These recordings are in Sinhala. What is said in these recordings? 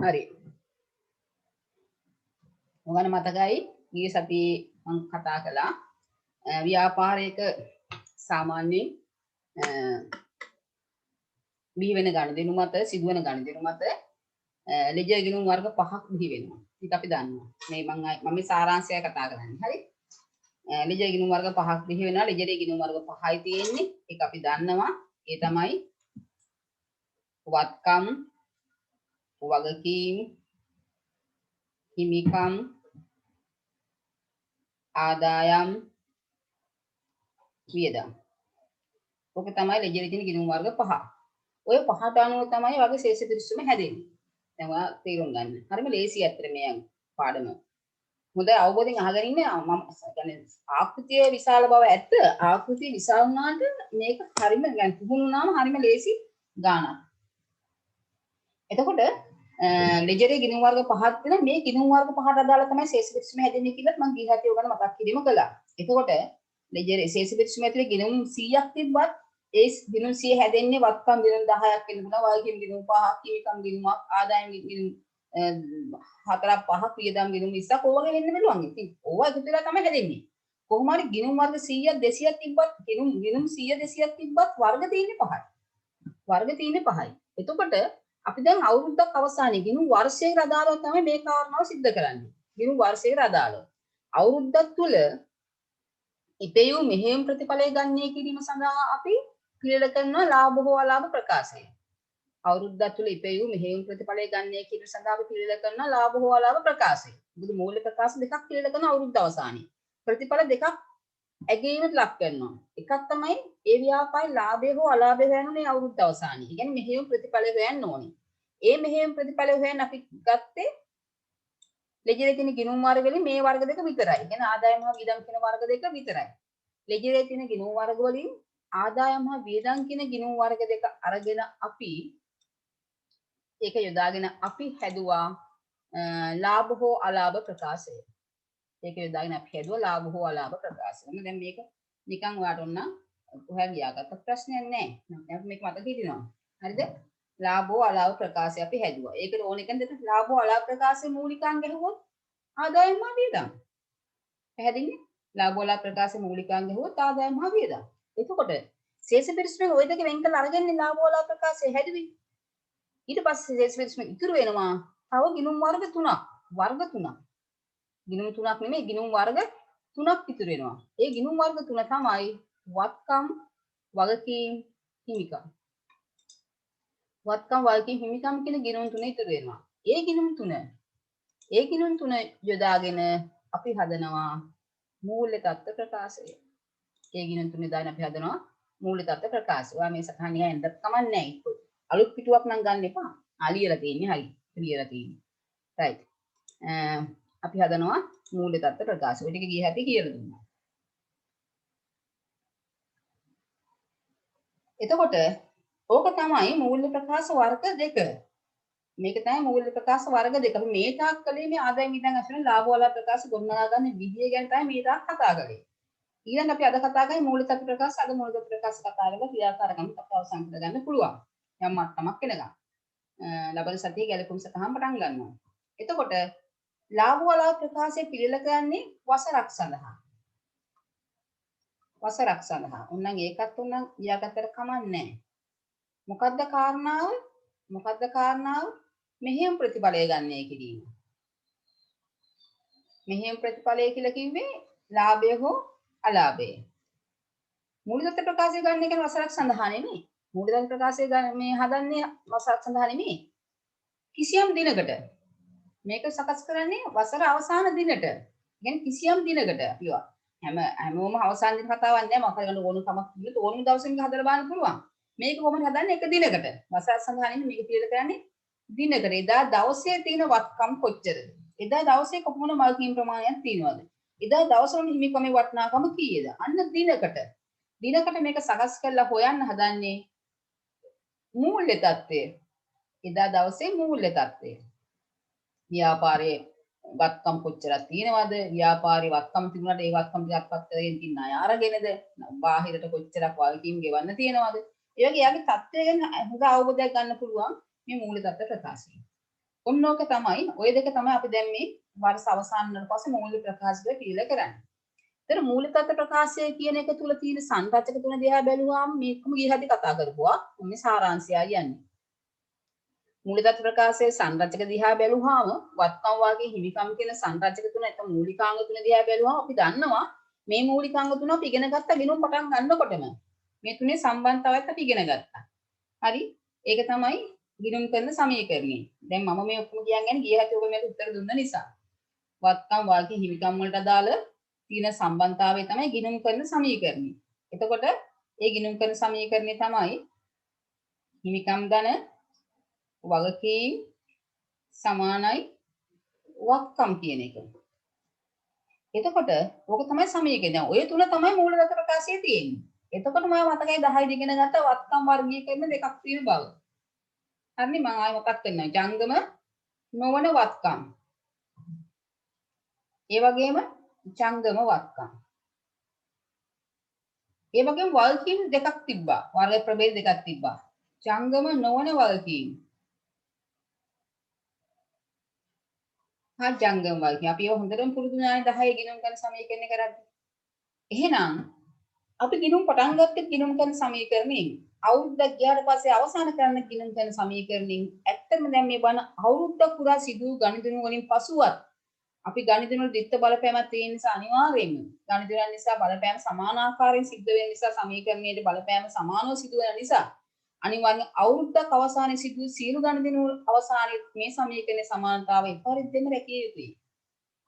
හරි. ඔගන මතකයි ගිය සතියේ මම කතා කළා ව්‍යාපාරයක සාමාන්‍යයෙන් බිහි වෙන ගනුදෙනු මත සිදුවන ගනුදෙනු මත ලෙජර් ගිණුම් වර්ග 5ක් බිහි වෙනවා. ඒක අපි දන්නවා. මේ මම මේ සාරාංශය කතා කරන්නේ. හරි. ලෙජර් ගිණුම් වර්ග 5ක් බිහි වෙනවා. ලෙජර් ගිණුම් වර්ග 5යි තියෙන්නේ. ඒක අපි දන්නවා. ඒ තමයි වත්කම්, වගකීම්, හිමිකම්, ආදායම්, වියදම්. ඔක තමයි ලෙජර් තියෙන ගිණුම් වර්ග 5. ඔය පහට අනුව තමයි වගේ ශේෂ පිරිසුම හැදෙන්නේ. දැන් ඔයා තේරුම් ගන්න. හරිම ලේසි අතර මේ පාඩම. හොඳ අවබෝධයෙන් අහගෙන ඉන්න මම කියන්නේ ආකෘතිය විශාල බව ඇත්ත. ආකෘතිය විශාල වුණාට මේක හරිම يعني පුහුණු වුණාම හරිම ලේසි ගානක්. එතකොට ලෙජරේ ගිණුම් වර්ග පහක් තියෙන මේ ගිණුම් වර්ග පහට අදාළ තමයි ශේෂ පිරිසුම හැදෙන්නේ කියලා මම ගිය හැටි ඔයගොල්ලෝ මතක් කිරීම කළා. එතකොට ලෙජරේ ශේෂ පිරිසුම ඇතුලේ ගිණුම් 100ක් තිබ්බත් ඒ ගිණුම් 100 හැදෙන්නේ වත්කම් ගිණුම් 10ක් වෙන්න පුළුවන්, වගකීම් ගිණුම් 5ක්, හිමිකම් ගිණුමක්, ආදායම් ගිණුම් 4ක් 5ක්, වියදම් ගිණුම් 20ක් ඕවගේ වෙන්න පුළුවන්. ඉතින් ඕවා එකතු වෙලා තමයි හැදෙන්නේ. කොහොම හරි ගිණුම් වර්ග 100ක් 200ක් තිබ්බත් ගිණුම් 100 200ක් තිබ්බත් වර්ග තියෙන්නේ 5යි. වර්ග තියෙන්නේ 5යි. එතකොට අපි දැන් අවුරුද්දක් අවසානයේ ගිණුම් වර්ෂයකට අදාළව තමයි මේ කාරණාව सिद्ध කරන්නේ. ගිණුම් වර්ෂයකට අදාළව. අවුරුද්දක් තුල ඉපෙයූ මෙහෙයුම් ප්‍රතිඵලය ගන්නේ කිරීම සඳහා අපි ක්‍රියාල කරන ලාභ හෝ අලාභ ප්‍රකාශය. අවුරුද්දක් තුල ඉපෙයූ මෙහෙයුම් ප්‍රතිඵලය ගන්නේ කිරීම සඳහා අපි ක්‍රියාල කරන ලාභ හෝ අලාභ ප්‍රකාශය. මොකද මූල්‍ය ප්‍රකාශ දෙකක් ක්‍රියාල කරන අවුරුද්ද අවසානයේ. ප්‍රතිඵල දෙකක් ඇගීමට ලක් කරනවා. එකක් තමයි ඒ ව්‍යාපාරයේ ලාභය හෝ අලාභය හොයන්නේ අවුරුද්ද අවසානයේ. ඒ කියන්නේ මෙහෙයුම් ප්‍රතිඵලය හොයන්න ඕනේ. ඒ මෙහෙයුම් ප්‍රතිඵලය හොයන්න අපි ගත්තේ ලෙජරේ තියෙන ගිණුම් වර්ග වලින් මේ වර්ග දෙක විතරයි. කියන්නේ ආදායම හා වියදම් කියන වර්ග දෙක විතරයි. ලෙජරේ තියෙන ගිණුම් වර්ග වලින් ආදායම හා වියදම් කියන ගිණුම් වර්ග දෙක අරගෙන අපි ඒක යොදාගෙන අපි හැදුවා ලාභ හෝ අලාභ ප්‍රකාශය. ඒක යොදාගෙන අපි හැදුවා ලාභ හෝ අලාභ ප්‍රකාශය. මම දැන් මේක නිකන් ඔයාලට ඔන්න කොහෙන් ගියාකට ප්‍රශ්නයක් නැහැ. මම මේක මතක හිටිනවා. හරිද? ලාභ හෝ අලාභ ප්‍රකාශය අපි හැදුවා. ඒකට ඕන එකෙන්ද ලාභ හෝ අලාභ ප්‍රකාශයේ මූලිකාංග ගැහුවොත් ආදායම හා වියදම්. පැහැදිලිද? ලාභ හෝ අලාභ ප්‍රකාශයේ මූලිකාංග ගැහුවොත් ආදායම හා වියදම්. එතකොට ශේෂ පිරිසුමෙන් ওই දෙක වෙන් කරලා අරගෙනනේ ලාභ හෝ අලාභ ප්‍රකාශය හැදුවේ. ඊට පස්සේ ශේෂ පිරිසුම ඉතුරු වෙනවා තව ගිණුම් වර්ග 3ක්. වර්ග 3ක්. ගිණුම් 3ක් නෙමෙයි ගිණුම් වර්ග 3ක් ඉතුරු වෙනවා. ඒ ගිණුම් වර්ග 3 තමයි වත්කම්, වගකීම්, හිමිකම්. වත්කම්, වගකීම්, හිමිකම් කියන ගිණුම් 3 ඉතුරු වෙනවා. ඒ ගිණුම් 3 යොදාගෙන අපි හදනවා මූල්‍ය තත්ත්ව ප්‍රකාශය. ඒ ගිණුම් 3 දාන අපි හදනවා මූල්‍ය තත්ත්ව ප්‍රකාශය. ඔයා මේ සටහන නිකන් එන්නත් කමක් නැහැ. අලුත් පිටුවක් නම් ගන්න එපා. ආලියලා තියෙන්නේ හරි. ක්ලියර්ලා තියෙන්නේ. රයිට්. අපි හදනවා මූල්‍ය තත්ත්ව ප්‍රකාශය. ඔය ටික ගිය හැටි කියලා දුන්නා. එතකොට ඕක තමයි මූල්‍ය ප්‍රකාශ වර්ග දෙක. මේක තමයි මූල්‍ය ප්‍රකාශ වර්ග දෙක. අපි මේ තාක් කලේ මේ ආදායම් වියදම් අසුරේ ලාභ වල ප්‍රකාශ ගොඩනගා ගන්න විදිය ගැන තමයි මේ තාක් කතා කරේ. ඊළඟ අපි අද කතා කරන්නේ මූල්‍ය තත්ත්ව ප්‍රකාශ. අද මූල්‍ය තත්ත්ව ප්‍රකාශ කතා කරලා ක්‍රියාකාරකම් අපි අවසන් කරගන්න පුළුවන්. යම් මට්ටමක් වෙනකම්. ලබන සතියේ ගැලපුම් සටහන් පටන් ගන්නවා. එතකොට ලාභ වල ප්‍රකාශය පිළිල කරන්නේ වසරක් සඳහා. වසරක් සඳහා. උන්නම් ඒකත් උන්නම් ලියාගත්තට කමක් නැහැ. මොකද්ද කාරණාව? මොකද්ද කාරණාව? මෙහෙයුම් ප්‍රතිඵලය ගන්නයි කිරීම. මෙහෙයුම් ප්‍රතිඵලය කියලා කිව්වේ ලාභය හෝ අලාභය. මූලික ප්‍රකාශය ගන්න එක වසරක් සඳහා නෙමෙයි. මූලික ප්‍රකාශය ගන්න මේ හදන්නේ වසරක් සඳහා නෙමෙයි. කිසියම් දිනකට. මේක සකස් කරන්නේ වසර අවසාන දිනට. කියන්නේ කිසියම් දිනකට අපිවා. හැමෝම අවසාන දින කතාවක් නෑ. මොකද ගන්න ඕන කමක් කිව්වොත් ඕනම දවසකින් හදලා බලන්න පුළුවන්. මේක කොහොමද හදන්නේ? එක දිනකට. වසර සඳහා නෙමෙයි මේක පිළිල කරන්නේ දිනකට. එදා දවසේ තියෙන වත්කම් කොච්චරද? එදා දවසේ කොපමණ මල්කීම් ප්‍රමාණයක් තියෙනවද? එදා දවසවල හිමිකමේ වටිනාකම කීයද? අන්න දිනකට. දිනකට මේක සකස් කරලා හොයන්න හදන්නේ මූල්‍ය තත්ත්වය. එදා දවසේ මූල්‍ය තත්ත්වය. ව්‍යාපාරයේ වත්කම් කොච්චරක් තියෙනවද? ව්‍යාපාරයේ වත්කම් තිබුණාට ඒ වත්කම් ටිකක් පත් කරගෙන තින්න අය අරගෙනද? බාහිරට කොච්චරක් වගකීම් ගෙවන්න තියෙනවද? ඒ වගේ යාගේ තත්ත්වය ගැන හොඳ අවබෝධයක් ගන්න පුළුවන් මේ මූල්‍ය තත්ත්ව ප්‍රකාශයෙන්. ඔන්නෝක තමයි ඔය දෙක තමයි අපි දැන් මේ වර්ෂ අවසන් වුණාට පස්සේ මූල්‍ය ප්‍රකාශ කියලා පිළිල කරන්නේ. ඒතර මූල්‍ය තත්ත්ව ප්‍රකාශය කියන එක තුල තියෙන සංරචක තුන දිහා බැලුවාම මේකම ගියහදී කතා කරපුවා. මේ සාරාංශයයි යන්නේ. මූල්‍ය තත්ත්ව ප්‍රකාශයේ සංරචක දිහා බැලුවාම වත්කම් වාගේ හිමිකම් කියන සංරචක තුන එක මූලිකාංග තුන දිහා බැලුවාම අපි දන්නවා මේ මූලිකාංග තුන අපි ඉගෙන ගත්ත ගිනුම් පටන් ගන්නකොටම මේ තුනේ සම්බන්ධතාවයත් අපි ඉගෙන ගත්තා. හරි? ඒක තමයි ගිනුම් කරන සමීකරණය. දැන් මම මේ ඔක්කොම කියන්නේ ගිය හැටි ඔබ මේකට උත්තර දුන්න නිසා. වත්කම් වාගේ හිමිකම් වලට අදාළ තියෙන සම්බන්ධතාවය තමයි ගිනුම් කරන සමීකරණය. එතකොට ඒ ගිනුම් කරන සමීකරණය තමයි හිමිකම් ධන වගකීම් සමානයි වත්කම් කියන එක. එතකොට ඕක තමයි සමීකරණය. ඔය තුන තමයි මූලධාතු ප්‍රකාශයේ තියෙන්නේ. එතකොට මම මතකයි 10 ඉගෙන ගත්ත වත්කම් වර්ගීකරණ දෙකක් තියෙන බව. හරිනේ මම ආයෙ මතක් කරනවා. ජංගම නොවන වත්කම්. ඒ වගේම ජංගම වත්කම්. ඒ වගේම වගකීම් දෙකක් තිබ්බා. වර්ග ප්‍රභේද දෙකක් තිබ්බා. ජංගම නොවන වගකීම්. හා ජංගම වගකීම්. අපි ඒව හොඳටම පුරුදු ඥානෙ 10 ගිණුම් කරන සමීකරණය කරද්දී. එහෙනම් අපි ගිණුම් පටන් ගත්තේ ගිණුම් කරන සමීකරණයෙන්. අවුරුද්දක් ගියාට පස්සේ අවසන් කරන ගිණුම් කරන සමීකරණයෙන් ඇත්තටම දැන් මේ බණ අවුරුද්දක් පුරා සිදු ගණිතණු වලින් පසුවත් අපි ගණිතණු වල දිත්ත බලපෑමක් තියෙන නිසා අනිවාර්යයෙන්ම ගණිතයන් නිසා බලපෑම සමානාකාරයෙන් සිද්ධ වෙන නිසා සමීකරණයේ බලපෑම සමානව සිදු වෙන නිසා අනිවාර්යෙන් අවුරුද්දක් අවසානයේ සිදු සියලු ගණිතණු අවසානයේ මේ සමීකරණයේ සමානතාවය පරිද්දෙම රැකිය යුතුයි.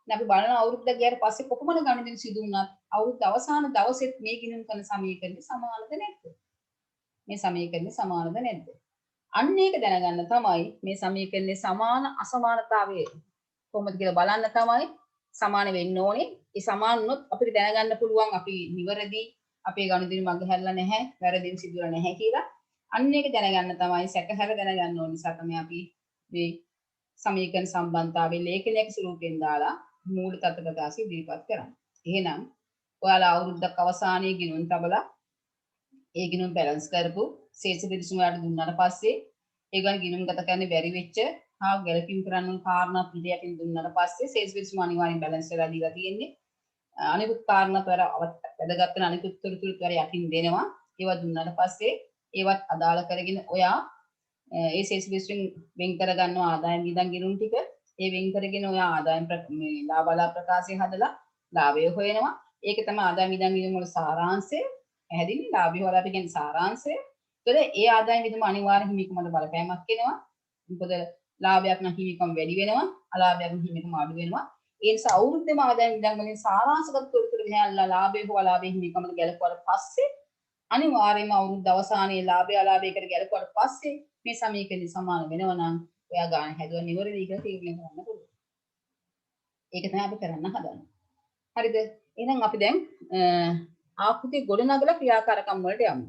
අපි බලන අවුරුද්දක් ගියාට පස්සේ කොපමණ ගණිතෙන් සිදු වුණත් අවුරුද්ද අවසාන දවසෙත් මේ ගිණුම් කරන සමීකරණය සමානද නැද්ද? මේ සමීකරණය සමානද නැද්ද? අන්න ඒක දැනගන්න තමයි මේ සමීකරණයේ සමාන අසමානතාවය කොහොමද කියලා බලන්න තමයි සමාන වෙන්න ඕනේ. ඒ සමාන වුණොත් අපිට දැනගන්න පුළුවන් අපි නිවැරදි අපේ ගණිතෙන් මග හැරලා නැහැ, වැරදිම සිදු වෙලා නැහැ කියලා. අන්න ඒක දැනගන්න තමයි සැකහැර දැනගන්න ඕන නිසා තමයි අපි මේ සමීකරණ සම්බන්ධතාවයේ ලේඛනයක ස්වරූපයෙන් දාලා මූල තත්ත්ව ප්‍රකාශය ඉදිරිපත් කරන්නේ. එහෙනම් ඔයාලා අවුරුද්දක් අවසානයේ ගිණුම් තබලා ඒ ගිණුම් බැලන්ස් කරපු ශේෂ පිරිසුම වලට දුන්නාට පස්සේ ඒ ගන්න ගිණුම් ගත කරන්න බැරි වෙච්ච හා ගැලපීම් කරන්න ඕන කාරණා පිළියටින් දුන්නාට පස්සේ ශේෂ පිරිසුම අනිවාර්යෙන් බැලන්ස් වෙලා දීලා තියෙන්නේ. අනිකුත් කාරණාත් වැදගත් වෙන අනිකුත් තොරතුරුත් යටින් දෙනවා. ඒවා දුන්නාට පස්සේ ඒවත් අදාළ කරගෙන ඔයා ඒ ශේෂ පිරිසුන් වෙන් කර ගන්නවා ආදායම් වියදම් ගිණුම් ටික. ඒ වෙන් කරගෙන ඔයා ආදායම් මේ ලාභ ප්‍රකාශය හදලා ලාභය හොයනවා. ඒක තමයි ආදායම් වියදම් ගිණුම් වල සාරාංශය. පැහැදිලි ලාභය හොයලා අපි කියන්නේ සාරාංශය. ඒතකොට ඒ ආදායම් වියදම් අනිවාර්ය හිමිකමට බලපෑමක් එනවා. මොකද ලාභයක් නම් හිමිකම වැඩි වෙනවා, අලාභයක් නම් හිමිකම අඩු වෙනවා. ඒ නිසා අවුරුද්දේම ආදායම් වියදම් වලින් සාරාංශගත තොරතුරු මෙහෙයලා ලාභය හෝ අලාභය හිමිකමට ගැලපුවාට පස්සේ අනිවාර්යයෙන්ම අවුරුද්ද අවසානයේ ලාභය අලාභයකට ගැලපුවාට පස්සේ මේ සමීකරණය සමාන වෙනවා නම් ඔයා ගාන හැදුවා නිවැරදි කියලා තීරණය කරන්න පුළුවන්. ඒක තමයි අපි කරන්න හදන්නේ. හරිද? එහෙනම් අපි දැන් ආකෘතිය ගොඩනගලා ක්‍රියාකාරකම් වලට යමු.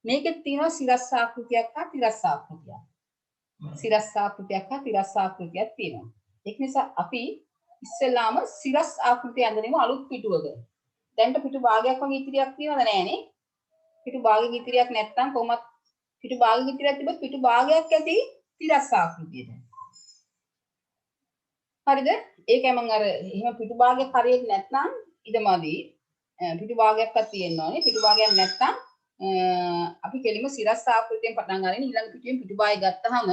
මේකෙත් තියෙනවා සිරස් ආකෘතියක් හා තිරස් ආකෘතියක්. සිරස් ආකෘතියක් හා තිරස් ආකෘතියක් තියෙනවා. ඒක නිසා අපි ඉස්සෙල්ලාම සිරස් ආකෘතිය අඳිනව අලුත් පිටුවක. දැන්ට පිටු භාගයක් වගේ ඉතිරියක් තියෙනවද නැහනේ? පිටු භාගයක ඉතිරියක් නැත්නම් කොහොමත් පිටු භාගයක ඉතිරියක් තිබ්බොත් පිටු භාගයක් ඇති තිරස් ආකෘතියට. හරිද? ඒකයි මම අර එහෙම පිටු භාගයක් හරියට නැත්නම් ඉදමදි පිටු භාගයක්වත් තියෙන්න ඕනේ. පිටු භාගයක් නැත්නම් අපි කෙලිම සිරස් ආකෘතියෙන් පටන් ගන්න ඊළඟ පිටුවෙන් පිටු භාගය ගත්තාම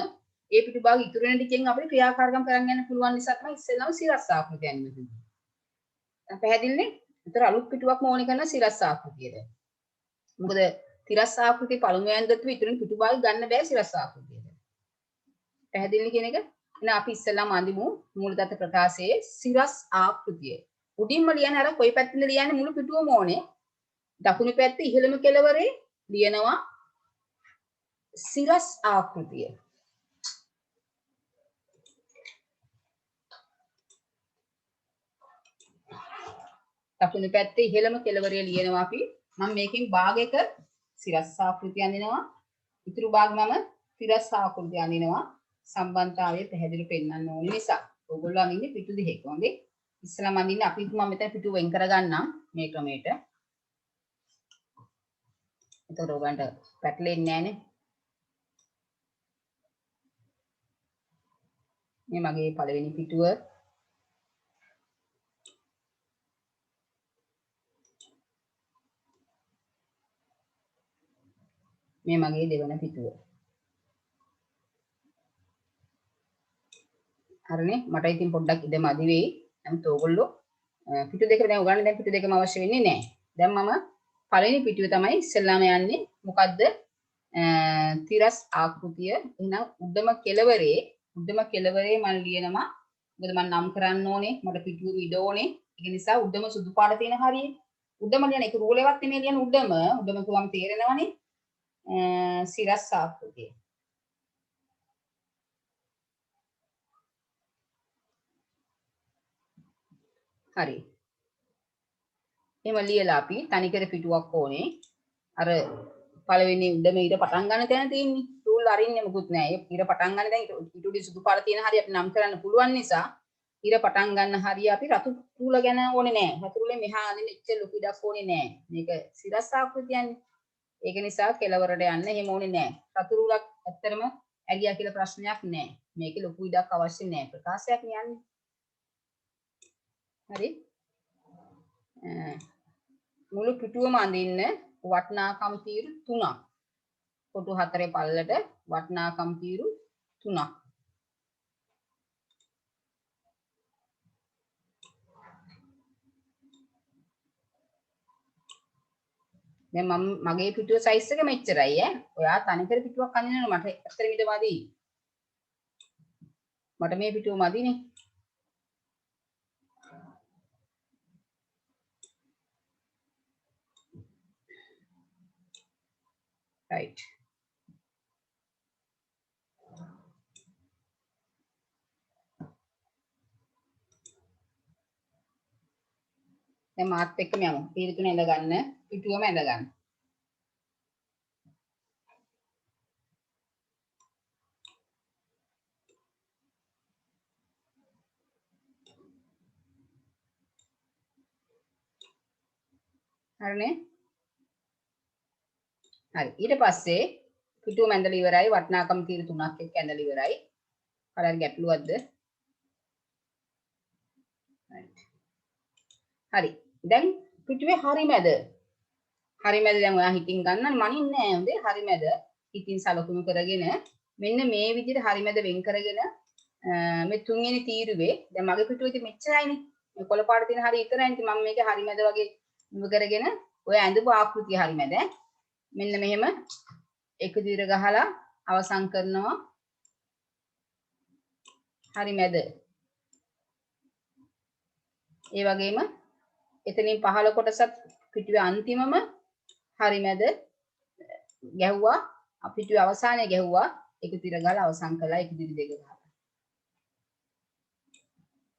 ඒ පිටු භාගය ඉතුරු වෙන ටිකෙන් අපිට ක්‍රියාකාරකම් කරන් යන්න පුළුවන් නිසා තමයි ඉස්සෙල්ලාම සිරස් ආකෘතිය යන්නේ. පැහැදිලිනේ? ඒතර අලුත් පිටුවක්ම ඕනේ කරන සිරස් ආකෘතියට. මොකද තිරස් ආකෘතිය පළමුවෙන් ගත්තම ඉතුරු වෙන පිටු භාගය ගන්න බෑ සිරස් ආකෘතියට. පැහැදිලි කියන එක? එහෙනම් අපි ඉස්සෙල්ලාම අඳිමු මූලදත්ත ප්‍රකාශයේ සිරස් ආකෘතිය. උඩින්ම ලියන අර කොයි පැත්තෙන්ද ලියන්නේ මුළු පිටුවම ඕනේ. දකුණු පැත්තේ ඉහළම කෙළවරේ ලියනවා සිරස් ආකෘතිය. දකුණු පැත්තේ ඉහළම කෙළවරේ ලියනවා අපි. මම මේකෙන් භාගයක සිරස් ආකෘතිය අඳිනවා. ඉතුරු භාග මම තිරස් ආකෘතිය අඳිනවා. සම්බන්ධතාවය පැහැදිලිව පෙන්වන්න ඕන නිසා. ඔයගොල්ලෝ අඳින්නේ පිටු දෙකක් වගේ. ඉස්සලම අඳින්නේ අපි මම මෙතන පිටු වෙන් කරගන්නම් මේ ක්‍රමයට. එතකොට ඔයගන්ට පැටලෙන්නේ නැහනේ. මේ මගේ පළවෙනි පිටුව. මේ මගේ දෙවන පිටුව. හරිනේ මට ඉතින් පොඩ්ඩක් ඉඩ මදි වෙයි. නමුත් ඕගොල්ලෝ පිටු දෙක දැන් උගන්න දැන් පිටු දෙකම අවශ්‍ය වෙන්නේ නැහැ. දැන් මම පළවෙනි පිටුවේ තමයි ඉස්සෙල්ලාම යන්නේ. මොකද්ද? තිරස් ආකෘතිය. එහෙනම් උඩම කෙළවරේ මම ලියනවා. මොකද මම නම් කරන්න ඕනේ. මට පිටුවේ ඉඩ ඕනේ. ඒ නිසා උඩම සුදු පාට තියෙන හරිය. උඩම ලියන එක රූලේවත් නෙමෙයි ලියන උඩම කිව්වම තේරෙනවනේ. සිරස් ආකෘතිය. හරි. එහෙම ලියලා අපි තනිකර පිටුවක් ඕනේ. අර පළවෙනි උඩම ඊට පටන් ගන්න තැන තියෙන්නේ. ටූල් අරින්නේ මොකුත් නැහැ. ඒ ඊට පටන් ගන්න දැන් ඊටුඩි සුදු පාට තියෙන හරිය අපි නම් කරන්න පුළුවන් නිසා ඊට පටන් ගන්න හරිය අපි රතු ටූල ගැන ඕනේ නැහැ. රතු ටූලේ මෙහා අදින්න ඉච්ච ලොකු ඉඩක් ඕනේ නැහැ. මේක සිරස් ආකෘතියන්නේ. ඒක නිසා කෙලවරට යන්න එහෙම ඕනේ නැහැ. රතු ටූලක් ඇත්තටම ඇගියා කියලා ප්‍රශ්නයක් නැහැ. මේකේ ලොකු ඉඩක් අවශ්‍ය නැහැ. ප්‍රකාශයක් යන්නේ. හරි. මුළු පිටුවම අඳින්න වටිනාකම් තීරු 3ක්. කොටු 4 පල්ලට වටිනාකම් තීරු 3ක්. දැන් මම මගේ පිටුව සයිස් එක මෙච්චරයි ඈ. ඔයා තනිකර පිටුවක් අඳින්න මට ඇත්තට මිට මදි. මට මේ පිටුව මදිනේ. right. දැන් මාත් එක්කම යමු. තීරු තුන ඇඳ ගන්න. පිටුවම ඇඳ ගන්න. හරිනේ? හරි. ඊට පස්සේ පිටුවම ඇඳලා ඉවරයි. වටිනාකම් තීරු 3ක් එක්ක ඇඳලා ඉවරයි. කලර් ගැටලුවක්ද? හරි. දැන් පිටුවේ හරි මැද. හරි මැද දැන් ඔයා හිතින් ගන්න මනින්නේ නැහැ හොඳේ. හරි මැද හිතින් සලකුණු කරගෙන මෙන්න මේ විදිහට හරි මැද වෙන් කරගෙන මේ තුන්වෙනි තීරුවේ දැන් මගේ පිටුවේ ඉතින් මෙච්චරයිනේ. මේ කොළ පාට තියෙන හරිය ඉතරයි. ඉතින් මම මේක හරි මැද වගේ ඉව කරගෙන ඔය ඇඳපු ආකෘතිය හරි මැද මෙන්න මෙහෙම එක දිර ගහලා අවසන් කරනවා. හරි මැද. ඒ වගේම එතනින් පහළ කොටසත් පිටුවේ අන්තිමම හරි මැද ගැහුවා. පිටුවේ අවසානයේ ගැහුවා. එක දිර ගහලා අවසන් කළා. එක දිර දෙක ගහලා.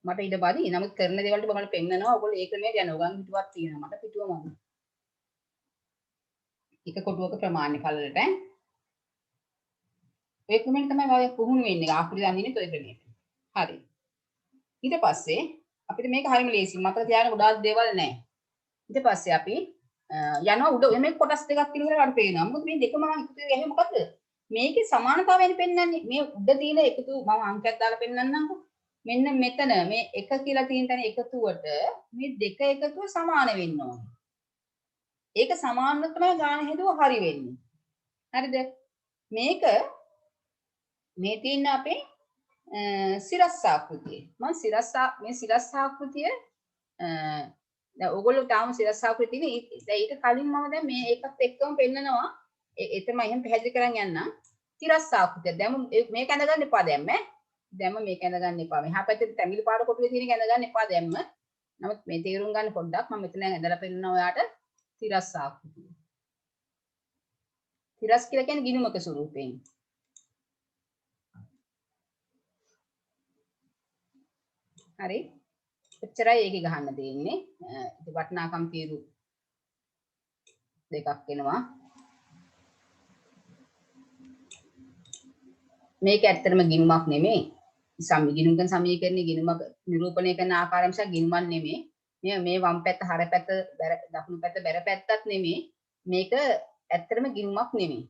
මට ඊට බදී නමුත් කරන දේවල්ට මම පෙන්නනවා. ඔයගොල්ලෝ ඒ ක්‍රමයට යනවා. ගම් පිටුවක් තියෙනවා. මට පිටුව මම. එක කොටුවක ප්‍රමාණය කලලට ඔය ක්‍රමෙන් තමයි ඔය පුහුණු වෙන්නේ. ආකෘති අඳින්නේ ඔය ක්‍රමයට. හරි. ඊට පස්සේ අපිට මේක හරියම ලේසි. මතක තියාගන්න ගොඩාක් දේවල් නැහැ. ඊට පස්සේ අපි යනවා උඩ මේ කොටස් දෙකක් පිළිවෙලට අපිට පේනවා. මොකද මේ දෙකම එකතු වෙන්නේ මොකද්ද? මේකේ සමානතාවයනේ පෙන්වන්නේ. මේ උඩ තියෙන එකතු මම අංකයක් දාලා පෙන්නන්නම්කෝ. මෙන්න මෙතන මේ එක කියලා තියෙන තැන එකතුවට මේ දෙක එකතුව සමාන වෙන්න ඕනේ. ඒක සමානව තමයි ගාන හේතුව හරි වෙන්නේ. හරිද? මේක මේ තියෙන අපේ සිරස් ආකෘතිය. මම මේ සිරස් ආකෘතිය දැන් ඕගොල්ලෝ තාම සිරස් ආකෘතිය දැන් ඊට කලින් මම දැන් මේ එකත් එක්කම පෙන්නනවා. ඒ තමයි එහෙනම් පැහැදිලි කරන් යන්නම්. සිරස් ආකෘතිය. දැන් මේක ඇඳගන්න එපා දැම්ම. දැම්ම මේක ඇඳගන්න එපා. මෙහා පැත්තේ තැඟිලි පාට කොටුවේ තියෙන එක ඇඳගන්න එපා දැම්ම. නමුත් මේ තේරුම් ගන්න පොඩ්ඩක් මම මෙතන ඇඳලා පෙන්නනවා ඔයාට සිරස් ආකෘතිය. සිරස් කියලා කියන්නේ ගිණුමක ස්වරූපයෙන්. හරි. එච්චරයි ඒකේ ගහන්න දෙන්නේ. ඉතින් වටිනාකම් තීරු දෙකක් එනවා. මේක ඇත්තටම ගිණුමක් නෙමෙයි. ගිණුම්කන් සමීකරණයේ ගිණුමක නිරූපණය කරන ආකාරය මිසක් ගිණුමක් නෙමෙයි. මේ වම් පැත්ත හර පැත්ත දකුණු පැත්ත බැර පැත්තක් නෙමෙයි. මේක ඇත්තටම ගිණුමක් නෙමෙයි.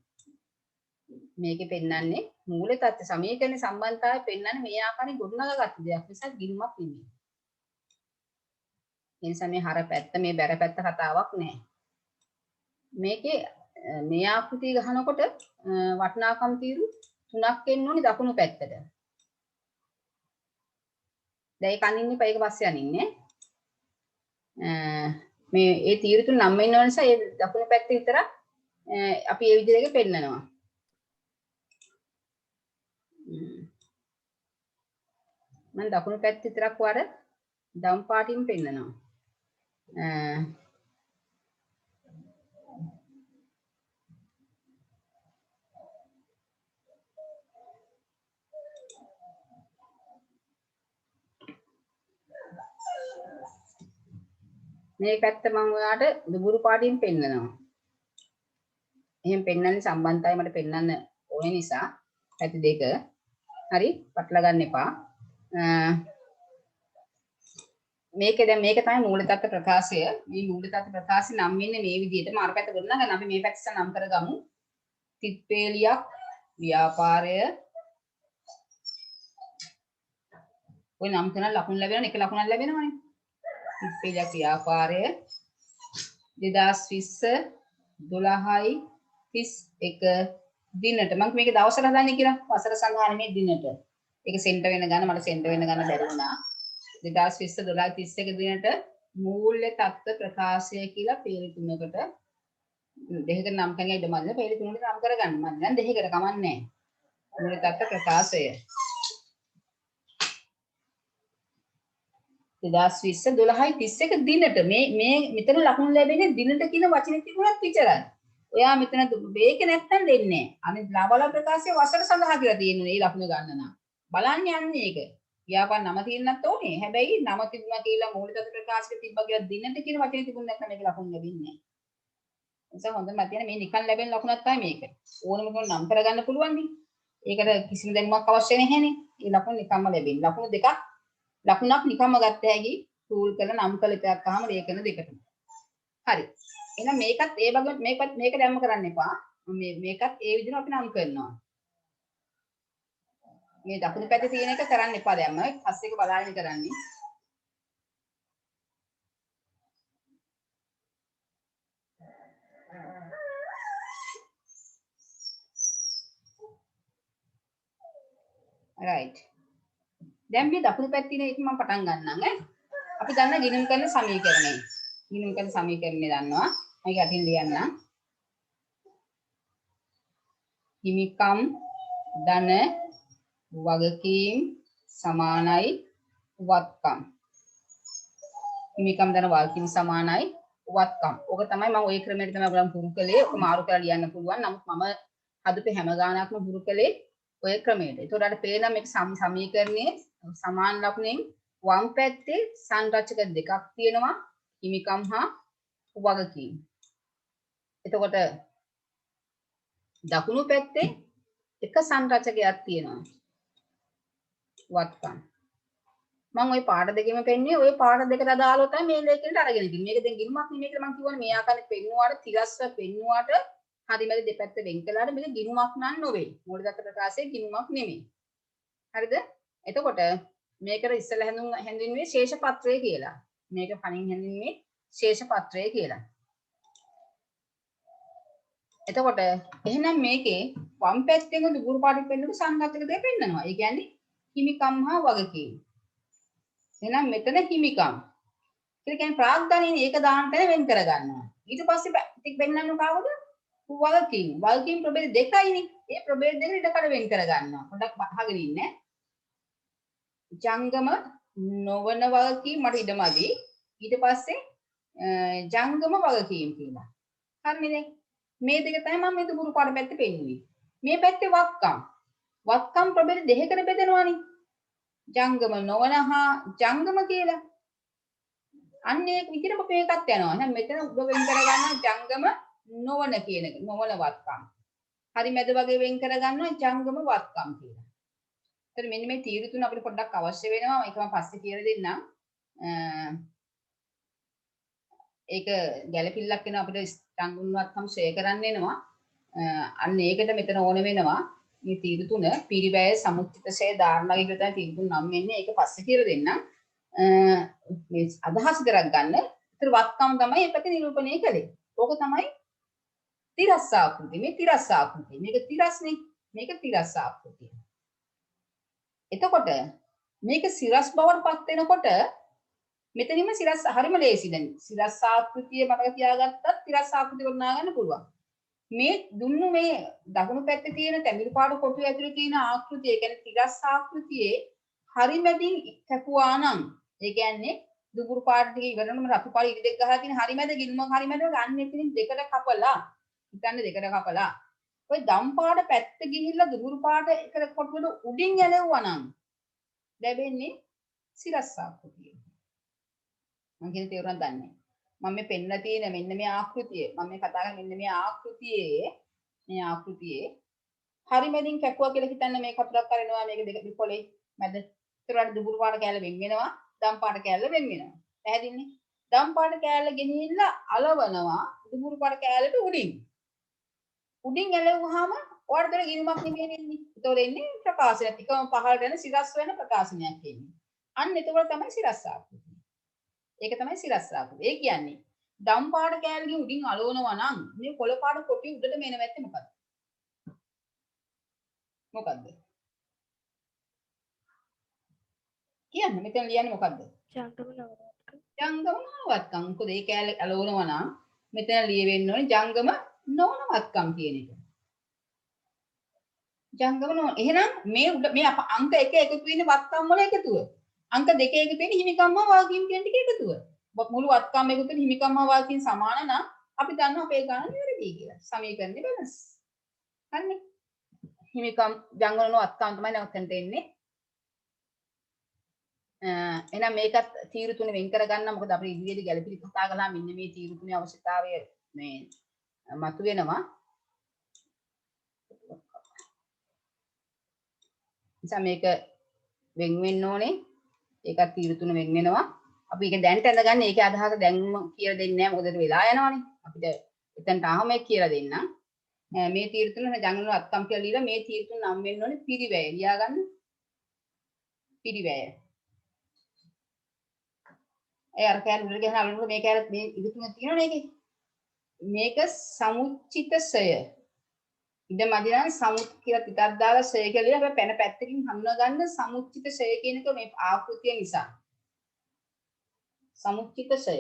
මේකේ පෙන්නන්නේ මූල තත්ත්ව සමීකරණ සම්බන්ධතාවය පෙන්වන්නේ මේ ආකාරයෙන් ගොඩනගාගත්ත දෙයක් නිසා ගිණුමක් නෙමෙයි. ඒ නිසා මේ හර පැත්ත මේ බැර පැත්ත කතාවක් නෑ. මේකේ මේ ආකෘතිය ගහනකොට වටිනාකම් තීරු 3ක් එන්න ඕනේ දකුණු පැත්තට. දැන් ඒක අනින්නේ පයක පස්සේ අනින්නේ. මේ ඒ තීරු තුන නම් වෙන්න ඕන නිසා ඒ දකුණු පැත්ත විතරක් අපි මේ විදිහට පෙන්නනවා. මම දකුණු පැත්ත විතරක් වර දම් පාටින් පෙන්නනවා. මේ පැත්ත මම ඔයාලට දුඹුරු පාටින් පෙන්නනවා. එහෙන් පෙන්නන්නේ සම්බන්ධතාවය මට පෙන්නන්න ඕනේ නිසා පැති දෙක. හරි පටල ගන්න එපා. මේක දැන් මේක තමයි මූල තත්ත්ව ප්‍රකාශය. මේ මූල තත්ත්ව ප්‍රකාශය නම් වෙන්නේ මේ විදිහට. මාර පැත්ත ගොඩනගන්න අපි මේ පැත්ත නම් කරගමු. තිත්පේලියක් ව්‍යාපාරය ඔය නම් කරන ලකුණු ලැබෙනවා එක ලකුණක් ලැබෙනවනේ. තිත්පේලියක් ව්‍යාපාරය 2020 12යි 31 දිනට මම මේක දවසට හදන්නේ කියලා වසර සංගානේ මේ දිනට. ඒක සෙන්ටර් වෙන ගන්න මට සෙන්ටර් වෙන ගන්න බැරි වුණා. 2020 12යි 31 දිනට මූල්‍ය තත්ත්ව ප්‍රකාශය කියලා පේලි තුනකට දෙකකට නම් කරගෙන ඉඳ මල්ල පේලි තුනකට නම් කරගන්න. මම දැන් දෙකකට කමන්නේ නැහැ. මූල්‍ය තත්ත්ව ප්‍රකාශය 2020 12යි 31 දිනට මේ මෙතන ලකුණු ලැබෙන්නේ දිනට කියන වචනේ තිබුණත් විතරයි. ඔයා මෙතන මේක නැත්තම් දෙන්නේ නැහැ. අනිත් ලාබල ප්‍රකාශයේ වසර සඳහා කියලා තියෙනවා. මේ ලකුණ ගන්න නම්. බලන්න යන්නේ ඒක. ව්‍යාපාර නම තියෙන්නත් ඕනේ. හැබැයි නම තිබුණා කියලා මූලික තත්ත්ව ප්‍රකාශයේ තිබ්බා කියලා දිනට කියන වචනේ තිබුණ නැත්නම් මේක ලකුණු ලැබෙන්නේ නැහැ. ඒ නිසා හොඳම තියෙන මේ නිකන් ලැබෙන ලකුණක් තමයි මේක. ඕනම කෙනෙක් නම් කරගන්න පුළුවන් නේ. ඒකට කිසිම දැනුමක් අවශ්‍ය නැහැනේ. මේ ලකුණ නිකම්ම ලැබෙන්නේ. ලකුණු දෙකක් ලකුණක් නිකම්ම ගත්ත හැකි ටූල් කරලා නම් කළ එකක් අහම ලේඛන දෙකටම. හරි. එහෙනම් මේකත් ඒ වගේ මේක දැම්ම කරන්න එපා. මේකත් ඒ විදිහට අපි නම් කරනවා. මේ දකුණු පැත්තේ තියෙන එක කරන්න එපා දැම්ම. පස්සේ එක බලාගෙන කරන්නේ. right. දැන් මේ දකුණු පැත්තේ තියෙන එක මම පටන් ගන්නම් ඈ. අපි දන්න ගිණුම් කරන සමීකරණය. ගිණුම් කරන සමීකරණය දන්නවා. මම යටින් ලියන්නම්. හිමිකම් ධන වගකීම් සමානයි වත්කම්. හිමිකම් ධන වගකීම් සමානයි වත්කම්. ඕක තමයි මම ওই ක්‍රමයට තමයි ඔයගොල්ලන් පුරු කළේ. ඔක මාරු කරලා ලියන්න පුළුවන්. නමුත් මම හදපු හැම ගානක්ම පුරු කළේ ඔය ක්‍රමයට. ඒතකොට අර පේන මේක සමීකරණයේ සමාන ලකුණෙන් වම් පැත්තේ සංරචක දෙකක් තියෙනවා. හිමිකම් හා වගකීම්. එතකොට දකුණු පැත්තේ එක සංරචකයක් තියෙනවා. වත්කම්. මම ওই පාඩ දෙකෙම පෙන්නේ ওই පාඩ දෙකට අදාළව තමයි මේ ලේඛනයට අරගෙන ඉන්නේ. මේක දැන් ගිණුමක් නෙමෙයි කියලා මම කියවනේ මේ ආකාරයෙන් පෙන්නුවාට තිරස්ව පෙන්නුවාට හරිමැද දෙපැත්ත වෙන් කළාට මේක ගිණුමක් නන් නොවේ. මූලික ප්‍රකාශයේ ගිණුමක් නෙමෙයි. හරිද? එතකොට මේකට ඉස්සෙල්ලා හැඳින්වෙන්නේ ශේෂ පත්‍රය කියලා. මේක කලින් හැඳින්වෙන්නේ ශේෂ පත්‍රය කියලා. එතකොට එහෙනම් මේකේ වම් පැත්තෙන් දුගුරු පාටින් පෙන්නපු සංගතක දෙක පෙන්නනවා. ඒ කියන්නේ හිමිකම් හා වගකීම්. එහෙනම් මෙතන හිමිකම්. ඒ කියන්නේ ප්‍රාග්ධනීය ඒක දාන්න තැන වෙන් කර ගන්නවා. ඊට පස්සේ ටික පෙන්නන්නේ කවුද? වගකීම්. වගකීම් ප්‍රභේද දෙකයිනේ. ඒ ප්‍රභේද දෙක ඉඩකඩ වෙන් කර ගන්නවා. පොඩ්ඩක් අහගෙන ඉන්න. ජංගම නොවන වගකීම් මට ඉඩමදි. ඊට පස්සේ ජංගම වගකීම් කියලා. හරිනේ. මේ දෙක තමයි මම මේ දුරු පාඩ පැත්තේ පෙන්නුවේ. මේ පැත්තේ වත්කම්. වත්කම් ප්‍රභේද දෙකකට බෙදෙනවානේ. ජංගම නොවන හා ජංගම කියලා. අන්න ඒක විදිහට මේකත් යනවා. එහෙනම් මෙතන ඔබ වෙන් කර ගන්නවා ජංගම නොවන කියන එක. නොවන වත්කම්. හරි මැද වගේ වෙන් කර ගන්නවා ජංගම වත්කම් කියලා. එතන මෙන්න මේ තීරු තුන අපිට පොඩ්ඩක් අවශ්‍ය වෙනවා. ඒක මම පස්සේ කියලා දෙන්නම්. ඒක ගැළපිල්ලක් වෙනවා අපිට ජංගම වත්කම් ෂෙයා කරන්න වෙනවා. අන්න ඒකට මෙතන ඕන වෙනවා. මේ තීරු තුන පිරිවැය සමුච්චිතසය ධාරණාගේ කියලා තමයි තීරු තුන නම් වෙන්නේ. ඒක පස්සේ කියලා දෙන්නම්. මේ අදහස් කරක් ගන්න. ඒතර වත්කම් තමයි එපැති නිරූපණය කළේ. ඕක තමයි තිරස් ආකෘතිය. මේ තිරස් ආකෘතිය. මේක තිරස්නේ. මේක තිරස් ආකෘතිය. එතකොට මේක සිරස් බවට පත් වෙනකොට මෙතනින්ම සිරස් හරිම ලේසි දැන්. සිරස් ආකෘතිය මතක තියාගත්තත් තිරස් ආකෘතිය වුණා ගන්න පුළුවන්. මේ දුන්නු මේ දකුණු පැත්තේ තියෙන තැඹිලි පාට කොටුව ඇතුලේ තියෙන ආකෘතිය, ඒ කියන්නේ තිරස් ආකෘතියේ හරිමැදින් කැපුවා නම්, ඒ කියන්නේ දුඹුරු පාට ටික ඉවරනම රතු පාට ඉරි දෙක ගහලා තියෙන හරිමැද ගිල්මක් හරිමැද ගන්න එතනින් දෙකට කපලා, හිතන්න දෙකට කපලා ඔය දම් පාට පැත්ත ගිහිල්ලා දුඹුරු පාට එකට කොටුවට උඩින් යලෙවුවා නම් ලැබෙන්නේ සිරස් ආකෘතිය. මම කියන තේරුම් ගන්න. මම මේ පෙන්නලා තියෙන මෙන්න මේ ආකෘතිය, මම මේ කතා කරන්නේ මෙන්න මේ ආකෘතියේ හරිමැදින් කැපුවා කියලා හිතන්න. මේ කතරක් කරනවා මේක දෙක පොලේ මැද. ඒතරට දුඹුරු පාට කෑල්ල වෙන් වෙනවා, දම් පාට කෑල්ල වෙන් වෙනවා. පැහැදිලිනේ? දම් පාට කෑල්ල ගෙනිහිල්ලා අලවනවා දුඹුරු පාට කෑල්ලට උඩින්. උඩින් ඇලවුවාම ඔයාලට දෙන ගිණුමක් නෙමෙයි එන්නේ. ඒතකොට එන්නේ ප්‍රකාශනයක්. එකම පහළට යන සිරස් වෙන ප්‍රකාශනයක් එන්නේ. අන්න එතකොට තමයි සිරස් ආකෘතිය. ඒක තමයි සිරස් ආකෘතිය. ඒ කියන්නේ දම් පාට කෑල්ලකින් උඩින් අලවනවා නම් මේ කොළ පාට කොටි උඩට මෙන වැත්තේ මොකද්ද? මොකද්ද? කියන්න මෙතන ලියන්නේ මොකද්ද? ජංගම නවවත්කම්. ජංගම නවවත්කම්. මොකද ඒ කෑල්ල අලවනවා නම් මෙතන ලියවෙන්න ඕනේ ජංගම නොවනවත්කම් කියන එක. ජංගම නොවන. එහෙනම් මේ අංක 1 එකතු වෙන වත්කම් වල එකතුව. අංක 2 එකතු වෙන හිමිකම්ම වාක්‍යම් කියන ටික එකතුව. මුළු වත්කම් එකතු වෙන හිමිකම්ම වාක්‍යම් සමාන නම් අපි දන්නවා අපේ ගණන නිවැරදි කියලා. සමීකරණේ බැලන්ස්. හරිනේ. හිමිකම් ජංගම නොවත්කම් තමයි නැවතෙන්ට එන්නේ. එහෙනම් මේකත් තීරු තුන වෙන් කර ගන්න. මොකද අපි ඉදිරියේදී ගැළපිලි කතා කළා මෙන්න මේ තීරු තුනේ අවශ්‍යතාවය මේ මතුවෙනවා. නිසා මේක වෙන් වෙන්න ඕනේ. ඒකත් තීරු තුන වෙන් වෙනවා. අපි ඒක දැන්ට අඳගන්න. ඒකේ අදහස දැන්ම කියලා දෙන්නේ නැහැ. මොකද ඒක වෙලා යනවනේ. අපිට එතනට ආවම ඒක කියලා දෙන්නම්. මේ තීරු තුන ජංගම අත්කම් කියලා ලියලා මේ තීරු තුන නම් වෙන්න ඕනේ පිරිවැය. ලියා ගන්න. පිරිවැය. ඒ අර කෑල්ල උඩට ගහන අලුත් මේ කෑල්ල මේ ඉදි තුන තියෙනවනේ ඒකේ. මේක සමුච්චිතසය. ඉඳ මදිනම් සමුත් කියලා ටිකක් දාලා ශය කියලා ලියලා අපි පැන පැත්තකින් හඳුනා ගන්න සමුච්චිත ශය කියන එක මේ ආකෘතිය නිසා. සමුච්චිත ශය.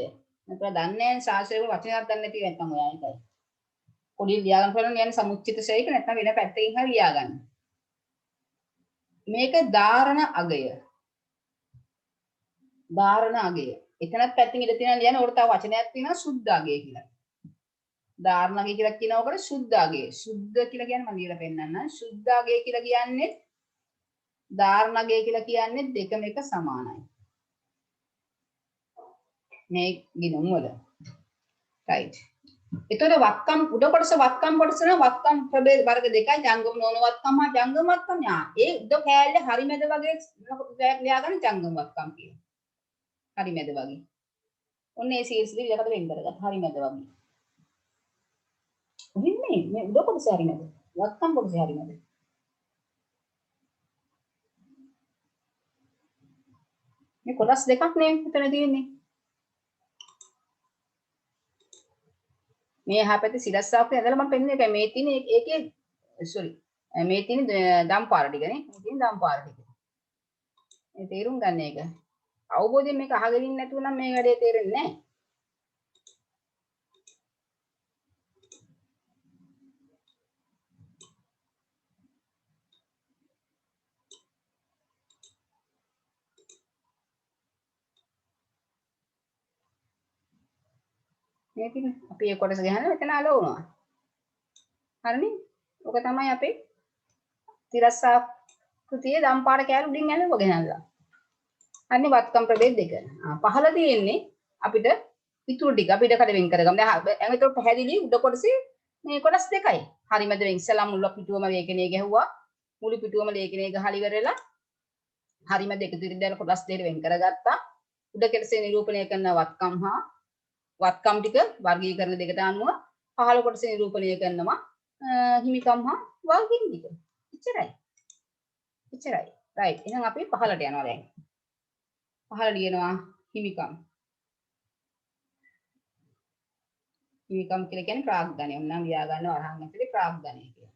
මම දන්නේ නැහැ ශාස්ත්‍රීය වචනයක් දන්නේ නැති නැත්නම් ඔයා ඒකයි. පොඩි ලියා ගන්න පුළුවන් කියන්නේ සමුච්චිත ශය කියලා නැත්නම් වෙන පැත්තකින් හරි ලියා ගන්න. මේක ධාරණ අගය. ධාරණ අගය. එතනත් පැත්තකින් ඉඳ තියෙනවා ලියන්න ඕකට තව වචනයක් තියෙනවා සුද්ධ අගය කියලා. ධාරණගය කියලා කියනකොට සුද්ධාගය. සුද්ධ කියලා කියන්නේ මම ලියලා පෙන්නන්නම්. සුද්ධාගය කියලා කියන්නේ ධාරණගය කියලා කියන්නේ දෙකම එක සමානයි. මේ ගිණුම් වල. right. එතකොට වත්කම් උඩ කොටස වත්කම් කොටස නම් වත්කම් ප්‍රභේද වර්ග දෙකයි ජංගම නොවන වත්කම් හා ජංගම වත්කම් යා. ඒ උඩ කෑල්ලේ හරි මැද වගේ ලියා ගන්න ජංගම වත්කම් කියලා. හරි මැද වගේ. ඔන්න ඒ සීල්ස් දෙක විදිහකට වෙන් කරගන්න. හරි මැද වගේ. වෙන්නේ මේ උඩ කොටස හරි නැද වත්කම් කොටස හරි නැද මේ කොටස් දෙකක් නේ මෙතන තියෙන්නේ මේ එහා පැත්තේ සිරස් ආපේ ඇදලා මම පෙන්නේ ඒකයි මේ තියෙන ඒකේ සෝරි මේ තියෙන දම් පාර ටික නේ මේ තියෙන දම් පාර ටික මේ තේරුම් ගන්න එක අවබෝධයෙන් මේක අහගෙන ඉන්න නැතුව නම් මේ වැඩේ තේරෙන්නේ නැහැ මේක අපි ඒ කොටස ගහන මෙතන අලවනවා. හරිනේ? ඔක තමයි අපේ තිරස්සාකෘතියේ දම් පාට කෑල්ල උඩින් ඇලව ගෙනල්ලා. හරිනේ වත්කම් ප්‍රභේද දෙක. පහළ තියෙන්නේ අපිට ඉතුරු ටික අපිට කඩ වෙන් කරගමු. දැන් ඒක පැහැදිලි උඩ කොටසේ මේ කොටස් දෙකයි. හරි මැද වෙන් ඉස්සලා මුල පිටුවම වේකනේ ගැහුවා. මුළු පිටුවම ලේකනේ ගහලා ඉවරලා හරි මැද එකතු ඉරිදැල කොටස් දෙකට වෙන් කරගත්තා. උඩ කෙටසේ නිරූපණය කරන වත්කම් හා වත්කම් ටික වර්ගීකරණ දෙකට අනුව පහළ කොටසේ නිරූපණය කරනවා හිමිකම් හා වාක්‍යම් ටික. එච්චරයි. එච්චරයි. right. එහෙනම් අපි පහළට යනවා දැන්. පහළ ලියනවා හිමිකම්. හිමිකම් කියලා කියන්නේ ප්‍රාග්ධනය. ඔන්නම් ලියා ගන්නවා අරහන් ඇතුලේ ප්‍රාග්ධනය කියලා.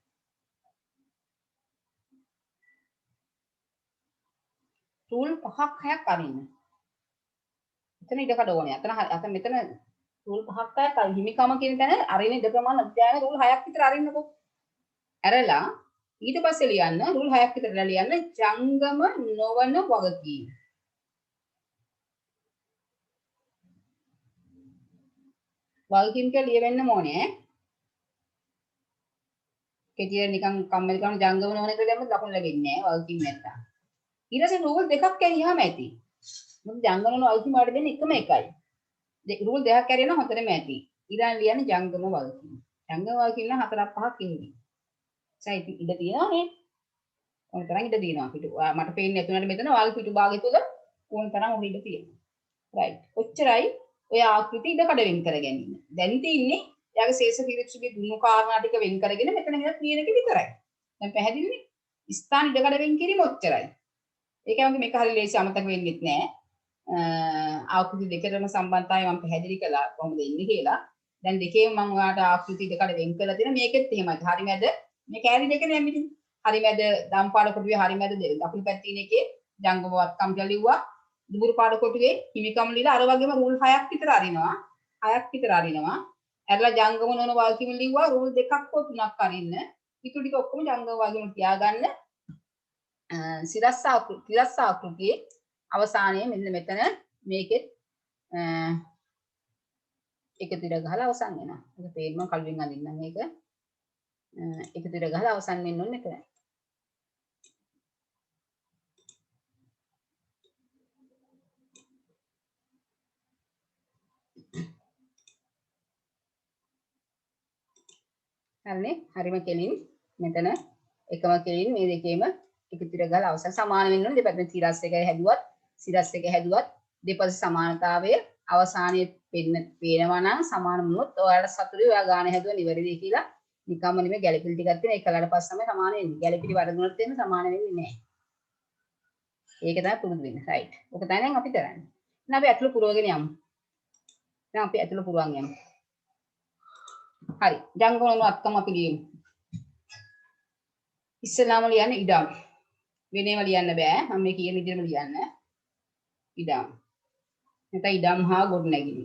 රූල් 5ක් 6ක් අරින්න. එතන ඉඩ කඩ ඕනේ. අතන මෙතන රූල් 5ක් 6ක් අරින්න. හිමිකම කියන තැන අරින ඉඩ ප්‍රමාණ අධ්‍යයන රූල් 6ක් විතර අරින්නකෝ. ඇරලා ඊට පස්සේ ලියන්න රූල් 6ක් විතර ලියන්න ජංගම නොවන වගකීම්. වගකීම් කියලා ලියවෙන්න ඕනේ. කෙටියෙන් නිකන් කම්මැලි කරන ජංගම නොවන කියලා දැම්මොත් ලකුණු ලැබෙන්නේ නැහැ වගකීම් නැත්තම්. ඊට පස්සේ රූල් දෙකක් ඇරියාම ඇති. මොකද ජංගම නොවන වගකීම් වලට දෙන්නේ එකම එකයි. රූල් දෙකක් ඇරියන හතරම ඇති. ඊළඟ ලියන්නේ ජංගම වගකීම්. ජංගම වගකීම් නම් 4ක් 5ක් ඉන්නේ. සයිට් ඉඳ තියෙනවා නේ. ඕන තරම් ඉඳ තියෙනවා. පිටු මට පේන්නේ නැතුණාට මෙතන වාල් පිටු භාගය තුල ඕන තරම් උඩ ඉඳ තියෙනවා. රයිට්. ඔච්චරයි ඔය ආකෘති ඉඳ කඩ වෙන් කර ගැනීම. දැන් තියෙන්නේ එයාගේ ශේෂ පිරිච්චුගේ දුන්නු කාරණා ටික වෙන් කරගෙන මෙතන ඉඳලා තියෙන එක විතරයි. දැන් පැහැදිලිනේ? ස්ථාන ඉඳ කඩ වෙන් කිරීම ඔච්චරයි. ඒක වගේ මේක හරිය ලේසි අමතක වෙන්නෙත් නෑ. ආකෘති දෙකටම සම්බන්ධතාවය මම පැහැදිලි කළා කොහොමද ඉන්නේ කියලා. දැන් දෙකේම මම ඔයාලට ආකෘති දෙකට වෙන් කරලා දෙනවා. මේකෙත් එහෙමයි. හරි මැද මේ කෑලි දෙක නැමිටින්. හරි මැද දම් පාඩ කොටුවේ හරි මැද දකුණු පැත්තේ ඉන්න එකේ ජංගම වත්කම් කියලා ලිව්වා. දුබුරු පාඩ කොටුවේ හිමිකම් ලියලා අර වගේම රූල් 6ක් විතර අරිනවා. 6ක් විතර අරිනවා. ඇරලා ජංගම නොවන වගකීම් ලිව්වා. රූල් දෙකක් හෝ තුනක් අරින්න. ඊටු ටික ඔක්කොම ජංගම වගකීම් තියාගන්න. සිරස් ආකෘතියේ අවසානයේ මෙන්න මෙතන මේකෙත් එකතු ඉර ගහලා අවසන් වෙනවා. ඒක තේරුම කලින් අඳින්නම් මේක. එකතු ඉර ගහලා අවසන් වෙන්න ඕනේ එතන. හරිනේ? හරිම කෙලින් මෙතන එකම කෙලින් මේ දෙකේම එකතු ඉර ගහලා අවසන් සමාන වෙන්න ඕනේ. දෙපැත්තෙන් සිරස් එකයි හැදුවත් දෙපස සමානතාවය අවසානයේ පේනවා නම් සමාන වුණොත් ඔයාලට සතුටුයි ඔයා ගාන හැදුවා නිවැරදි කියලා. නිකම්ම නෙමෙයි ගැළපිලි ටිකක් තියෙන එකලට පස්සේ තමයි සමාන වෙන්නේ. ගැළපිලි වර්ධනොත් එහෙම සමාන වෙන්නේ නැහැ. ඒක තමයි පුරුදු වෙන්නේ. රයිට්. ඔක තමයි දැන් අපි කරන්නේ. දැන් අපි ඇතුළ පුරවගෙන යමු. දැන් අපි ඇතුළ පුරවන් යමු. හරි. ජංගම අත්කම අපි ලියමු. ඉස්සෙල්ලාම ලියන්නේ ඉඩම්. වෙනේම ලියන්න බෑ. මම මේ කියන විදිහටම ලියන්න. ඉඩම්. නැත්නම් ඉඩම් හා ගොඩනැගිලි.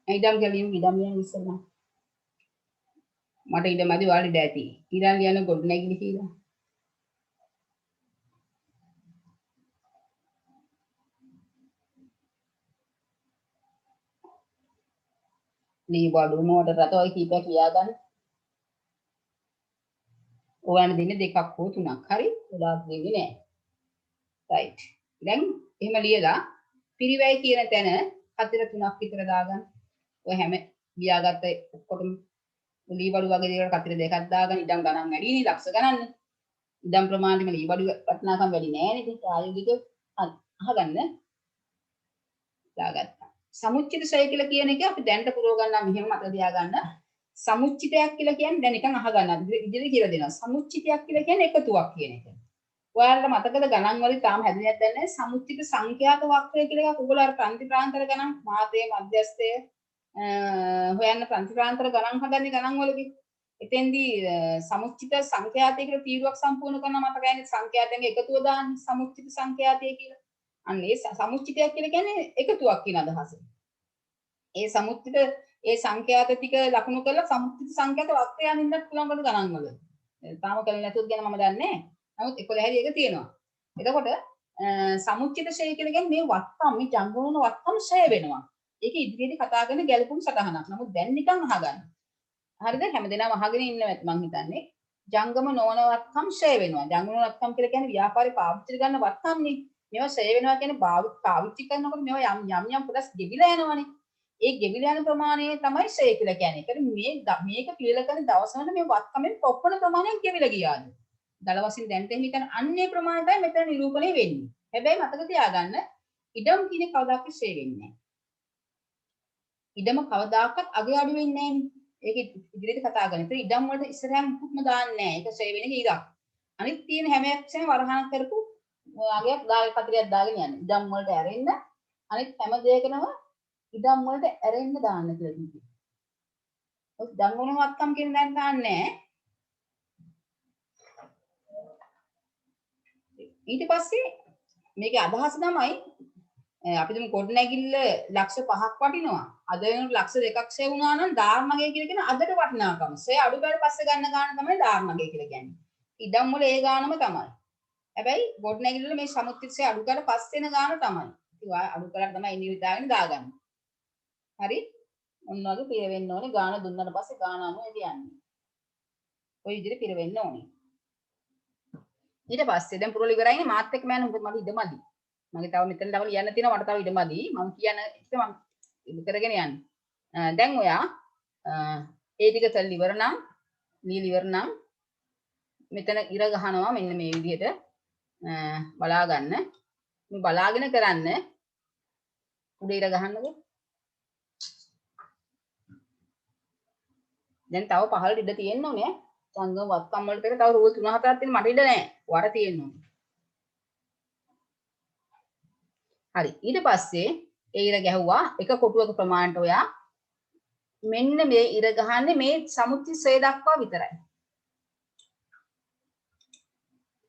ඉඩම් කියලා ලියමු. ඉඩම් ලියන්න ඉස්සෙල්ලා. මට ඉඩමදි ඔයාලට ඉඩ ඇති. ඊළඟ ලියන්න ගොඩනැගිලි කියලා. ලී බඩු මෝටර රට ඔය කීපයක් ලියා ගන්න. ඔයාලට දෙන්නේ දෙකක් හෝ තුනක්. හරි? ඔයාලට දෙන්නේ නැහැ. රයිට්. දැන් එහෙම ලියලා පිරිවැය කියන තැන හතර තුනක් විතර දාගන්න. ඔය හැම ලියාගත්ත ඔක්කොටම ලී බඩු වගේ දේවල් කතර දෙකක් දාගන්න. ඉඩම් ගණන් වැඩි නේ ලක්ෂ ගණන්. ඉඩම් ප්‍රමාණයම ලී බඩු වටිනාකම් වැඩි නෑ නේද? ප්‍රායෝගික අහගන්න. දාගත්තා. සමුච්චිත ශය කියලා කියන එක අපි දැනට පුරව ගන්නවා මෙහෙම මතක තියාගන්න. සමුච්චිතයක් කියලා කියන්නේ දැන් නිකන් අහගන්න. ඉදිරිය කියලා දෙනවා. සමුච්චිතයක් කියලා කියන්නේ එකතුවක් කියන එක. ඔයාලට මතකද ගණන් වලින් තාම හැදුණේ නැත්නම් සමුච්චිත සංඛ්‍යාත වක්‍රය කියලා එකක් ඔයගොල්ලෝ අර ප්‍රාන්තිපාන්තර ගණන් මාතේ මධ්‍යස්ථය හොයන්න ප්‍රාන්තිපාන්තර ගණන් හදන්නේ ගණන් වලදී. එතෙන්දී සමුච්චිත සංඛ්‍යාතය කියලා තීරුවක් සම්පූර්ණ කරන මතකයිනේ සංඛ්‍යාතයන්ගේ එකතුව දාන්නේ සමුච්චිත සංඛ්‍යාතය කියලා. අන්න ඒ සමුච්චිතයක් කියලා කියන්නේ එකතුවක් කියන අදහස. ඒ සමුච්චිත ඒ සංඛ්‍යාත ටික ලකුණු කරලා සමුච්චිත සංඛ්‍යාත වක්‍රය අඳින්නත් පුළුවන් වල ගණන් වල. තාම කරලා නැතුත් ගැන මම දන්නේ නැහැ. නමුත් 11 හැරි එක තියෙනවා. එතකොට සමුච්චිත ශය කියලා කියන්නේ මේ වත්කම් මේ ජංගම වත්කම් ශය වෙනවා. ඒක ඉදිරියේදී කතා කරන ගැළපුම් සටහනක්. නමුත් දැන් නිකන් අහගන්න. හරිද? හැමදේම අහගෙන ඉන්නවා ඇති මං හිතන්නේ. ජංගම නොවන වත්කම් ශය වෙනවා. ජංගම වත්කම් කියලා කියන්නේ ව්‍යාපාරේ පාවිච්චි ගන්න වත්කම්නේ. මේවා ශය වෙනවා කියන්නේ පාවිච්චි කරනකොට මේවා යම් කොටස් ගෙවිලා යනවනේ. ඒ ගෙවිලා යන ප්‍රමාණය තමයි ශය කියලා කියන්නේ. ඒ කියන්නේ මේක පිළිල කරන දවස් වල මේ වත්කමෙන් කොප්පන ප්‍රමාණයක් ගෙවිලා ගියාද? දල වශයෙන් දැන් තේ හිතන අන්නේ ප්‍රමාණය තමයි මෙතන නිරූපණය වෙන්නේ. හැබැයි මතක තියාගන්න ඉඩම් කියන කවදාකවත් ශය වෙන්නේ නැහැ. ඉඩම කවදාකවත් අගේ අඩු වෙන්නේ නැහැ නේ. ඒක ඉදිරියට කතා කරන්නේ. ඉතින් ඉඩම් වලට ඉස්සරහම මුකුත්ම දාන්නේ නැහැ. ඒක ශය වෙන එක ඉරක්. අනිත් තියෙන හැම එකක්ම වරහන් කරපු වාගයක් පත්‍රයක් දාගෙන යන්නේ. ඉඩම් වලට ඇරෙන්න අනිත් හැම දෙයකම ඉඩම් වලට ඇරෙන්න දාන්න කියලා කිව්වා. ඔය ජංගමවත්කම් කියන දැන් දාන්නේ ඊට පස්සේ මේකේ අදහස තමයි අපි දුම් කොට නැගිල්ල ලක්ෂ 5ක් වටිනවා. අද වෙනකොට ලක්ෂ 2ක් සේ වුණා නම් ධාර්මගය කියලා කියන අදට වටිනාකම. සේ අඩු බැල පස්සේ ගන්න ගාන තමයි ධාර්මගය කියලා කියන්නේ. ඉඩම් වල ඒ ගානම තමයි. හැබැයි කොට නැගිල්ල වල මේ සමුත්තිස්සේ අඩු කරලා පස්සේ එන ගාන තමයි. ඉතින් අඩු කරලා තමයි නිවිදාගෙන දාගන්නේ. හරි? ඔන්න වගේ පිර වෙන්න ඕනේ. ගාන දුන්නාට පස්සේ ගාන අනුව එළියන්නේ. ඔය විදිහට පිර වෙන්න ඕනේ. ඊට පස්සේ දැන් පුරවල ඉවරයිනේ මාත් එක්ක මම මට ඉඩමදි. මගේ තව මෙතන දවල් යන්න තියෙනවා මට තව ඉඩමදි. මම කියන එක මම ඉද කරගෙන යන්න. දැන් ඔයා ඒ ටික කරලා ඉවර නම් ලියලා ඉවර නම් මෙතන ඉර ගහනවා මෙන්න මේ විදිහට බලා ගන්න. මේ බලාගෙන කරන්න උඩ ඉර ගහන්නකෝ. දැන් තව පහළට ඉඩ තියෙන්න ඕනේ. සංගම වත්කම් වලට පෙර තව රූල් 3-4ක් තියෙන මට ඉඩ නැහැ. වර තියෙන්න ඕනේ. හරි. ඊට පස්සේ ඒ ඉර ගැහුවා එක කොටුවක ප්‍රමාණයට ඔයා මෙන්න මේ ඉර ගහන්නේ මේ සමුච්චය දක්වා විතරයි.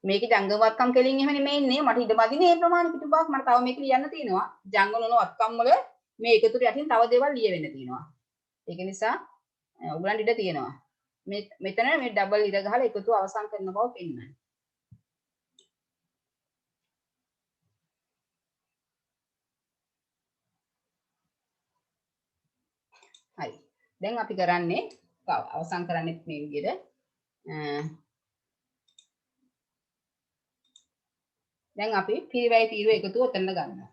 මේකේ ජංගම වත්කම් කෙලින් එහෙම නෙමෙයි ඉන්නේ. මට ඉඩමදිනේ මේ ප්‍රමාණය පිටුපස් මට තව මේක ලියන්න තියෙනවා. ජංගම නොන වත්කම් වල මේ එකතුට යටින් තව දේවල් ලියවෙන්න තියෙනවා. ඒක නිසා ඔයගලන්ට ඉඩ තියෙනවා. මෙතන මේ ඩබල් ඉර ගහලා එකතු අවසන් කරන බව පෙන්නන්න. හරි. දැන් අපි කරන්නේ අවසන් කරන්නේ මේ විදිහට. දැන් අපි පිරිවැය තීරුව එකතු උතෙන්ද ගන්නවා.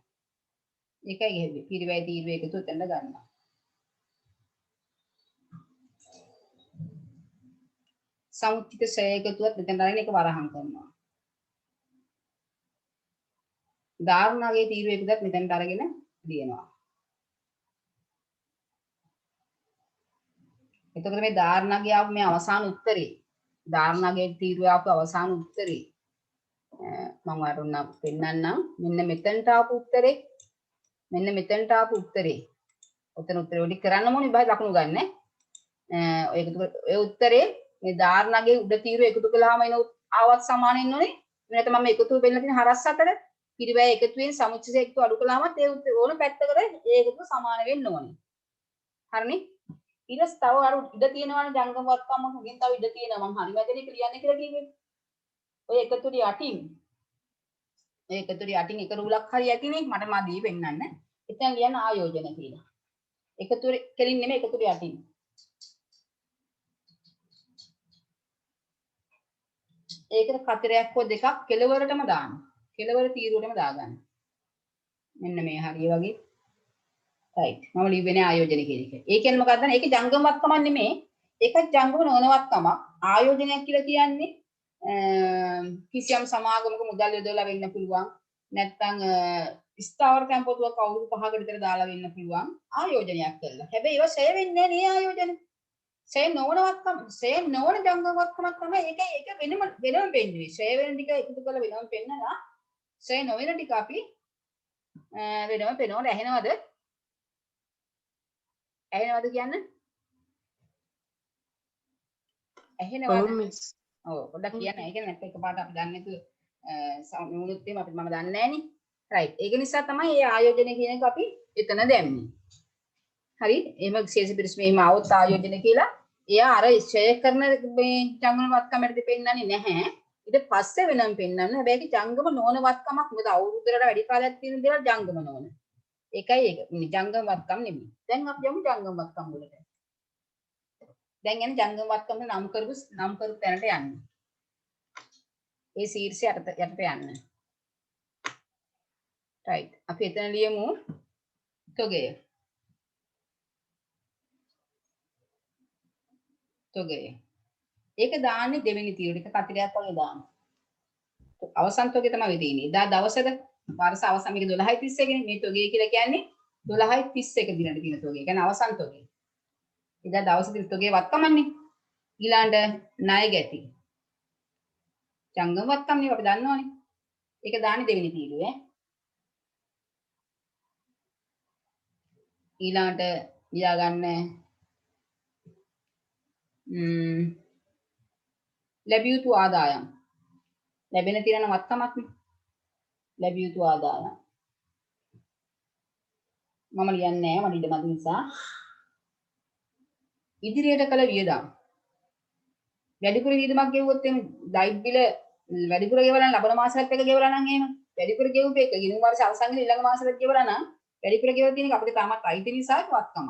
ඒකයි ගෙහෙන්නේ. පිරිවැය තීරුව එකතු උතෙන්ද ගන්නවා. සමුච්චිත ශය එකතුවත් මෙතන අරගෙන එක වරහන් කරනවා. ධාරණාගේ තීරුව එකතුවත් මෙතනට අරගෙන ලියනවා. එතකොට මේ ධාරණාගේ ආපු මේ අවසාන උත්තරේ ධාරණාගේ තීරුව ආපු අවසාන උත්තරේ මම වරුණා පෙන්නන්නම්. මෙන්න මෙතනට ආපු උත්තරේ මෙන්න මෙතනට ආපු උත්තරේ. උතන උත්තරේ උඩ කරන්න ඕනේ බයි ලකුණු ගන්න. ඒ උත්තරේ මේ ධාරණාගේ උඩ තීරුව එකතු කළාම එන ආවත් සමාන වෙන්න ඕනේ. නැත්නම් මම එකතු වෙන්න තියෙන හරස් අතර පිරිවැය එකතුවෙන් සමුච්චය එකතු අඩු කළාමත් ඒ ඕන පැත්තකට ඒ එකතු සමාන වෙන්න ඕනේ. හරිනේ? ඊට තව අර ඉඩ තියෙනවානේ ජංගම වත්කම් මොකකින් තව ඉඩ තියෙනවා. මම හරි වැදෙන එක ලියන්නේ කියලා කිව්වේ. ඔය එකතුරි යටින් ඒ එකතුරි යටින් එක රුලක් හරි යටිනේ මට මදි වෙන්නන්න. එතන ලියන්න ආයෝජන කියලා. එකතුරි කෙලින් නෙමෙයි එකතුරි යටින්. ඒකට කතරයක් හෝ දෙකක් කෙලවරටම දාන්න. කෙලවර තීරුවටම දාගන්න. මෙන්න මේ හරිය වගේ. right. මම ලියුවේ ආයෝජන කියන එක. ඒ කියන්නේ මොකක්ද? ඒක ජංගම වත්කමක් නෙමෙයි. ඒක ජංගම නොවනවත්කමක්. ආයෝජනයක් කියලා කියන්නේ කිසියම් සමාගමක මුදල් යොදවලා වෙන්න පුළුවන්. නැත්නම් ස්ථාවර කැම්පොතුවක් අවුරුදු 5කට විතර දාලා වෙන්න පුළුවන්. ආයෝජනයක් කළා. හැබැයි ඒව ෂෙයා වෙන්නේ නැහැ නේ ආයෝජන. ෂෙයා නොවනවත්කම ෂෙයා නොවන ජංගම වත්කමක් තමයි ඒක වෙනම වෙන්නේ. ෂෙයා වෙන ටික එකතු කරලා වෙනම පෙන්නලා ෂෙයා නොවන ටික අපි වෙනම පෙන්නනවා. ඇහෙනවද? ඇහෙනවද කියන්නේ? ඇහෙනවද? ඔව් පොඩ්ඩක් කියන්න. ඒක නැත්නම් එකපාරට අපි දන්නේ නැතුව සමුනුත් එහෙම අපිට මම දන්නේ නැහනේ. රයිට්. ඒක නිසා තමයි මේ ආයෝජන කියන එක අපි එතන දැම්මේ. හරි? එහෙම විශේෂ පිරිස් මෙහෙම આવොත් ආයෝජන කියලා එයා අර ෂෙයා කරන මේ ජංගම වත්කමට දෙපෙන්නන්නේ නැහැ. ඊට පස්සේ වෙනම පෙන්නන්න. හැබැයි ඒක ජංගම නොවන වත්කමක්. මොකද අවුරුද්දකට වැඩි කාලයක් තියෙන දේවල් ජංගම නොවන. ඒකයි ඒක. ජංගම වත්කම් නෙමෙයි. දැන් අපි යමු ජංගම වත්කම් වලට. දැන් යන ජංගම වත්කම් නම් කරපු තැනට යන්න. ඒ ශීර්ෂය යටට යන්න. right. අපි එතන ලියමු තොගය. තොගය. ඒක දාන්නේ දෙවෙනි තීරුවට. එක කතරයක් වගේ දාන්න. අවසන් තොගය තමයි තියෙන්නේ. එදා දවසට වර්ෂ අවසන් මේක 12:31 නේ. මේ තොගය කියලා කියන්නේ 12:31 දිනට තියෙන තොගය. ඒ කියන්නේ අවසන් තොගය. එදා දවසේ තොගය වත්කමන්නේ. ඊළඟට ණය ගැති. ජංගම වත්කම් නේ අපි දන්නවනේ. ඒක දාන්නේ දෙවෙනි තීරුවේ. ඊළාට ලියා ගන්න ලැබිය යුතු ආදායම්. ලැබෙන තියෙන වත්කමක් නේ. ලැබිය යුතු ආදායම්. මම ලියන්නේ නැහැ මට ඉඩ මදි නිසා. ඉදිරියට කළ වියදම්. වැඩිපුර වියදමක් ගෙවුවොත් එimhe ලයිට් බිල වැඩිපුර ගෙවලා ලබන මාසෙත් එක ගෙවලා නම් එහෙම වැඩිපුර ගෙවුප එක ගිණුම් වර්ෂ අවසන් වෙන ඊළඟ මාසෙත් ගෙවලා නම් වැඩිපුර ගෙවලා තියෙන එක අපිට තාමත් අයිති නිසා වත්කම.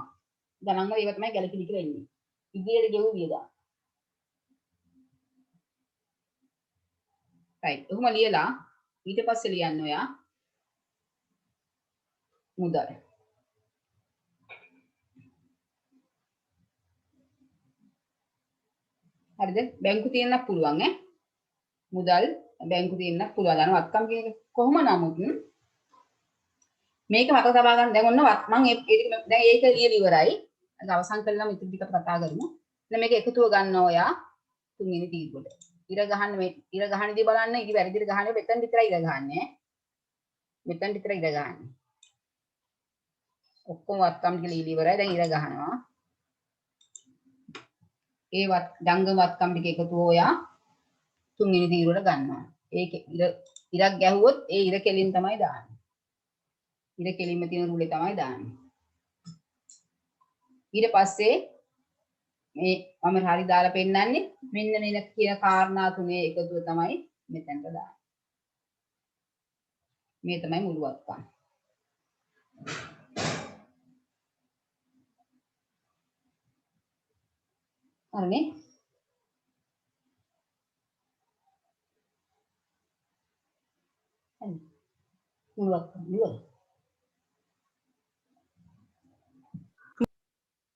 ගණන් වල ඒක තමයි ගැලපිලි කියලා එන්නේ. ඉදිරියට ගෙවු වියදම්. right. ඔහොම ලියලා ඊට පස්සේ ලියන්න ඔයා මුදල්. හරිද? බැංකු තියෙන්නත් පුළුවන් ඈ. මුදල් බැංකු තියෙන්නත් පුළුවන්. අන වත්කම් කියන එක කොහොම නමුත් මේක මතක තබා ගන්න. දැන් ඔන්න මම දැන් ඒක ලියලා ඉවරයි. අද අවසන් කළාම ඉතින් ටික කතා කරමු. දැන් මේක එකතුව ගන්නවා ඔයා තුන්වෙනි තීරුවට. ඉර ගහන්න මේ ඉර ගහන්නදී බලන්න ඉරි වැරදිට ගහන්නේ මෙතන විතරයි ඉර ගහන්නේ. මෙතන විතරයි ඉර ගහන්නේ. ඔක්කොම වත්කම් ටික ලියලා ඉවරයි. දැන් ඉර ගහනවා. ඒ ජංගම වත්කම් ටික එකතුව ඔයා තුන්වෙනි තීරුවට ගන්නවා. ඒක ඉරක් ගැහුවොත් ඒ ඉර කෙලින් තමයි දාන්නේ. ඉර කෙලින්ම තියෙන රුලේ තමයි දාන්නේ. ඊට පස්සේ මේ මම හරි දාලා පෙන්නන්නේ මෙන්න මෙන්න කියන කාරණා තුනේ එකතුව තමයි මෙතනට දාන්නේ. මේ තමයි මුළු වත්කම්. හරිනේ? මුළු වත්කම් ඉවරයි.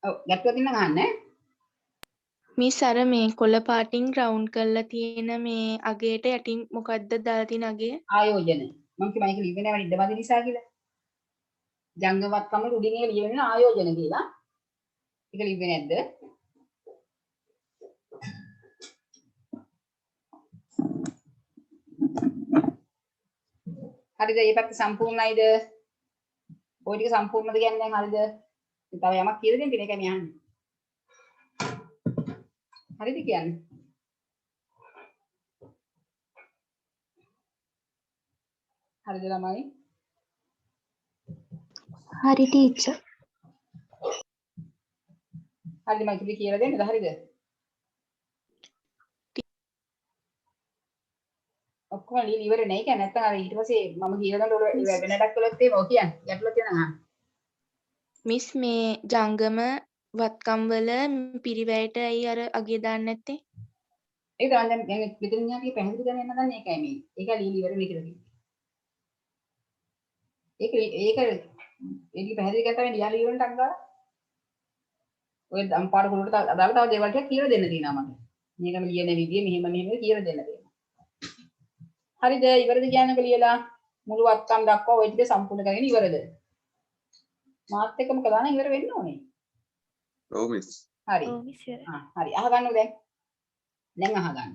ඔව් ගැටුවක් තියෙනවා අහන්න. මිස් අර මේ කොළ පාටින් රවුන්ඩ් කරලා තියෙන මේ අගයට යටින් මොකද්ද දාලා තියෙන අගය? ආයෝජන. මම කිව්වා මේක ලියන්නේ නැහැ ඉඩ බඳ නිසා කියලා. ජංගම වත්කම් වල උඩින් එක ලියවෙන ආයෝජන කියලා. ඒක ලිව්වේ නැද්ද? හරිද? මේ පැත්ත සම්පූර්ණයිද? ওই ටික සම්පූර්ණද කියන්නේ දැන් හරිද? තව යමක් කියලා දෙන්න තියෙන එකයි මේ අහන්නේ. හරිද කියන්නේ? හරිද ළමයි? හරි ටීචර්. හරිද මම ඉතින් කියලා දෙන්නද හරිද? ඔක්කොම ලියලා ඉවර නැහැ කියන්නේ නැත්නම් අර ඊට පස්සේ මම කියලා දෙනකොට වෙන වැඩක් කළොත් එහෙම ඔය කියන්නේ. ගැටලුවක් තියෙනවා. මිස් මේ ජංගම වත්කම් වල පිරිවැයට ඇයි අර අගය දාන්නේ නැත්තේ? ඒක තමයි දැන් මෙතන න්යාගේ පැහැදිලි කරගෙන යන්න ගන්න ඒකයි මේ. ඒක ලියලා ඉවර වෙන්නේ කියලා කිව්වේ. ඒක පැහැදිලි කරලා තමයි ලියලා ඉවරට අංගාලා. ඔය අම්පාර කුලට අදාළ තව දේවල් ටික කියලා දෙන්න තියෙනවා මට. මේකම ලියන විදිය මෙහෙම කියලා දෙන්න තියෙනවා. හරිද? ඉවරද කියන්නක ලියලා මුළු වත්කම් දක්වා ওই ටික සම්පූර්ණ කරගෙන ඉවරද? මාත් එක්කම කළා නම් ඉවර වෙන්න ඕනේ. ඔව් මිස්. හරි. හරි. අහගන්නු දැන්. දැන් අහගන්න.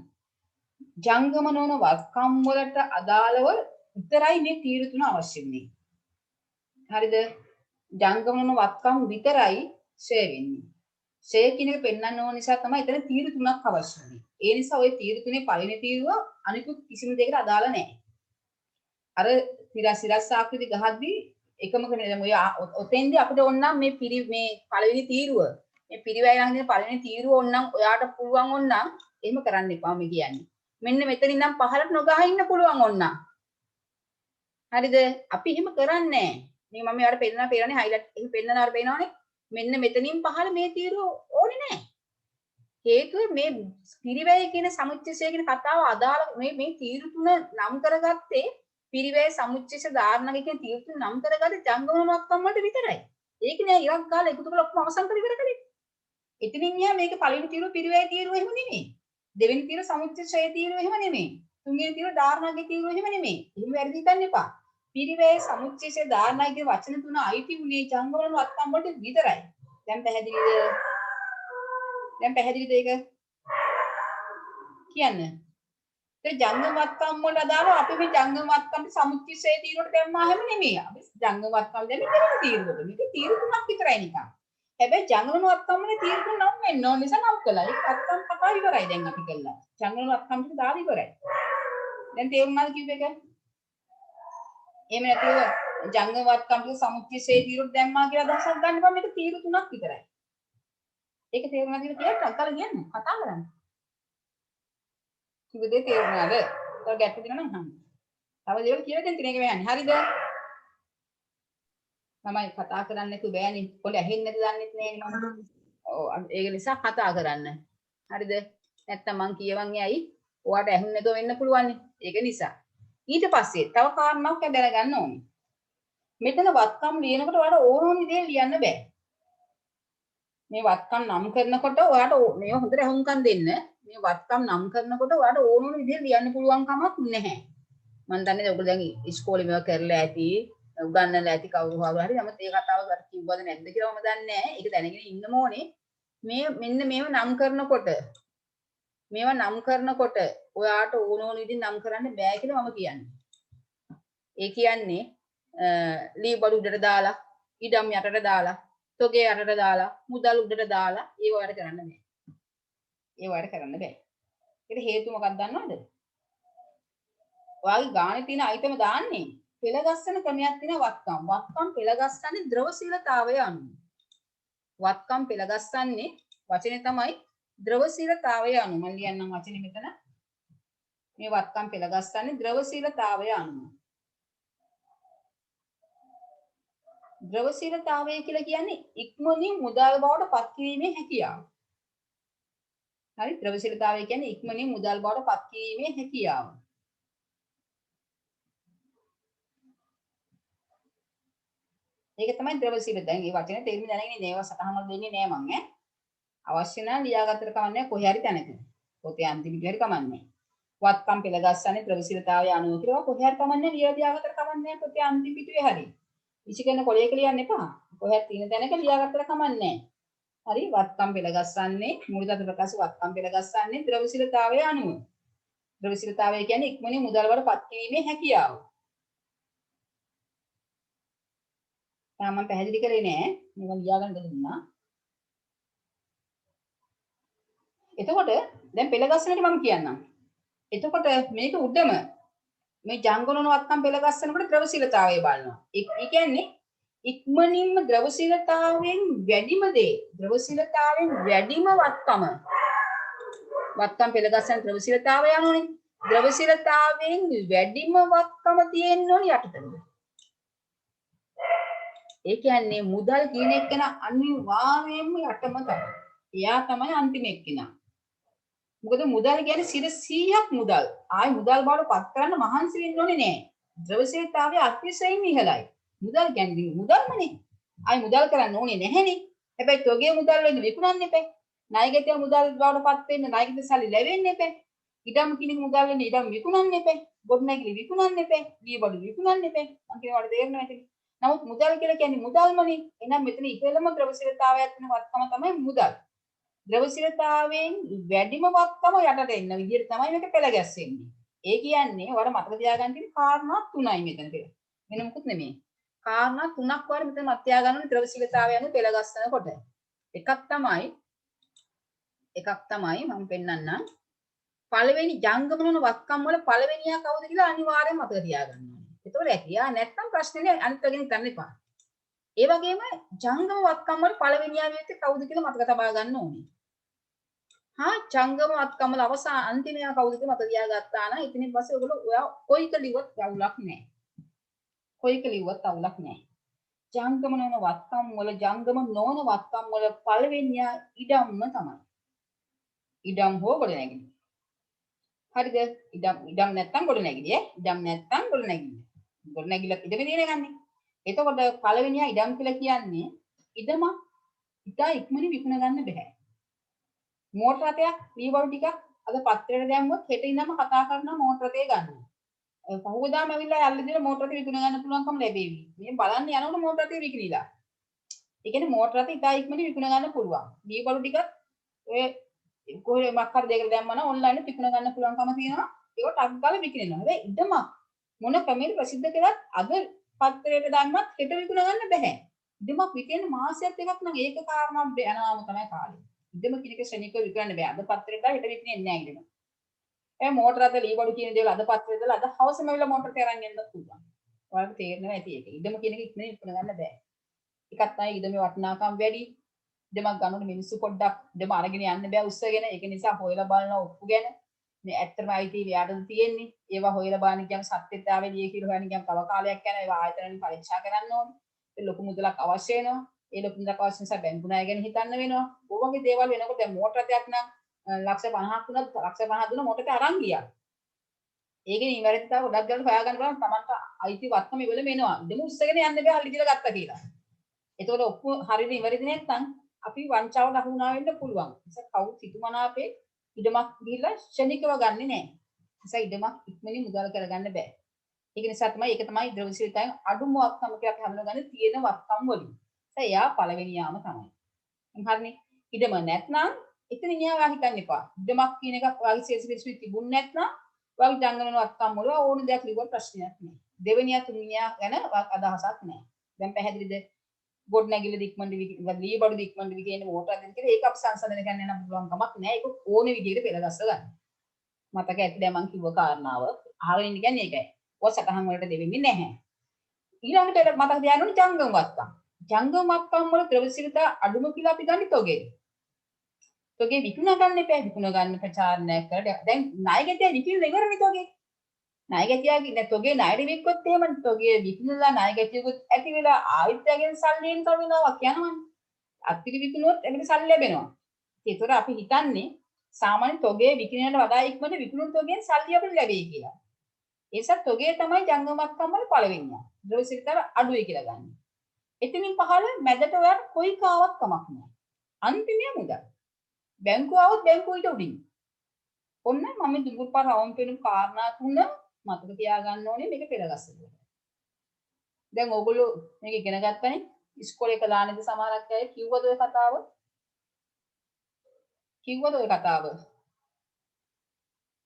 ජංගම නොවන වත්කම් වලට අදාළව විතරයි මේ තීරු තුන අවශ්‍ය වෙන්නේ. හරිද? ජංගම නොවන වත්කම් විතරයි ෂේ වෙන්නේ. ෂේ කියන එක පෙන්වන්න ඕන නිසා තමයි එතන තීරු තුනක් අවශ්‍ය වෙන්නේ. ඒ නිසා ওই තීරු තුනේ පළවෙනි තීරුව අනිකුත් කිසිම දෙයකට අදාළ නැහැ. අර සිරස් ආකෘති ගහද්දී එකම කෙනෙක් දැන් ඔය ඔතෙන්දී අපිට ඕනනම් මේ පළවෙනි තීරුව මේ පිරිවැය ළඟ තියෙන පළවෙනි තීරුව ඕනනම් ඔයාට පුළුවන් ඕනනම් එහෙම කරන්න එපා මේ කියන්නේ. මෙන්න මෙතනින් නම් පහළට නොගහ ඉන්න පුළුවන් ඕනනම්. හරිද? අපි එහෙම කරන්නේ නැහැ. මේ මම යාට පෙන්නන්නේ හයිලයිට් එහෙම පෙන්නනාර පේනවනේ. මෙන්න මෙතනින් පහළ මේ තීරුව ඕනේ නැහැ. හේතුව මේ පිරිවැය කියන සමුච්චයය කියන කතාව අදාළ මේ තීරු තුන නම් කරගත්තේ පිරිවැය සමුච්චය ධාරණක කියන තීරු තුන නම් කරගත්තේ ජංගම වත්කම් වලට විතරයි. ඒක නෑ ඉලක්ක ගාලා එකතු කරලා ඔක්කොම අවසන් කරලා ඉවර කළේ. එතනින් ගියා මේක පළවෙනි තීරුව පිරිවැය තීරුව එහෙම නෙමෙයි. දෙවෙනි තීරුව සමුච්චය තීරුව එහෙම නෙමෙයි. තුන්වෙනි තීරුව ධාරණක තීරුව එහෙම නෙමෙයි. එහෙම වැරදි හිතන්න එපා. පිරිවැය සමුච්චය ධාරණක කියන වචන තුන අයිති උනේ ජංගම වත්කම් වලට විතරයි. දැන් පැහැදිලිද? දැන් පැහැදිලිද ඒක? කියන්න. ඒ ජංගම වත්කම් වලට අදාළව අපි මේ ජංගම වත්කම් සමුච්චිතයේ තීරුවට දැම්මා හැම නෙමෙයි. අපි ජංගම වත්කම් දැම්මේ දෙවෙනි තීරුවට. මේක තීරු තුනක් විතරයි නිකන්. හැබැයි ජංගම වත්කම් වල තීරු තුන නම් වෙන්න ඕන නිසා නම් කළා. ඒක වත්කම් කතා ඉවරයි දැන් අපි කළා. ජංගම වත්කම් ටික දාලා ඉවරයි. දැන් තේරුණාද කිව්ව එක? එහෙම නැතුව ජංගම වත්කම් ටික සමුච්චිතයේ තීරුවට දැම්මා කියලා අදහසක් ගන්න බෑ. මේක තීරු තුනක් විතරයි. ඒක තේරුණාද කියලා ටක්කල කියන්න. කතා කරන්න. කිව්ව දේ තේරුණාද? තව ගැටලු දෙනවා නම් අහන්න. තව දේවල් කියලා දෙන්න තියෙන එක මෙයන්නේ. හරිද? මමයි කතා කරන්න නැතුව බෑනේ. පොඩි ඇහෙන්නේ නැති දන්නෙත් නෑනේ මම. ඔව් ඒක නිසා කතා කරන්න. හරිද? නැත්තම් මං කියවන් යයි. ඔයාට ඇහුන්නේ නැතුව වෙන්න පුළුවන්. ඒක නිසා. ඊට පස්සේ තව කාරණාවක් දැනගන්න ඕනේ. මෙතන වත්කම් ලියනකොට ඔයාලට ඕන විදිහට ලියන්න බෑ. මේ වත්කම් නම් කරනකොට ඔයාලට මේව හොඳට අහුම්කම් දෙන්න. මේ වත්කම් නම් කරනකොට ඔයාලට ඕන විදිහට ලියන්න පුළුවන් කමක් නැහැ. මම දන්නේ ඔයගොල්ලෝ දැන් ඉස්කෝලේ මේවා කරලා ඇති, උගන්නලා ඇති කවුරු හරි. නමුත් ඒ කතාව කිව්වද නැද්ද කියලා මම දන්නේ නැහැ. ඒක දැනගෙන ඉන්න ඕනේ. මේ මෙන්න මේව නම් කරනකොට මේවා නම් කරනකොට ඔයාට ඕන විදිහට නම් කරන්න බෑ කියලා මම කියන්නේ. ඒ කියන්නේ ලී බඩු උඩට දාලා, ඉඩම් යටට දාලා, තොගේ යටට දාලා, මුදල් උඩට දාලා ඒව වැඩ කරන්න බෑ. ඒව වැඩ කරන්න බෑ. ඒකට හේතුව මොකක්ද දන්නවද? ඔයාගේ ගානේ තියෙන අයිටම දාන්නේ පෙළගස්සන ක්‍රමයක් තියෙන වත්කම්. වත්කම් පෙළගස්සන්නේ ද්‍රවශීලතාවය අනුව. වත්කම් පෙළගස්සන්නේ වචනේ තමයි ද්‍රවශීලතාවය අනුව. මම ලියන්නම් වචනේ මෙතන. මේ වත්කම් පෙළගස්සන්නේ ද්‍රවශීලතාවය අනුව. ද්‍රවශීලතාවය කියලා කියන්නේ ඉක්මනින් මුදල් බවට පත් කිරීමේ හැකියාව. හරි ද්‍රවශීලතාවය කියන්නේ ඉක්මනින් මුදල් බවට පත් කිරීමේ හැකියාව. ඒක තමයි ද්‍රවශීලතාවය. දැන් මේ වචනේ තේරුම දැනගෙන ඉන්නේ. ඒවා සටහන් වල දෙන්නේ නෑ මං ඈ. අවශ්‍ය නම් ලියාගත්තට කමන්නේ කොහේ හරි තැනක. පොතේ අන්තිම විදිහට කමන්නේ. වත්කම් පෙළගස්සන්නේ ද්‍රවශීලතාවය අනුව කියලා කොහේ හරි කමන්නේ ලියාගත්තට කමන්නේ පොතේ අන්තිම පිටුවේ හරි. විශේෂයෙන් කොලයක ලියන්න එපා. කොහෙත් තියෙන තැනක ලියාගත්තට කමන්නේ. හරි වත්කම් පෙළගස්සන්නේ මූලික ප්‍රකාශ වත්කම් පෙළගස්සන්නේ ද්‍රවශීලතාවය අනුව. ද්‍රවශීලතාවය කියන්නේ ඉක්මනින් මුදල් වලට පත් කිරීමේ හැකියාව. තාම මම පැහැදිලි කරේ නෑ. මේක ලියාගන්න දුන්නා. එතකොට දැන් පෙළගස්සනට මම කියන්නම්. එතකොට මේක උඩම මේ ජංගලන වත්කම් පෙළගස්සනකොට ද්‍රවශීලතාවය බලනවා. ඒ කියන්නේ ඉක්මනින්ම ද්‍රවශීලතාවයෙන් වැඩිම දේ ද්‍රවශීලතාවයෙන් වැඩිම වත්කම් පෙළගස්සන ද්‍රවශීලතාවය යනෝනේ. ද්‍රවශීලතාවයෙන් වැඩිම වත්කම තියෙන්න ඕනේ යටතට. ඒ කියන්නේ මුදල් කියන එක්කන අනිවාර්යයෙන්ම යටම තමයි. එයා තමයි අන්තිම එක්කිනා. මොකද මුදල් කියන්නේ 100ක් මුදල්. ආයි මුදල් බවට පත් කරන්න මහන්සි වෙන්න ඕනේ නෑ. ද්‍රවශීලතාවය අතිශයින් ඉහළයි. මුදල් කියන්නේ මුදල්මනේ. ආයි මුදල් කරන්න ඕනේ නැහැනේ. හැබැයි තොගේ මුදල් වලින් විකුණන්න එපා. ණයගැතිය මුදල් බවට පත් වෙන්න ණයගැතිය සල්ලි ලැබෙන්න එපා. ඉඩම් කිනික මුදල් වලින් ඉඩම් විකුණන්න එපා. ගොඩනැගිලි විකුණන්න එපා. දී බඩු විකුණන්න එපා. මම කියනවාට තේරෙනවද කියලා? නමුත් මුදල් කියලා කියන්නේ මුදල්මනේ. එහෙනම් මෙතන ඉහළම ද්‍රවශීලතාවයක් වෙන වත්කම තමයි මුදල්. ද්‍රවශීලතාවයෙන් වැඩිම වත්කම යටට එන්න විදිහට තමයි මේක පෙළ ගැස්සෙන්නේ. ඒ කියන්නේ ඔයාලා මතක තියාගන්න තියෙන කාරණා තුනයි මෙතන තියෙන්නේ. වෙන මොකුත් නෙමෙයි. කාරණා තුනක් වර මෙතන මත තියාගන්න ඕනේ ද්‍රවශීලතාවය යන පෙළ ගස්සනකොට. එකක් තමයි මම පෙන්නන්නම්. පළවෙනි ජංගම වන වත්කම් වල පළවෙනියා කවුද කියලා අනිවාර්යෙන් මතක තියාගන්න ඕනේ. ඒතකොට ඇතියා නැත්තම් ප්‍රශ්නේ අනිත් වගේ ගන්න එපා. ඒ වගේම ජංගම වත්කම් වල පළවෙනියා වෙන්නේ කවුද කියලා මතක තබා ගන්න ඕනේ. ජංගම වත්කම් වල අවසාන අන්තිමයා කවුද කියලා මතක තියාගත්තා නම් ඉතින් පස්සේ ඔයගොල්ලෝ ඔයා කොයික ලිව්වත් අවුලක් නැහැ. ජංගම නොවන වත්කම් වල ජංගම නොවන වත්කම් වල පළවෙනියා ඉඩම්ම තමයි. ඉඩම් හෝ ගොඩනැගිලි. හරිද? ඉඩම් නැත්තම් ගොඩනැගිලි ඈ. ඉඩම් නැත්තම් ගොඩනැගිලි. ගොඩනැගිල්ලක් ඉඩම දිනගන්නේ. එතකොට පළවෙනියා ඉඩම් කියලා කියන්නේ ඉඩම ඉතා ඉක්මනින් විකුණ ගන්න බෑ. මෝටර රථයක් වීවරු ටිකක් අද පත්‍රයට දැම්මොත් හෙට ඉඳන්ම කතා කරනවා මෝටර රථය ගන්න. පහුවදාම ඇවිල්ලා යල්ලි දින මෝටර රථය විකුණ ගන්න පුළුවන්කම ලැබෙවි. මේ බලන්න යනකොට මෝටර රථය විකිණිලා. ඒ කියන්නේ මෝටර රථය ඉතා ඉක්මනින් විකුණ ගන්න පුළුවන්. වීවරු ටිකක් ඔය කොහේ මක්කර දෙයකට දැම්මම ඔන්ලයින් විකුණ ගන්න පුළුවන්කම තියෙනවා. ඒක ටක් ගාලා විකිනෙනවා. හැබැයි ඉඩමක් මොන ක්‍රමයකට ප්‍රසිද්ධ කළත් අද පත්‍රයට දාන්නත් හෙට විකුණ ගන්න බෑ. ඉඩමක් විකිනෙන මාසයක් දෙකක් නම් ඒක කාරණාවක් යනවාම තමයි කාලේ. ඉඩම කිනක ශ්‍රේණිකව විකුණන්න බෑ. අද පත්‍රයට හෙට විකිනෙන්නේ නැහැ ඉඩම. ඒ මෝටර අද ලී බඩු කියන දේවල් අද පත්‍රයට දාලා අද හවසම වෙලා මෝටර් එක අරන් යන්නත් පුළුවන්. ඔයාලට තේරෙනවා ඇති ඒක. ඉඩම කියන එක ඉක්මනින් විකුණ ගන්න බෑ. එකක් තමයි ඉඩමේ වටිනාකම් වැඩි. ඉඩමක් ගන්නකොට මිනිස්සු පොඩ්ඩක් ඉඩම අරගෙන යන්න බෑ උස්සගෙන. ඒක නිසා හොයලා බලන ඔප්පු ගැන මේ ඇත්තම අයිති එයාටද තියෙන්නේ. ඒවා හොයලා බලන්න කියන සත්‍යතාවය ලිය කියලා හොයන්න කියන තව කාලයක් යනවා. ඒවා ආයතනවලින් පරීක්ෂා කරන්න ඕනේ. ඒ ලොකු මුදලක් අවශ්‍ය වෙනවා. ඒ ලොකු මුදලක් අවශ්‍ය නිසා බැංකු ණය ගැන හිතන්න වෙනවා. ඔය වගේ දේවල් වෙනකොට දැන් මෝටර එකක් නම් ලක්ෂ 50ක් වුණත් ලක්ෂ 50 දුන්න මොකට අරන් ගියා. ඒකේ නිවැරදිතාව ගොඩක් ගන්න හොයාගන්න බලන්න Tamanta අයිති වත්කම ඉවල වෙනවා. ඉතින් උස්සගෙන යන්න බෑ හරි විදිහට ගත්තා කියලා. ඒතකොට ඔක්කො හරියට ඉවරදි නැත්නම් අපි වංචාවට අහු වුණා වෙන්න පුළුවන්. නිසා කවුරු හිතුමනාපේ ඉඩමක් ගිහිල්ලා ශනිකව ගන්නෙ නෑ. නිසා ඉඩමක් ඉක්මනින් මුදල් කරගන්න බෑ. ඒක නිසා තමයි ඒක තමයි ද්‍රව්‍යශීලතාවෙන් අඩුම වත්කම කියලා අපි හඳුනගන්නේ තියෙන වත්කම් වලින්. එයා පළවෙනි යාම තමයි. හරිනේ. ඉඩම නැත්නම් එතන න්යාය හිතන්න එපා. ඉඩමක් කියන එකක් ඔයාගේ සේසිපිරිසුයි තිබුණ නැත්නම් ඔයාගේ ජංගමන වත්කම් වල ඕන දෙයක් ලියුවට ප්‍රශ්නයක් නෑ. දෙවෙනියා තුන්වෙනියා ගැන අදහසක් නෑ. දැන් පැහැදිලිද? ගොඩ නැගිලි දික්මන්ඩි ලී බඩු දික්මන්ඩි කියන මෝටර දෙන්න කියලා ඒක අපි සංසන්දනය කරන්න යන පුළුවන් කමක් නෑ. ඒක ඕනේ විදිහට පෙළගස්ස ගන්න. මතක ඇති දැන් මම කිව්ව කාරණාව අහගෙන ඉන්න කියන්නේ ඒකයි. ඔය සටහන් වලට දෙවෙන්නේ නැහැ. ඊළඟට මතක තියාගන්න ඕනේ ජංගම වත්කම්. ජංගම වත්කම් වල ද්‍රව්‍යශීලතා අඩුම කියලා අපි ගන්න තොගේ. තොගේ විකුණ ගන්න එපා. විකුණ ගන්න ප්‍රචාරණය කරලා දැන් ණයගැතිය විකිණන ඉවරනේ තොගේ. ණයගැතියගේ දැන් තොගේ ණයට වික්කොත් එහෙම තොගේ විකුණලා ණයගැතියකුත් ඇති වෙලා ආයතනයෙන් සල්ලියෙන් තවනවා කියනවනේ. අත්තික විකුණුවොත් එකට සල්ලි ලැබෙනවා. ඒතකොට අපි හිතන්නේ සාමාන්‍ය තොගේ විකිණනට වඩා ඉක්මනට විකුණුණු තොගෙන් සල්ලි අපිට ලැබෙයි කියලා. ඒ නිසා තොගේ තමයි ජංගම වත්කම් වල පළවෙනිය. ද්‍රව්‍යශීලතාව අඩුයි කියලා ගන්න. එතනින් පහළ මැදට ඔයාලට කොයි කාවක් කමක් නැහැ. අන්තිමේ මුදල්. බැංකුව આવොත් බැංකුව ඊට උඩින්. ඔන්න මම දුඟුරු පාර රවුම් පෙනුම් කාරණා තුන මතක තියාගන්න ඕනේ මේක පෙළගස්සලා. දැන් ඕගොල්ලෝ මේක ඉගෙන ගත්තනේ ඉස්කෝලේ කළානේද සමහරක් අය කිව්වද ඔය කතාව? කිව්වද ඔය කතාව?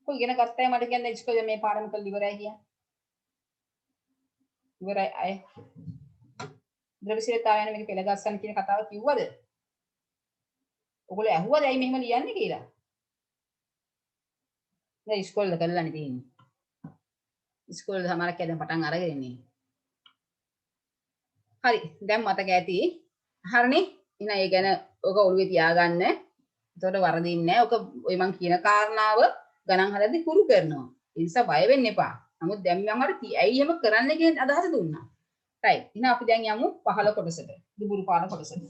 කොයි ඉගෙන ගත්තයි මට කියන්න ඉස්කෝලේ මේ පාඩම කරලා ඉවරයි කියලා. ඉවරයි අය. ද්‍රව්‍යශීලතාවය යන මේක පෙළගස්සන්න කියන කතාව කිව්වද? ඔයගොල්ලෝ ඇහුවද ඇයි මෙහෙම ලියන්නේ කියලා? දැන් ඉස්කෝලේ කරලානේ තියෙන්නේ. ඉස්කෝලේ සමහරක් අය දැන් පටන් අරගෙන ඉන්නේ. හරි දැන් මතක ඇති. හරිනේ. එහෙනම් ඒ ගැන ඔක ඔළුවේ තියාගන්න. එතකොට වරදින්නේ නැහැ. ඔක ඔය මං කියන කාරණාව ගණන් හදද්දි කුරු කරනවා. ඒ නිසා බය වෙන්න එපා. නමුත් දැන් මම අර ඇයි එහෙම කරන්න කියන අදහස දුන්නා. right. එහෙනම් අපි දැන් යමු 15 කොටසට. දුබුරු පාඩ කොටසට.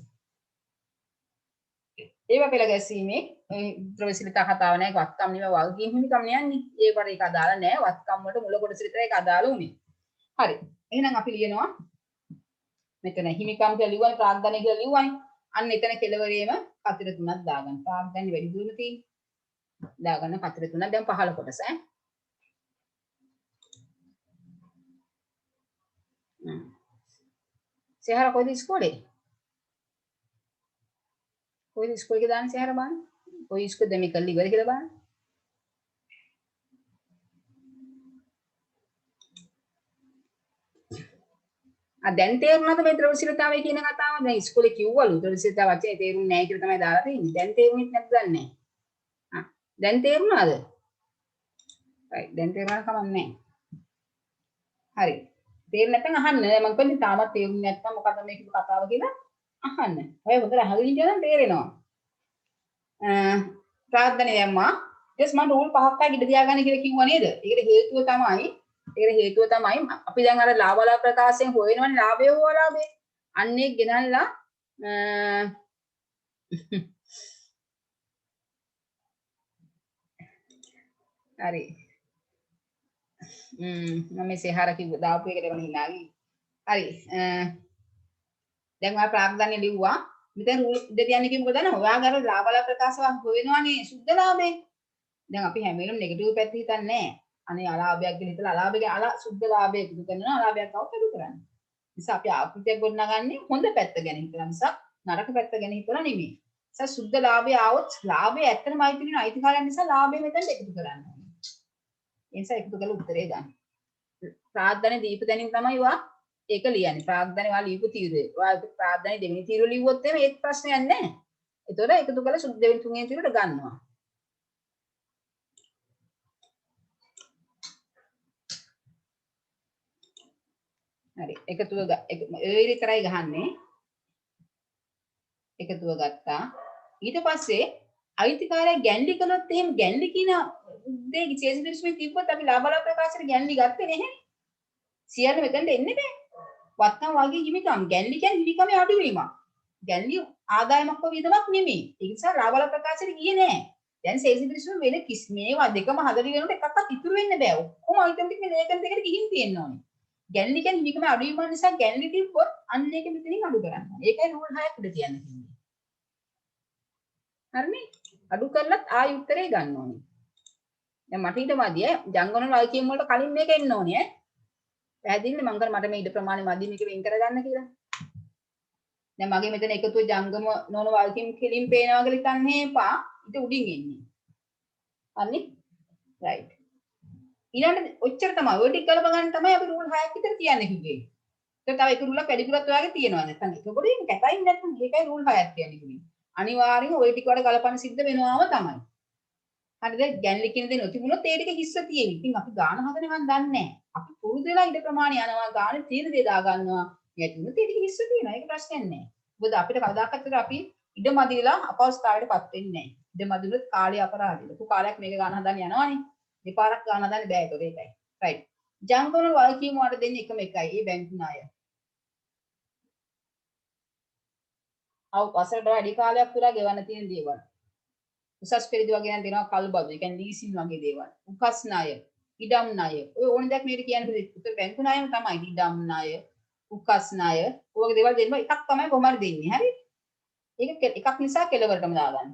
ඒවා පෙළ ගැසීමේ ද්‍රව්‍යශීලතා කතාව නැහැ වත්කම් නෙවෙයි වල්ගීම් හිමිකම් නෑන්නේ. ඒකට ඒක අදාළ නෑ. වත්කම් වලට මුල කොටස විතරයි ඒක අදාළ උනේ. හරි. එහෙනම් අපි ලියනවා මෙතන හිමිකම් කියලා ලියුවනේ ප්‍රාග්ධානය කියලා ලියුවනේ. අන්න එතන කෙලවරේම කතර තුනක් දාගන්න. ප්‍රාග්ධානය වැඩි දුරම තියෙන්නේ. දාගන්න කතර තුනක් දැන් 15 කොටස ඈ. සහර කොයිද ඉස්කෝලේ? කොයිද ඉස්කෝලේ දාන්නේ සහර බලන්න. කොයි ඉස්කෝලේද මේ කල්ලි ඉවර කියලා බලන්න. දැන් තේරුණාද මේ ද්‍රව්‍යශීලතාවය කියන කතාව? දැන් ඉස්කෝලේ කිව්වලු ද්‍රව්‍යශීලතාව වචනේ තේරුන්නේ නැහැ කියලා තමයි දාලා තියෙන්නේ. දැන් තේරුණෙත් නැද්ද දන්නේ නැහැ. දැන් තේරුණාද? right දැන් තේරුණා කමන්නේ නැහැ. හරි. තේරුනේ නැත්නම් අහන්න. මම කියන්නේ තාමත් තේරුන්නේ නැත්නම් මොකද්ද මේක කතාව කියලා අහන්න. ඔය හොඳට අහගෙන ඉඳලා තේරෙනවා. ප්‍රාර්ථනා දැම්මා. ඊට පස්සේ මම රූල් පහක් අය ඉඳ තියාගන්න කියලා කිව්වා නේද? ඒකට හේතුව තමයි අපි දැන් අර ලාභලා ප්‍රකාශයෙන් හොයනවනේ ලාභය හෝ අලාභය. අන්නේ ගෙනල්ලා හරි. මම මේ සහාර කිව්ව දාපු එකට වෙන හිනාගි. හරි. දැන් මම ප්‍රාග්ධානය ලිව්වා. මෙතන රූල් දෙක යන්නේ කිව්ව මොකද දන්නවද? ඔයාගේ අර ලාභලා ප්‍රකාශයක් හොයනවනේ සුද්ධ ලාභය. දැන් අපි හැම වෙලෙම නෙගටිව් පැත්ත හිතන්නේ නැහැ. අනේ අලාභයක් ගැන හිතලා අලාභයේ සුද්ධ ලාභය පුදු කරනවා අලාභයක් આવත් අඩු කරන්නේ. නිසා අපි ආකෘතියක් ගොඩනගන්නේ හොඳ පැත්ත ගැන හිතලා මිසක් නරක පැත්ත ගැන හිතලා නෙමෙයි. නිසා සුද්ධ ලාභය આવොත් ලාභය ඇත්තටම අයිති වෙන අයිතිකාරයන් නිසා ලාභය මෙතනට එකතු කරන්න ඕනේ. ඒ නිසා එකතු කරලා උත්තරේ ගන්න. ප්‍රාග්ධනයේ දීප දැනීම තමයි වා ඒක ලියන්නේ. ප්‍රාග්ධනයේ වා ලියපු තීරුවේ. වා ප්‍රාග්ධනයේ දෙවෙනි තීරුව ලිව්වොත් එමේ ඒත් ප්‍රශ්නයක් නැහැ. ඒතකොට එකතු කරලා සුදු දෙවෙනි තුන්වෙනි තීරුවට ගන්නවා. හරි. එකතුව ඒ විතරයි ගහන්නේ. එකතුව ගත්තා. ඊට පස්සේ අයිතිකාරය ගැන්ලි කළොත් එහෙම ගැන්ලි කියන දේ විශේෂ තිබ්බොත් අපි ලාභලා ප්‍රකාශයට ගැන්ලි ගත්තේ නැහැ. සියල්ල මෙතනට එන්නේ නැහැ. වත්කම් වාගේ හිමිකම් ගැන්ලි කියන්නේ හිමිකමේ අඩුවීමක්. ගැන්ලි ආදායමක් හෝ වියදමක් නෙමෙයි. ඒ නිසා ලාභලා ප්‍රකාශයට ගියේ නැහැ. දැන් ශේෂ වෙන මේවා දෙකම හදලි වෙනකොට එකක්වත් ඉතුරු වෙන්න බෑ. ඔක්කොම අයිටම් ටික මේකෙන් දෙකට ගිහින් තියෙන්න ඕනේ. ගැන්ලි කියන්නේ හිමිකමේ අඩුවීම නිසා ගැන්ලි තිබ්බොත් අන්න ඒක මෙතනින් අඩු කරන්න. ඒකයි රූල් 6ක් උඩ තියන්නේ. හරිනේ? අඩු කරලත් ආයි උත්තරේ ගන්න ඕනේ. දැන් මට ඊට මදි ජංගම වල වයිකීම් වලට කලින් මේක එන්න ඕනේ ඈ. පැහැදිලිද මං කර මට මේ ඉඩ ප්‍රමාණය මදි මේක වෙන් කරගන්න කියලා. දැන් මගේ මෙතන එකතු ජංගම නොවන වයිකීම් කෙලින් පේනවා කියලා හිතන්නේ එපා. ඊට උඩින් එන්නේ. හරිනේ? රයිට්. ඊළඟට ඔච්චර තමයි ඔය ටික ගලප ගන්න තමයි අපි රූල් 6ක් විතර තියන්නේ කිව්වේ. ඒක තව එක රූලක් වැඩිපුරත් ඔයාගේ තියෙනවා නැත්නම් ඒකකොට ඒක කැතයි නැත්නම් ඒකයි රූල් 6ක් තියන්නේ කිව්වේ. අනිවාර්යෙන්ම ওই ටික වල ගලපන්න සිද්ධ වෙනවාම තමයි. හරිද? ගැන්ලි කියන දේ නොතිබුණොත් ඒ ටික හිස්ව තියෙවි. ඉතින් අපි ගාන හදන එකක් දන්නේ නැහැ. අපි පුරුදු වෙලා ඉඩ ප්‍රමාණය යනවා ගාන තීර දේ දා ගන්නවා. යටිනුත් ඒ ටික හිස්ව තියෙනවා. ඒක ප්‍රශ්නයක් නැහැ. මොකද අපිට කවදාකවත් අපි ඉඩ මදිලා අපහසුතාවයටපත් වෙන්නේ නැහැ. ඉඩ මදිලොත් කාලය අපරාධයි. ලොකු කාලයක් මේක ගාන හදන්න යනවනේ. දෙපාරක් ගාන හදන්න බෑ ඒකයි. රයිට්. ජංගම වල වයිකීම් වලට දෙන්නේ එකම එකයි. ඒ බැංකු ණය. අවසරට වැඩි කාලයක් පුරා ගෙවන්න තියෙන දේවල්. උසස් පෙරදි වගේ නම් දෙනවා කල්බදු. ඒ කියන්නේ ලීසින් වගේ දේවල්. උකස් ණය, ඉඩම් ණය. ඔය ඕන දෙයක් මේකට කියන්න පුළුවන්. බැංකු ණයම තමයි. ඉඩම් ණය, උකස් ණය. ඔයගේ දේවල් දෙන්න එකක් තමයි කොහොම හරි දෙන්නේ. හරි? ඒක එකක් නිසා කෙලවරටම දාගන්න.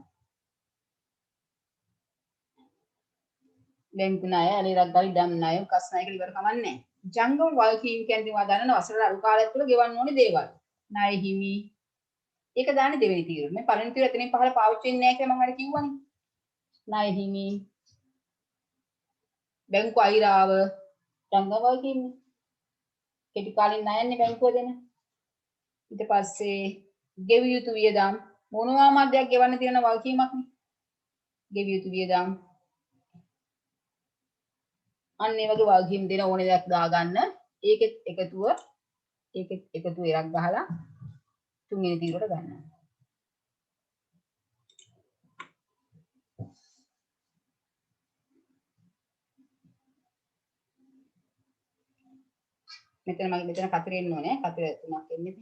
බැංකු ණය, අලිරක් ගල් ඉඩම් ණය, උකස් ණය කියලා ඉවර කමන්නේ නැහැ. ජංගම වල්කීම් කියන්නේ වා දන්නන වසර අඩු කාලයක් තුළ ගෙවන්න ඕනේ දේවල්. ණය හිමි ඒක දාන්නේ දෙවෙනි තීරුව. මේ පළවෙනි තීරුව එතනින් පහළ පාවිච්චි වෙන්නේ නැහැ කියලා මම අර කිව්වනේ. ණය හිමි බැංකු අයිරාව ජංගම කියන්නේ. කෙටි කාලින් ණයන්නේ බැංකුව දෙන. ඊට පස්සේ ගෙවිය යුතු වියදම් මොනවා මාධ්‍යයක් ගෙවන්න තියෙන වල්කීමක් නේ. ගෙවිය යුතු වියදම් අන්න ඒ වගේ වල්කීම් දෙන ඕනේ දෙයක් දාගන්න. ඒකෙත් එකතුව එකක් ගහලා තුන්වෙනි තීරුවට ගන්නවා. මෙතන කතරේ එන්න ඕනේ. කතර තුනක් එන්නේ.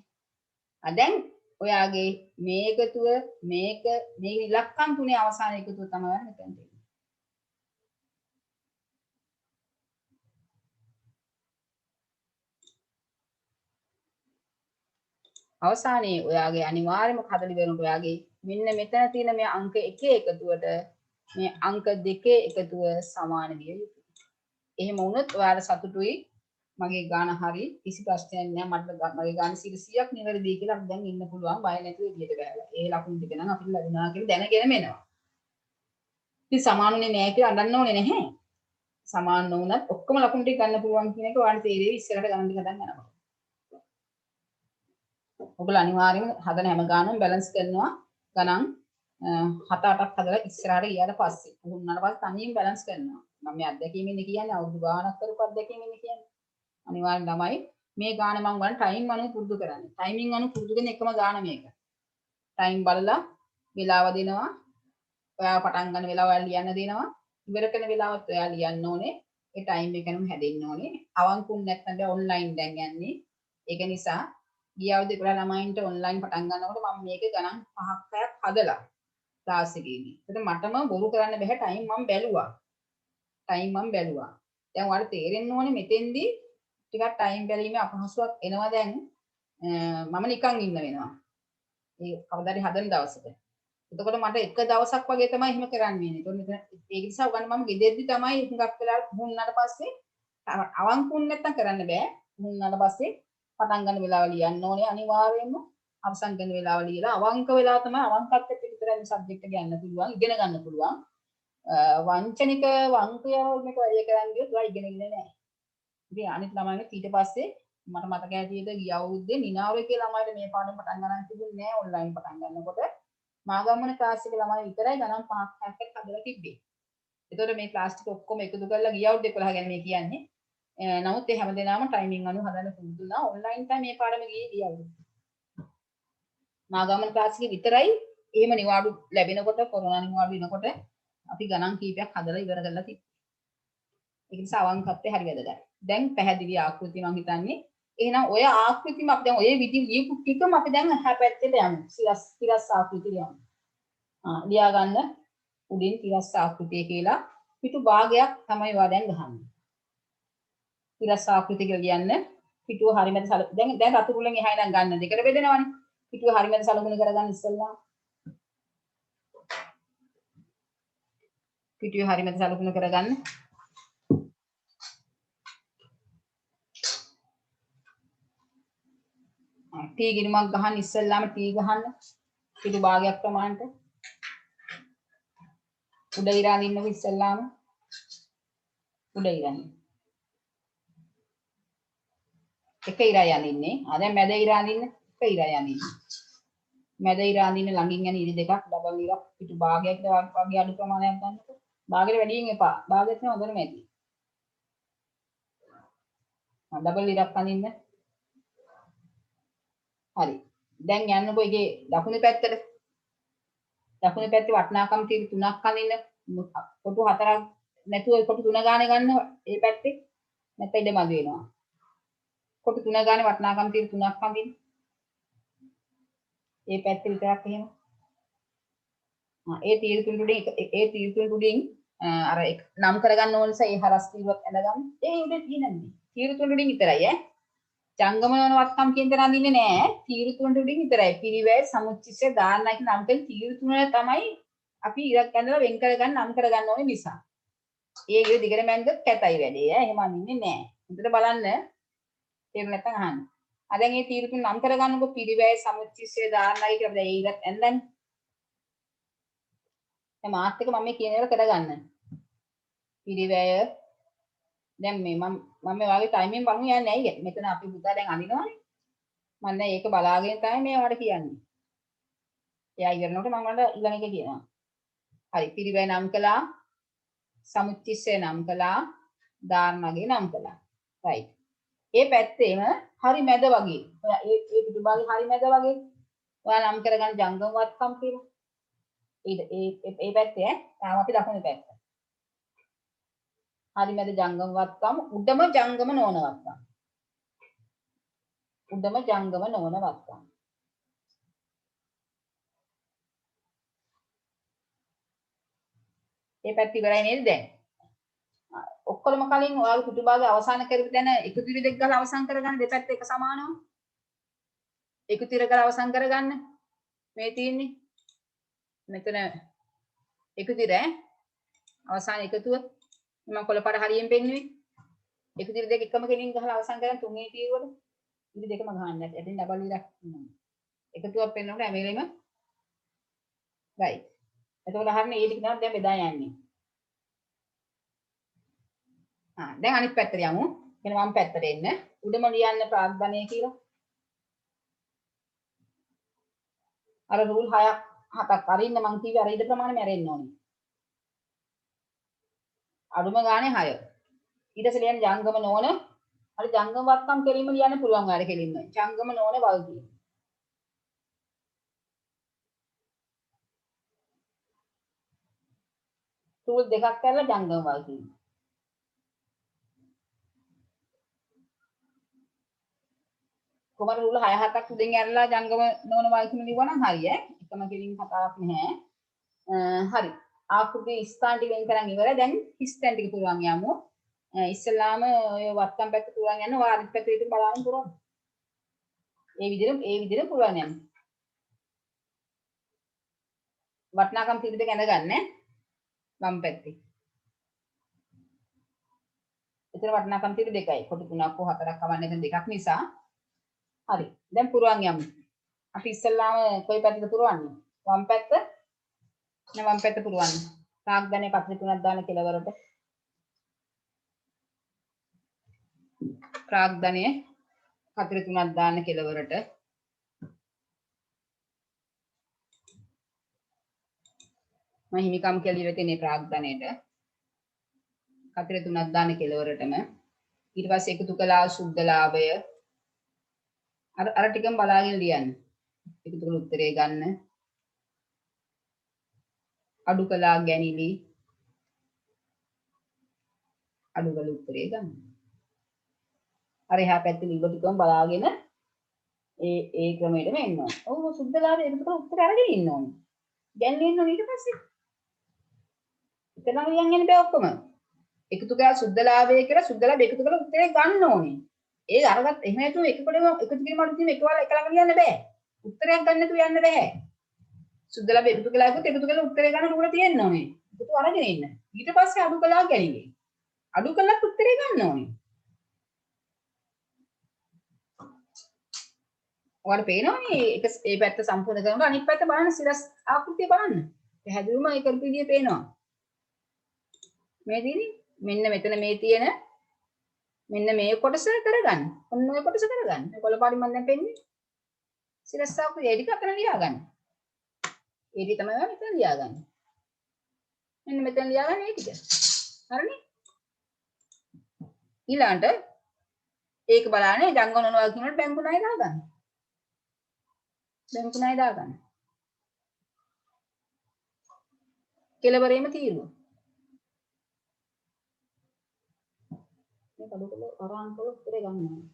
දැන් ඔයාගේ මේ එකතුව මේ ඉලක්කම් තුනේ අවසාන එකතුව තමයි මෙතන තියෙන්නේ. අවසානයේ ඔයාගේ අනිවාර්යයෙන්ම කඩලි වෙනකොට ඔයාගේ මෙන්න මෙතන තියෙන මේ අංක 1 එකතුවට මේ අංක 2 එකතුව සමාන විය යුතුයි. එහෙම වුණොත් ඔයාලා සතුටුයි. මගේ ගාන හරි කිසි ප්‍රශ්නයක් නෑ. මට මගේ ගාන 100ක් නිවැරදි කියලා අපි දැන් ඉන්න පුළුවන්. බය නැතුව එළියට ගෑලා. ඒ ලකුණු ටික නම් අපිට ලැබුණා කියලා දැනගෙන මෙනවා. ඉතින් සමානුනේ නෑ කියලා අඬන්න ඕනේ නැහැ. සමාන නොවුනත් ඔක්කොම ලකුණු ටික ගන්න පුළුවන් කියන එක ඔයාලට තේරෙවි ඉස්සරහට ගණන් ටික හදන්න යනකොට. ඔයගොල්ලෝ අනිවාර්යයෙන්ම හදන හැම ගානම බැලන්ස් කරනවා. ගණන් 7-8ක් හදලා ඉස්සරහට ගියාට පස්සේ පුහුණුනාට පස්සේ තනියෙන් බැලන්ස් කරනවා. මම මේ අත්දැකීමෙන් කියන්නේ අවුරුදු ගාණක් කරපු අත්දැකීමෙන් කියන්නේ. අනිවාර්යෙන් තමයි මේ ගාන මම ගන්න ටයිම් අනුව පුරුදු කරන්නේ. ටයිමින් අනුව පුරුදු කරන එකම ගාන මේක. ටයිම් බලලා වෙලාව දෙනවා. ඔයා පටන් ගන්න වෙලාව ඔයා ලියන්න දෙනවා. ඉවර කරන වෙලාවත් ඔයා ලියන්න ඕනේ. ඒ ටයිම් එකනම හැදෙන්න ඕනේ. අවංකුන් නැත්නම් ඔන්ලයින් දැන් යන්නේ. ඒක නිසා ගිය අවුරුද්දේ පුරා ළමයින්ට ඔන්ලයින් පටන් ගන්නකොට මම මේක ගණන් 5ක් 6ක් හදලා ක්ලාස් එකේදී. ඒකට මටම බොරු කරන්න බෑ ටයිම් මම බැලුවා. දැන් ඔයාලට තේරෙන්න ඕනේ මෙතෙන්දී ටිකක් ටයිම් බැලීමේ අපහසුයක් එනවා දැන් මම නිකන් ඉන්න වෙනවා. ඒ කවදාද හදන දවසක. එතකොට මට එක දවසක් වගේ තමයි එහෙම කරන්න වෙන්නේ. ඒතකොට මෙතන ඒක නිසා උගන්න මම ගෙදෙද්දි තමයි හුඟක් වෙලා වුණාට පස්සේ අවංකුන් නැත්තම් කරන්න බෑ. වුණාට පස්සේ පටන් ගන්න වෙලාව ලියන්න ඕනේ අනිවාර්යයෙන්ම. අවසන් කරන වෙලාව ලියලා අවංක වෙලාව තමයි අවංකත්වයට විතරයි මේ සබ්ජෙක්ට් එක ගන්න පුළුවන්, ඉගෙන ගන්න පුළුවන්. වංචනික වංකයව මේක වැඩි කරන් ගියොත් ඔයා ඉගෙන ගන්නේ නැහැ. ඉතින් අනිත් ළමයින්ට ඊට පස්සේ මට මතක ඇටියට ගිය අවුරුද්දේ නිනාවේ කියලා ළමයිට මේ පාඩම පටන් ගන්න තිබුණේ නැහැ ඔන්ලයින් පටන් ගන්නකොට. මාගම්මන ක්ලාස් එකේ ළමයි විතරයි ගණන් 5ක් 6ක් හදලා තිබ්බේ. ඒතකොට මේ ක්ලාස් ටික ඔක්කොම එකතු කරලා ගිය අවුරුද්දේ 11 ගැන මේ කියන්නේ. නමුත් ඒ හැමදේනම ටයිමින් අනුව හදන්න පුරුදු වුණා. ඔන්ලයින් තමයි මේ පාඩම ගියේ අවුරුද්දේ. මාගම්මන ක්ලාස් එකේ විතරයි එහෙම නිවාඩු ලැබෙනකොට කොරෝනා නිවාඩු වෙනකොට අපි ගණන් කීපයක් හදලා ඉවර කරලා තිබ්බේ. ඒක නිසා අවංකත්වයේ හරි වැදගත්. දැන් පැහැදිලි ආකෘති මම හිතන්නේ. එහෙනම් ඔය ආකෘතිම අපි දැන් ඔය විදි ලියපු ටිකම අපි දැන් එහා පැත්තට යමු. තිරස් ආකෘතිය යමු. ලියා ගන්න උඩින් තිරස් ආකෘතිය කියලා පිටු භාගයක් තමයි ඔයා දැන් ගහන්නේ. තිරස් ආකෘතිය කියලා කියන්නේ පිටුව හරියට දැන් රතු රුලෙන් එහා ඉඳන් ගන්න දෙකට බෙදෙනවනේ. පිටුව හරියට සලකුණු කරගන්න ඉස්සෙල්ලා. පිටුව හරියට සලකුණු කරගන්න. ටී ගිණුමක් ගහන්න ඉස්සෙල්ලාම ටී ගහන්න පිටු භාගයක් ප්‍රමාණයට උඩ ඉරාන ඉන්නකො ඉස්සෙල්ලාම උඩ ඉරාන එක ඉරා යන්නේ දැන් මැද ඉරාන ඉන්න එක ඉරා යන්නේ මැද ඉරාන ඉන්න ළඟින් යන ඉරි දෙකක් ඩබල් ඉරක් පිටු භාගයකට වගේ අඩු ප්‍රමාණයක් ගන්නකො භාගයට වැඩියෙන් එපා භාගයට නම් හොඳටම ඇති ඩබල් ඉරක් අනින්න හරි. දැන් යන්නකො ඒකේ දකුණු පැත්තට. දකුණු පැත්තේ වටනාකම් තියෙන තුනක් අනින්න. කොටු හතරක් නැතුව කොටු තුන ගානේ ගන්න ඒ පැත්තේ. නැත්නම් ඉඩ මදි වෙනවා. කොටු තුන ගානේ වටනාකම් තියෙන තුනක් අනින්න. ඒ පැත්තේ විතරක් එහෙම. ඒ තීරු තුන උඩින් ඒ තීරු තුන උඩින් අර නම් කරගන්න ඕන නිසා ඒ හරස් තීරුවක් ඇඳගන්න. ඒ උඩේ තියෙනන්නේ. තීරු තුන උඩින් විතරයි ඈ. ජංගම වත්කම් කියන දේ අඳින්නේ නෑ තීරු තුනට උඩින් විතරයි පිරිවැය සමුච්චිතය දාන්නයි නම් කරන තීරු තුන තමයි අපි ඉරක් ඇඳලා වෙන් කරගන්න නම් කරගන්න ඕනේ නිසා ඒ ඉර දිගට මැන්ද කැතයි වැඩේ ඈ එහෙම අඳින්නේ නෑ හොඳට බලන්න තේරුම් නැත්නම් අහන්න දැන් මේ තීරු තුන නම් කරගන්නකො පිරිවැය සමුච්චිතය දාන්නයි කියලා දැන් ඒ ඉරත් ඇඳන්නේ දැන් මාත් එක මම මේ කියන ඒවා කරගන්න පිරිවැය දැන් මේ මම මේ වගේ ටයිමින් බලමු යන්නේ නැහැ ඉතින් මෙතන අපි පුතා දැන් අඳිනවනේ මම දැන් ඒක බලාගෙන තමයි මේ වලට කියන්නේ එයා ඉවරනකොට මම වලට ඊළඟ එක කියනවා හරි පිරිවැය නම් කළා සමුච්චිස්සය නම් කළා දාර්මගේ නම් කළා රයිට් ඒ පැත්තේම හරි මැද වගේ ඔයා ඒ පිටුභාගේ හරි මැද වගේ ඔයා නම් කරගන්න ජංගම වත්කම් කියලා ඒ පැත්තේ තාම අපි දකුණු පැත්ත හරි මැද ජංගම වත්කම් උඩම ජංගම නොවන වත්කම් උඩම ජංගම නොවන වත්කම් ඒ පැත්ත ඉවරයි නේද දැන් ඔක්කොම කලින් ඔයාලා පිටු භාගය අවසන් කරපු දැන එකතු ඉර දෙක ගාලා අවසන් කරගන්න දෙපැත්ත එක සමානව එකතු ඉර ගාලා අවසන් කරගන්න මේ තියෙන්නේ මෙතන එකතු ඉර අවසන් එකතුව මම කොළපාට හරියෙන් පෙන්නුවේ එකතු ඉර දෙක එකම කෙනින් ගහලා අවසන් කරන් තුන්වෙනි තීරුවට ඉරි දෙකම ගහන්න නැත්නම් ඇටින් ඩබල් ඉරක් එකතුවක් පෙන්නනකොට හැම වෙලෙම රයිට් එතකොට හරිනේ ඒ ටික තමයි දැන් බෙදා යන්නේ දැන් අනිත් පැත්තට යමු එන වම් පැත්තට එන්න උඩම ලියන්න ප්‍රාග්ධනය කියලා අර රූල් 6ක් 7ක් අරින්න මං කිව්වේ අර ඉද ප්‍රමාණය මැරෙන්න ඕනේ අඩුම ගානේ 6 ඊට පස්සේ ලියන්න ජංගම නොවන අර ජංගම වත්කම් කෙලින්ම ලියන්න පුළුවන් ආර කෙලින්ම ජංගම නොවන වල්ගිය රූල් දෙකක් කරලා ජංගම වල්ගිය කොහමද රූල් 6 7ක් උඩින් ඇරලා ජංගම නොවන වල්ගිය ලියවනම් හරි ඈ එකම කෙලින් කතාවක් නැහැ හරි ආකෘති ස්ථාන ටික වෙන් කරන් ඉවරයි දැන් ස්ථාන ටික පුරවන් යමු ඉස්සලාම ඔය වත්කම් පැත්ත පුරවන් යන වාරිත් පැත්ත විතර බලන්න පුරවන් ඒ විදිහට පුරවන් යන්න වටනාකම් තීරු දෙක ඇඳගන්න වම් පැත්තේ එතන වටනාකම් තීරු දෙකයි කොටු 3ක් හෝ 4ක් කවන්න එතන දෙකක් නිසා හරි දැන් පුරවන් යමු අපි ඉස්සලාම කොයි පැත්තද පුරවන්නේ වම් පැත්ත නේ වම් පැත්ත පුරවන්න ප්‍රාග්ධනයේ කතර තුනක් දාන කෙලවරට ප්‍රාග්ධනයේ කතර තුනක් දාන කෙලවරට මම හිමිකම් කියලා ඉවර තියෙන ප්‍රාග්ධනයේට කතර තුනක් දාන කෙලවරටම ඊට පස්සේ එකතු කළා සුද්ධ ලාභය අර ටිකම බලාගෙන ලියන්න. එකතු කරලා උත්තරේ ගන්න. අඩු කළා ගැනිලි අඩු කළ උත්තරේ ගන්න. අර එහා පැත්තේ ලියපු ටිකම බලාගෙන ඒ ක්‍රමයටම එන්න ඕන. ඔව් සුද්ධ ලාභය එකතු කරලා උත්තරේ අරගෙන ඉන්න ඕන. ගැනිලි ඉන්න ඕන ඊට පස්සේ. එතනම ලියන්න යන්න බෑ ඔක්කොම. එකතු කරලා සුද්ධ ලාභය කියලා සුද්ධ ලාභය එකතු කරලා උත්තරේ ගන්න ඕනේ. ඒ අරගත් එහෙම නැතුව එකකොටම එකතු කිරීම අඩු කිරීම එකවර එක ළඟ ලියන්න බෑ. උත්තරයක් ගන්න නැතුව යන්න බෑ. සුද්ධ ලාභය එකතු කළා කිව්වොත් එකතු කරලා උත්තරේ ගන්න නුඹලා තියෙන්න ඕනේ. එකතු අරගෙන ඉන්න. ඊට පස්සේ අඩු කළා ගැනීම. අඩු කළාත් උත්තරේ ගන්න ඕනේ. ඔයාලට පේනවනේ ඒක ඒ පැත්ත සම්පූර්ණ කරනකොට අනිත් පැත්ත බලන්න සිරස් ආකෘතිය බලන්න. පැහැදිලිවම ඒ කරපු විදිය පේනවා. මේ දිනේ මෙන්න මෙතන මේ තියෙන මෙන්න මේ කොටස කරගන්න. ඔන්න ඔය කොටස කරගන්න. මේ කොළපාරි මම දැන් පෙන්නේ. සිරස් ආකෘතිය ඒ ටික අතන ලියාගන්න. ඒ ටික තමයි මෙතන ලියාගන්න. මෙන්න මෙතන ලියාගන්න ඒ ටික. හරිනේ? ඊළඟට ඒක බලන්නේ ජංගම නොනවා කියනකොට බැංකු ණය දාගන්න. බැංකු ණය දාගන්න. කෙලවරේම තීරුව. මේ අඩු කළ වරහන් කළ උත්තරේ ගන්න ඕනේ.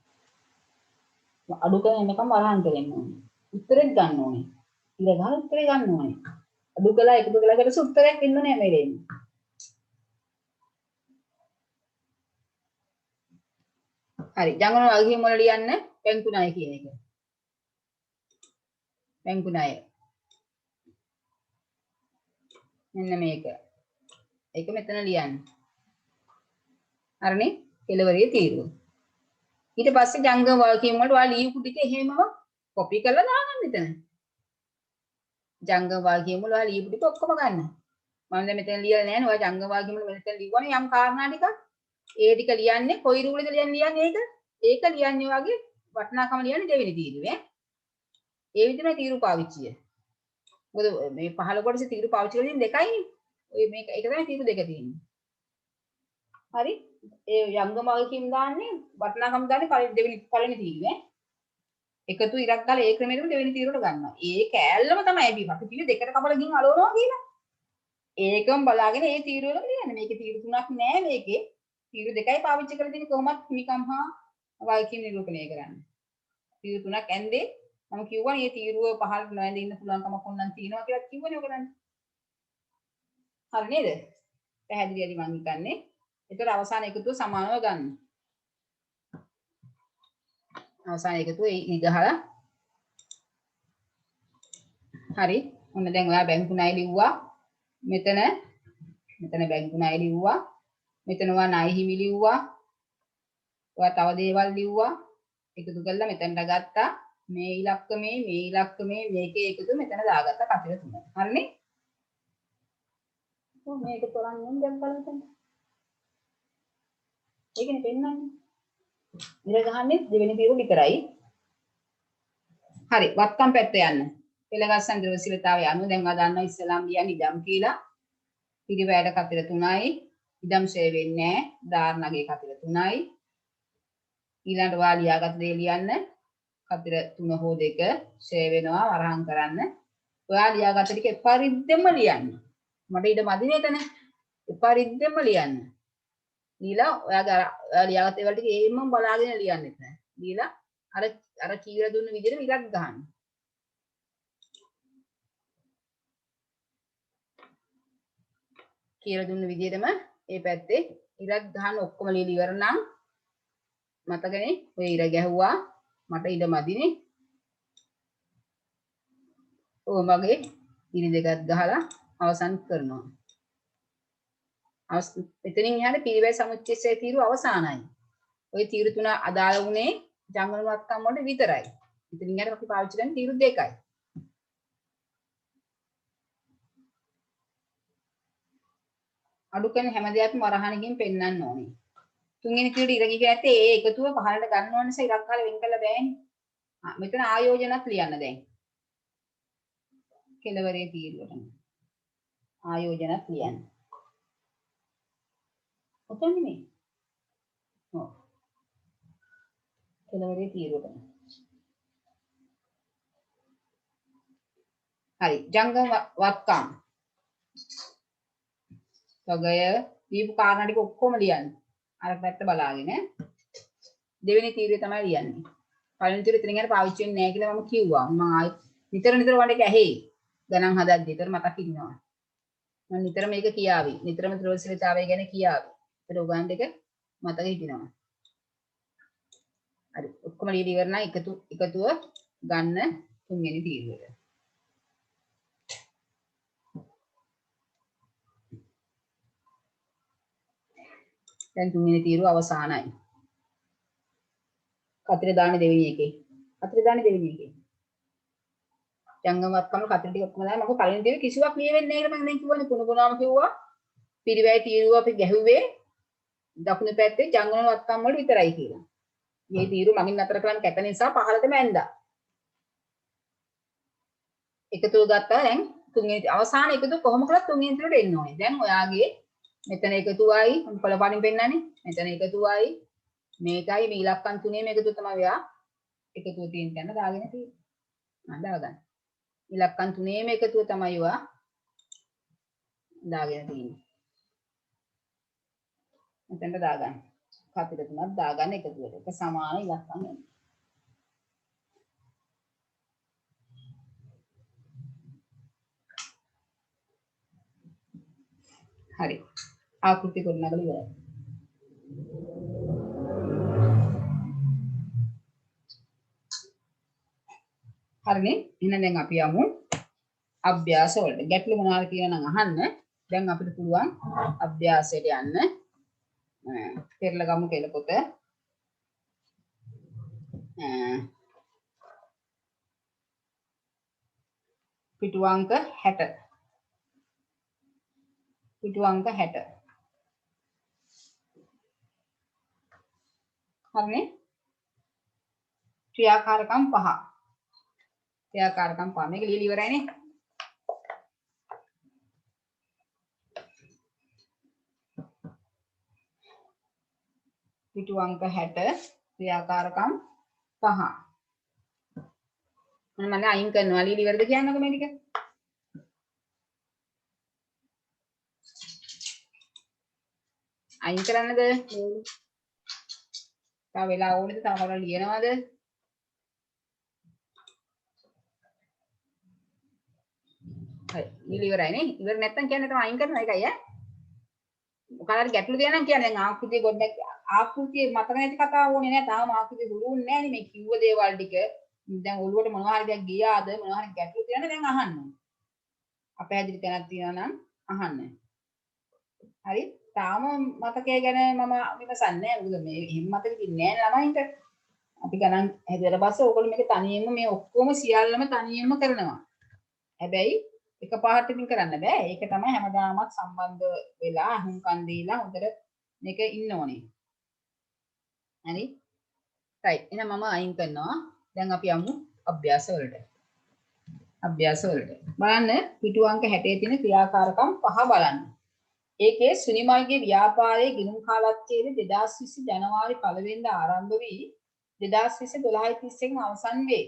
අඩු කරන එකම වරහන් කරන්න ඕනේ. උත්තරේ ගන්න ඕනේ. ඉර ගන්න උත්තරේ ගන්න ඕනේ. අඩු කළා එකතු කළා කියලා උත්තරයක් එන්න නෑ මේ දෙන්නේ. හරි ජංගම වගකීම් වල ලියන්න බැංකු ණය කියන එක. බැංකු ණය. මෙන්න මේක. ඒක මෙතන ලියන්න. හරිනේ? කෙලවරේ තීරුව. ඊට පස්සේ ජංගම වගකීම් වලට ඔයා ලියපු ටික එහෙමම කොපි කරලා දාගන්න එතන. ජංගම වගකීම් වල ඔයා ලියපු ටික ඔක්කොම ගන්න. මම දැන් මෙතන ලියලා නැහැ නේ. ඔයා ජංගම වගකීම් වල මෙතන ලියවනේ යම් කාරණා ටිකක්. ඒ ටික ලියන්නේ කොයි රූලෙද ලියන්නේ ඒක? ඒක ලියන්නේ වගේ වටිනාකම ලියන්නේ දෙවෙනි තීරුවේ. ඒ විදිහම තීරු පාවිච්චිය. මොකද මේ 15 කොටසේ තීරු පාවිච්චි කරලා තියෙන දෙකයිනේ. ඔය මේක ඒක තමයි තීරු දෙක තියෙන්නේ. හරි? ඒ යංගම වගකීම් දාන්නේ වටිනාකම දාන්නේ පළවෙනි තීරුවේ. එකතු ඉරක් දාලා ඒ ක්‍රමයටම දෙවෙනි තීරුවට ගන්නවා. ඒ කෑල්ලම තමයි අපි කිව්වේ දෙකට කපලා ගින් අලවනවා කියලා. ඒකම බලාගෙන ඒ තීරුවලම ලියන්නේ. මේකේ තීරු තුනක් නෑ මේකේ. තීරු දෙකයි පාවිච්චි කරලා තියෙන්නේ කොහොමත් හිමිකම් හා වගකීම් නිරූපණය කරන්න. තීරු තුනක් ඇන්දේ මම කිව්වනේ මේ තීරුව පහළට නොඇඳ ඉන්න පුළුවන් කමක් ඕනනම් තියෙනවා කියලා කිව්වනේ ඔක දැන්. හරි නේද? පැහැදිලිවද මම හිතන්නේ. ඒතර අවසාන එකතුව සමානව ගන්න. අවසාන එකතුව ඉදහලා හරි. ඔන්න දැන් ඔයා බැංකු ණය ලිව්වා. මෙතන බැංකු ණය ලිව්වා. මෙතන ඔයා ණය හිමි ලිව්වා. ඔයා තව දේවල් ලිව්වා. එකතු කරලා මෙතනට ගත්තා. මේ ඉලක්කමේ මේකේ එකතු මෙතන දාගත්තා කතර තුන. හරිනේ? ඔව් මේක තොරන්නේ දැන් බලන්න. ඒකනේ පෙන්නන්නේ. ඉර ගහන්නේ දෙවෙනි තීරුව විතරයි. හරි වත්කම් පැත්ත යන්න. පෙළගස්සන් ද්‍රවශීලතාවය අනුව දැන් ඔයා දන්නවා ඉස්සලාම් කියන්නේ ඉඩම් කියලා. පිළිවැඩ කතර 3යි. ඉඩම් ෂේ වෙන්නේ නැහැ. ධාරණගේ කතර 3යි. ඊළඟට ඔයා ලියාගත් දේ ලියන්න. කතර 3 හෝ 2 ෂේ වෙනවා වරහන් කරන්න. ඔයා ලියාගත්ත ටික එපරිද්දෙම ලියන්න. මට ඉඩ මදිනේ එතන. එපරිද්දෙම ලියන්න. লীලා ඔයාගේ ලියාගත්ත ඒවා ටික ඒමම බලාගෙන ලියන්න එතන. লীලා අර කීවල දුන්න විදිහට ඉරක් ගන්න. කියලා දුන්න විදිහටම ඒ පැත්තේ ඉරක් ගන්න ඔක්කොම ලියලා ඉවර නම් මතකනේ ඔය ඉර ගැහුවා මට ඉඩ මදිනේ. ඕ මගේ ඉරි දෙකක් ගහලා අවසන් කරනවා. එතනින් එහාට පිරිවැය සමුච්චයේ තීරු අවසానයි. ওই තීරු තුන අදාළ වුණේ ජංගම වත්කම් වලට විතරයි. ඉතින් එහාට අපි පාවිච්චි කරන තීරු දෙකයි. අඩු කරන හැම දෙයක්ම වරහණකින් පෙන්වන්න ඕනේ. තුන්වෙනි තීරයට ඉර ගිහින් ඇත්තේ ඒ එකතුව පහළට ගන්න ඕන නිසා ඉරක් කාලේ වෙන් කළා බෑනේ. මෙතන ආයෝජනත් ලියන්න දැන්. කෙලවරේ තීරුවට. ආයෝජනත් ලියන්න. ඔතන නේ. ඔව්. කෙලවරේ තීරුවට. හරි. ජංගම වත්කම්. සගය දීපු කාරණා ටික ඔක්කොම ලියන්න. අර පැත්ත බලාගෙන. දෙවෙනි තීරය තමයි ලියන්නේ. පළවෙනි තීරය ඉතින් යන පාවිච්චි වෙන්නේ නැහැ කියලා මම කිව්වා. මම ආයි නිතර වඩ එක ඇහි. ගණන් හදද්දි විතර මතක් ඉන්නවා. මම නිතර මේක කියාවි. නිතරම ත්‍රිවශීලතාවය ගැන කියාවි. ඒක උගන් දෙක මතක හිටිනවා. හරි. ඔක්කොම ලියලා ඉවර නම් එකතුව ගන්න තුන්වෙනි තීරයට. දැන් තුන්වෙනි තීරුව අවසానයි. කතරේ දාන්නේ දෙවෙනි එකේ. කතරේ දාන්නේ දෙවෙනි එකේ. ජංගමවත්කම කතරේ ටික ඔක්කොම දාලා මම පළවෙනි තීරුව කිසිවක් ලියෙන්නේ නැහැ කියලා මම දැන් කිව්වනේ කුණුගුණාම කිව්වා. පිරිවැය තීරුව අපි ගැහුවේ දකුණු පැත්තේ ජංගමවත්කම් වල විතරයි කියලා. මේ තීරුව මගින් අතර කරන් කැත නිසා පහළටම ඇඳා. එකතුව ගත්තා දැන් තුන්වෙනි අවසාන එකතුව කොහොම කරත් තුන්වෙනි තීරුවට එන්න ඕනේ. දැන් ඔයාගේ මෙතන එකතුවයි කොළ පාටින් පෙන්නන්නේ. මෙතන එකතුවයි මේකයි මේ ඉලක්කම් තුනේම එකතුව තමයි ඔයා එකතුව තියෙන තැන දාගෙන තියෙන්නේ. දාගන්න. ඉලක්කම් තුනේම එකතුව තමයි ඔයා දාගෙන තියෙන්නේ. මෙතනට දාගන්න. කපිට තුනක් දාගන්න එකතුවට. ඒක සමාන ඉලක්කම් එන්නේ. හරි. ආකෘති ගොඩනගලා ඉවරයි. හරිනේ. එහෙනම් දැන් අපි යමු අභ්‍යාස වලට. ගැටලු මොනවාද කියලා නම් අහන්න. දැන් අපිට පුළුවන් අභ්‍යාසයට යන්න. පෙරලා ගමු කියලා පොත. පිටු අංක 60. පිටු අංක 60. හරිනේ. ක්‍රියාකාරකම් 5. ක්‍රියාකාරකම් 5. මේක ලියලා ඉවරයිනේ. පිටු අංක 60 ක්‍රියාකාරකම් 5. මම අයින් කරනවා. ලියලා ඉවරද කියන්නකෝ මේ ටික. අයින් කරන්නද? තව වෙලා ඕනේද? තව කවුරු ලියනවද? හරි. ලියලා ඉවරයි නේ. ඉවර නැත්තම් කියන්නේ තමයි අයින් කරනවා ඒකයි ඈ. මොකලාරි ගැටලු දෙයක් නම් කියන්නේ දැන් ආකෘතිය ගොඩක් ආකෘතිය මතක නැති කතාව ඕනේ නැහැ. තාම ආකෘතිය හුරුුන්නේ නැහැ නේ මේ කිව්ව දේවල් ටික. දැන් ඔළුවට මොනවා හරි දෙයක් ගියාද මොනවා හරි ගැටලු තියෙනවද දැන් අහන්න. අපහැදිලි තැනක් තියෙනවා නම් අහන්න. හරි. තාම මතකය ගැන මම විමසන්නේ නැහැ. මොකද මේ එහෙම මතක තින්නේ නැහැ ළමයින්ට. අපි ගණන් හැදුවට පස්සේ ඕගොල්ලෝ මේක තනියෙන්ම මේ ඔක්කොම සියල්ලම තනියෙන්ම කරනවා. හැබැයි එකපාරට ඉතින් කරන්න බෑ. ඒක තමයි හැමදාමත් සම්බන්ධ වෙලා අහුම්කන් දීලා හොඳට මේක ඉන්න ඕනේ. හරි. right. එහෙනම් මම අයින් කරනවා. දැන් අපි යමු අභ්‍යාස වලට. අභ්‍යාස වලට. බලන්න පිටු අංක 60 තියෙන ක්‍රියාකාරකම් 5 බලන්න. ඒකේ සුනිමල්ගේ ව්‍යාපාරයේ ගිණුම් කාලච්ඡේදය 2020 ජනවාරි 1 වෙනිදා ආරම්භ වී 2020 12:31 අවසන් වේ.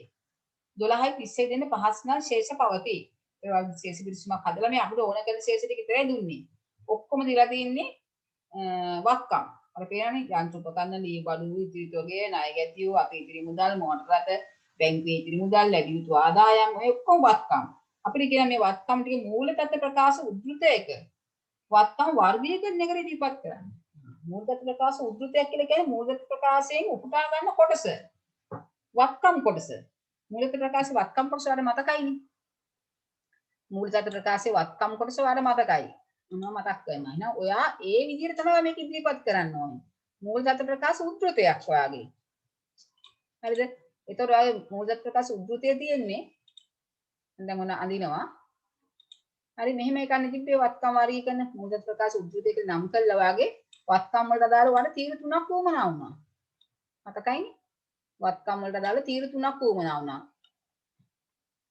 12:31 දෙන පහස්නල් ශේෂ පවතී. ඒ වගේ ශේෂ පිරිසුමක් හදලා මේ අපිට ඕන කරන ශේෂ ටික විතරයි දුන්නේ. ඔක්කොම දීලා තින්නේ වක්කම්. අර පේනනේ යන්ත්‍ර උපකරණ ලී බඩු ඉදිරි තොගේ ණය ගැතියෝ අපේ ඉදිරි මුදල් මෝටර රට බැංකුවේ ඉදිරි මුදල් ලැබිය යුතු ආදායම් ඔය ඔක්කොම වක්කම්. අපිට කියන මේ වක්කම් ටික මූල තත්ත්ව ප්‍රකාශ උද්ෘතයක වත්කම් වර්ගීකරණයකට ඉදිරිපත් කරන්න. මූලගත ප්‍රකාශ උද්ෘතයක් කියලා කියන්නේ මූලගත ප්‍රකාශයෙන් උපුටා ගන්න කොටස. වත්කම් කොටස. මූලගත ප්‍රකාශ වත්කම් කොටස වල මතකයිනේ. මූලගත ප්‍රකාශයේ වත්කම් කොටස වල මතකයි. මම මතක් කරනවා. එහෙනම් ඔයා ඒ විදිහට තමයි මේක ඉදිරිපත් කරන්න ඕනේ. මූලගත ප්‍රකාශ උද්ෘතයක් ඔයාගේ. හරිද? ඒතර ඔයාගේ මූලගත ප්‍රකාශ උද්ෘතය තියෙන්නේ දැන් මොන අඳිනවා හරි මෙහෙම එකක් තිබ්බේ වත්කම් වර්ගීකරණ මූලික ප්‍රකාශ උද්දෘතයක නම් කළා වාගේ වත්කම් වලට අදාළ වන තීරු තුනක් වුමනා වුණා. මතකයිනේ? වත්කම් වලට අදාළ තීරු තුනක් වුමනා වුණා.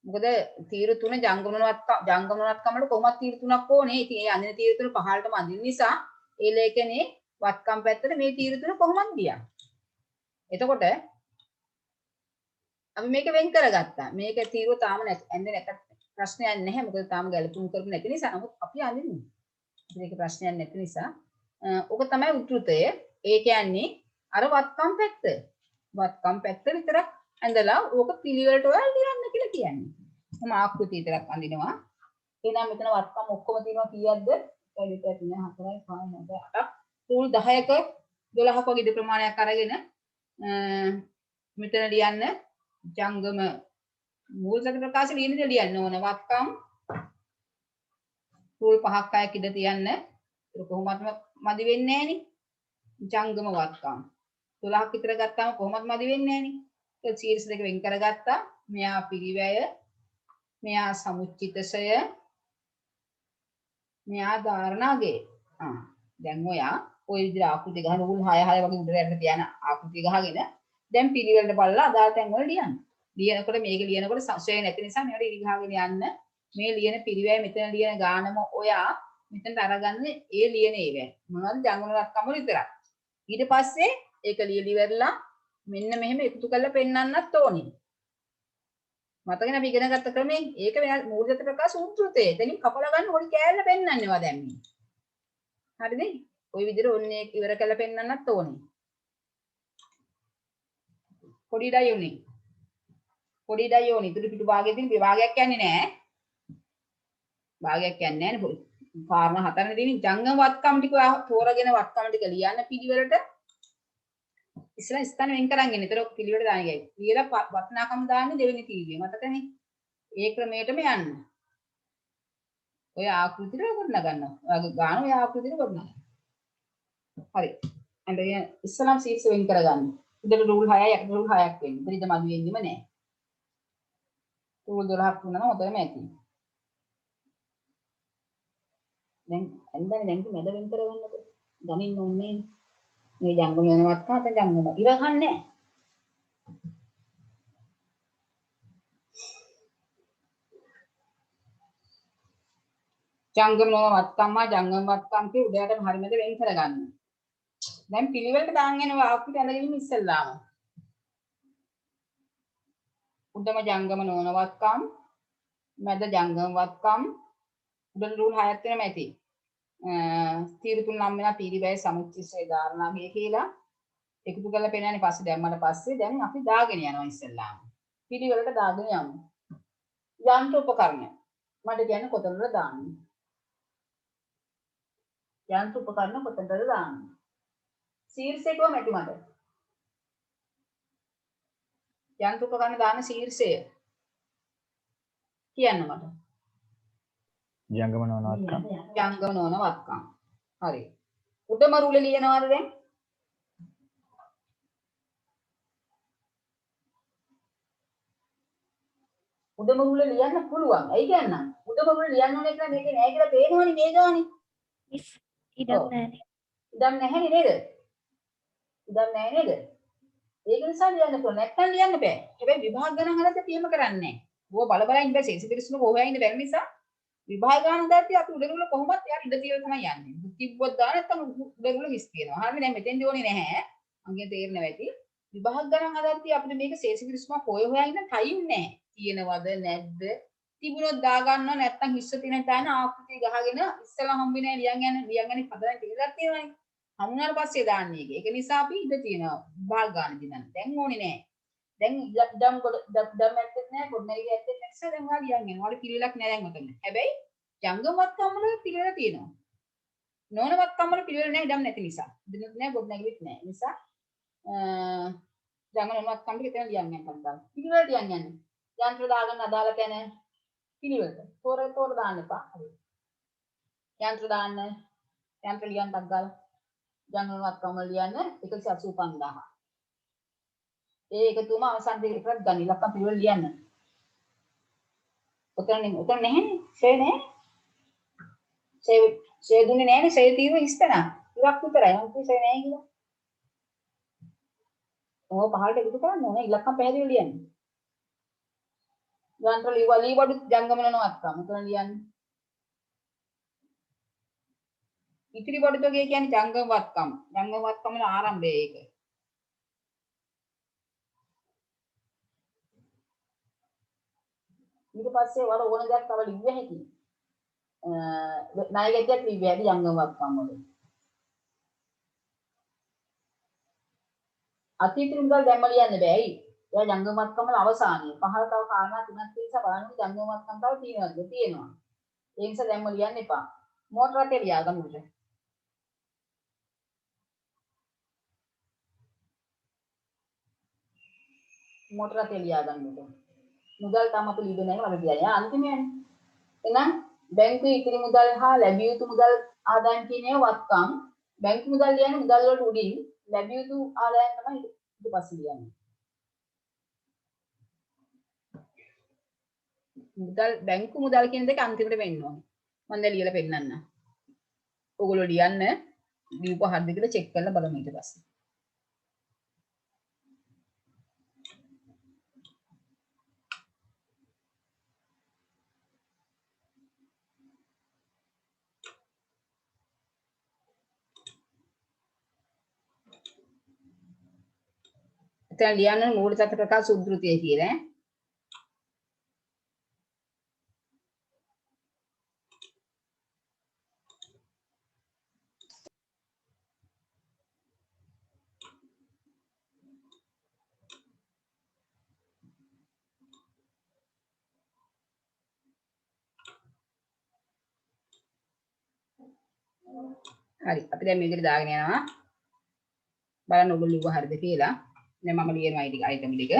මොකද තීරු තුන ජංගම වත්කම් වලට කොහොමද තීරු තුනක් ඕනේ. ඉතින් ඒ අඳින තීරු තුන පහළටම අඳින නිසා ඒ ලේඛනයේ වත්කම් පැත්තට මේ තීරු තුන කොහොමද ගියා. එතකොට අපි මේක වෙන් කරගත්තා. මේක තීරුව තාම ඇන්නේ නැත ප්‍රශ්නයක් නැහැ. මොකද තාම ගැලපුම් කරපු නැති නිසා. නමුත් අපි අඳින්නේ. මේක ප්‍රශ්නයක් නැති නිසා. ඔක තමයි උද්දෘතය. ඒ කියන්නේ අර වත්කම් පැත්ත. වත්කම් පැත්ත විතරක් ඇඳලා ඕක පිළිවෙලට ඔයාලා ලියන්න කියලා කියන්නේ. මම ආකෘතිය විතරක් අඳිනවා. එහෙනම් මෙතන වත්කම් ඔක්කොම තියෙනවා කීයක්ද? 1 2 3 4 5 6 8ක්. ටූල් 10ක 12ක වගේ ඉද ප්‍රමාණයක් අරගෙන මෙතන ලියන්න ජංගම මූල සතර ප්‍රකාශ ලියන දේ ලියන්න ඕන. වත්කම් ටූල් 5ක් 6ක් ඉද තියන්න. ඒක කොහොමවත් මදි වෙන්නේ නැහනේ. ජංගම වත්කම් 12ක් විතර ගත්තාම කොහොමවත් මදි වෙන්නේ නැහනේ. ඒක සීරීස් දෙක වෙන් කරගත්තා. මෙයා පිරිවැය, මෙයා සමුච්චිතසය, මෙයා ධාරණාගය. දැන් ඔයා ওই විදිහට ආකෘති ගහන උගුල් 6 6 වගේ උඩට යන්න තියන ආකෘති ගහගෙන දැන් පිළිවෙලට බලලා අදාළ තැන් වල ලියන්න. ලියනකොට මේක ලියනකොට සංශය නැති නිසා මේවට ඉරි ගහගෙන යන්න. මේ ලියන පිළිවෙල මෙතන ලියන ගානම ඔයා මෙතනට අරගන්න ඒ ලියන ඒවා. මොනවද ජංගම වත්කම් වල විතරක්. ඊට පස්සේ ඒක ලියලි වෙරලා මෙන්න මෙහෙම එකතු කරලා පෙන්වන්නත් ඕනේ. මතකනේ අපි ඉගෙන ගත්ත ක්‍රමයෙන් ඒක මූලික ප්‍රකාශ උද්දෘතය. එතනින් කපලා ගන්න පොඩි කෑල්ල පෙන්වන්නේවා දැන් මේ. හරිද? ওই විදිහට ඔන්නේ ඉවර කරලා පෙන්වන්නත් ඕනේ. පොඩි ඩයෝනි. පොඩි ඩයෝනි ඉතුරු පිටු භාගයේ තියෙන විභාගයක් යන්නේ නැහැ. භාගයක් යන්නේ නැහැ. කාරණා හතරනේ තියෙන්නේ. ජංගම වත්කම් ටික තෝරගෙන වත්කම් ටික ලියන්න පිළිවෙලට ඉස්සලා ස්ථාන වෙන් කරන් ඉන්න. ඒතර පිළිවෙලට දාන්න ගියයි. ලියලා වටිනාකම් දාන්නේ දෙවෙනි තීරිය. මතකනේ? ඒ ක්‍රමයටම යන්න. ඔය ආකෘතියට කොට නගන්නවා. ඔයගේ ගාන ඔය ආකෘතියට කොට නගන්න. හරි. අන්න ඉස්සලම් සීට්ස් වෙන් කරගන්න. උඩට රූල් 6යි යටට රූල් 6ක් වෙන්නේ. ඉතින් ඉත මදි වෙන්නෙම නැහැ. රූල් 12ක් වුණා නම් ඔතනම ඇති. දැන් එන්දනේ දැන් මැද වෙන් කරගන්නකො. ගණින්න ඕනේ. මේ ජංගම වෙනවත් කාට ජංගම ඉරහන්නේ නැහැ. ජංගම වත්කම්ම ජංගම වත්කම් කිය උඩයටම හරියටම වෙන් කරගන්න. දැන් පිළිවෙලට දාන් යනවා ආපුට ඇඳගෙන ඉස්සෙල්ලාම. උඩම ජංගම නොවන වත්කම්, මැද ජංගම වත්කම්, උඩට රූල් 6ක් වෙනම ඇති. තීරු තුන නම් වෙනවා පිරිවැය සමුච්චිතය ධාරණාගය කියලා. එකතු කරලා පෙන්නන්නේ පස්සේ දැම්මට පස්සේ දැන් අපි දාගෙන යනවා ඉස්සෙල්ලාම. පිළිවෙලට දාගෙන යමු. යන්ත්‍ර උපකරණ. මට කියන්නේ කොතනද දාන්නේ? යන්ත්‍ර උපකරණ කොතනද දාන්නේ? ශීර්ෂයකම ඇති මට. යන්ත්‍ර උපකරණ දාන ශීර්ෂය කියන්න මට. ජංගම නොවන වත්කම්. ජංගම නොවන වත්කම්. හරි. උඩම රුල ලියනවාද දැන්? උඩම රුල ලියන්න පුළුවන්. ඇයි කියන්නම්? උඩම රුල ලියන්න ඕනේ කියලා මේකේ නෑ කියලා පේනවනේ මේ ගානේ. මිස් ඉඩම් නැහැ. ඉඩම් නැහැ නේද? ඉඩම් නැහැ නේද? ඒක නිසා ලියන්න පුළුවන්. නැත්තම් ලියන්න බෑ. හැබැයි විභාග ගණන් හදද්දී එහෙම කරන්නේ නැහැ. ඕව බල බල ඉන්න බෑ. සෙන්සිටිවිටිස්ම කොහොමයි ඉන්න බැරි නිසා විභාග ගණන් හදද්දී අපි උඩ කොහොමත් යාර ඉඳ තියලා තමයි යන්නේ. තිබ්බොත් දාන නැත්තම් උඩ හිස් තියෙනවා. හරිනේ දැන් මෙතෙන්දී ඕනේ නැහැ. අංගය තේරෙනවා ඇති. විභාග ගණන් හදද්දී අපිට මේක සෙන්සිටිවිටිස්ම හොයා ඉන්න ටයිම් නැහැ. තියෙනවද නැද්ද? තිබුණොත් දා ගන්නවා නැත්තම් හිස්ස තියෙන තැන ආකෘතිය ගහගෙන ඉස්සලා හම්බෙන්නේ ලියන් යන්නේ හදලා ටිකක් තියෙනවානේ. හමුනාට පස්සේ දාන්නේ ඒක. ඒක නිසා අපි ඉඳ තියෙනවා භාග ගන්න දිනන. දැන් ඕනේ නැහැ. දැන් ඉඩම් කොට ඉඩම් ඇත්තේ නැහැ. ගොඩනැගිලි ඇත්තේ නැහැ. නිසා දැන් ඔයාලා ලියන් යනවා. ඔයාලා පිළිවෙලක් නැහැ දැන් ඔතන. හැබැයි ජංගමවත්කම් වල පිළිවෙල තියෙනවා. නොනවත්කම් වල පිළිවෙල නැහැ ඉඩම් නැති නිසා. ඉඩම් නැහැ ගොඩනැගිලිත් නැහැ. නිසා ජංගමවත්කම් ටික එතන ලියන් යන්න ගන්න. පිළිවෙල ලියන් යන්න. යන්ත්‍ර දාගන්න අදාළ තැන පිළිවෙලට. තෝර දාන්න එපා. හරි. යන්ත්‍ර දාන්න. යන්ත්‍ර ලියන්නක් ගාලා ජංගමවත්කම ලියන්න 185,000. ඒ එකතුම අවසන් දෙක විතරක් ගන්න. ඉලක්කම් පිළිවෙල ලියන්න. උතන නැහැනේ. ෂේ නැහැ. ෂේ දුන්නේ නැහැ නේ. ෂේ తీරුව ඉස්තන. ඉවක් විතරයි. මම කිව්වේ ෂේ නැහැ කියලා. ඔය පහළට එකතු කරන්න ඕනේ. ඉලක්කම් පැහැදිලිව ලියන්න. යන්ත්‍ර ලී බඩු ජංගමනනවත්කම. මෙතන ලියන්නේ. ඉතිරි බඩු තොගය කියන්නේ ජංගමවත්කම. ජංගමවත්කම වල ආරම්භය ඒක. ඊට පස්සේ වල ඕන දෙයක් තව ලිව්ව හැකියි. ණය ගැටියක් ලිව්ව හැකි ජංගමවත්කම වල. අතීත මුදල් දැම්ම ලියන්න බෑ. ඇයි? එයා ජංගමවත්කම වල අවසානයේ. පහළ තව කාරණා තුනක් තියෙනවා බලන්න ජංගමවත්කම තව තියෙනවා. ඒ නිසා දැම්ම ලියන්න එපා. මෝටර රටේ ලියාගන්න උඩ. මෝටර රටේ ලියාගන්න උඩ. මුදල් තාම අපි ලියන්නේ නැහැ වල කියන්නේ. අන්තිමයනේ. එහෙනම් බැංකුවේ ඉතිරි මුදල් හා ලැබිය යුතු මුදල් ආදායම් කියන්නේ වත්කම්. බැංකු මුදල් කියන්නේ මුදල් වලට උඩින් ලැබිය යුතු ආදායම් තමයි ඊට පස්සේ ලියන්නේ. මුදල් බැංකු මුදල් කියන දෙක අන්තිමට වෙන්න ඕනේ. මම දැන් ලියලා පෙන්නන්න. ඔයගොල්ලෝ ලියන්න දීප හරිද කියලා චෙක් කරලා බලමු ඊට පස්සේ. එතන ලියන්න මූලතත්ත්ව ප්‍රකාශ උද්ෘතිය කියලා ඈ. හරි අපි දැන් මේකට දාගෙන යනවා බලන්න ඔයගොල්ලෝ ලිව්ව හරිද කියලා. දැන් මම ලියනවා අයිටම් ටික.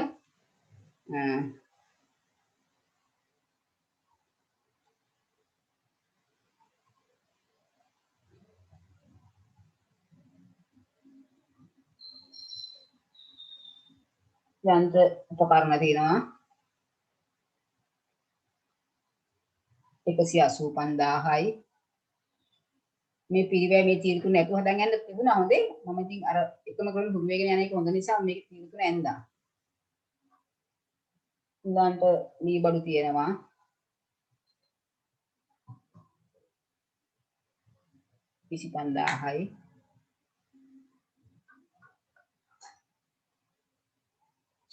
යන්ත්‍ර උපකරණ තියෙනවා 185,000යි. මේ පිරිවැය මේ තීරු නැතුව හදන් යන්න තිබුණා හොඳේ. මම ඉතින් අර එකම ක්‍රම හුරු වෙගෙන යන එක හොඳ නිසා මේක තීරු ඇඳා. ඊළඟට මේ බඩු තියෙනවා 25,000යි.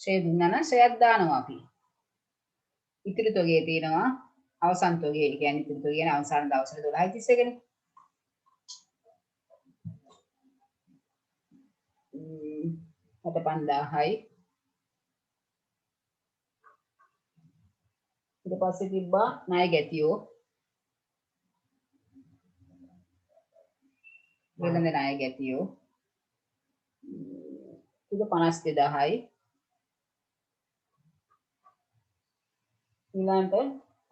ෂේ දුන්නා නම් ෂේයක් දානවා අපි. ඉතිරි තොගේ තියෙනවා අවසන් තොගේ. ඒ කියන්නේ ඉතිරි තොගේ කියන්නේ අවසන් දවසට 12.31 නේ. 65,000යි. ඊට පස්සේ තිබ්බා ණය ගැතියෝ. වෙළඳ ණය ගැතියෝ. ඒක 52,000යි. ඊළඟට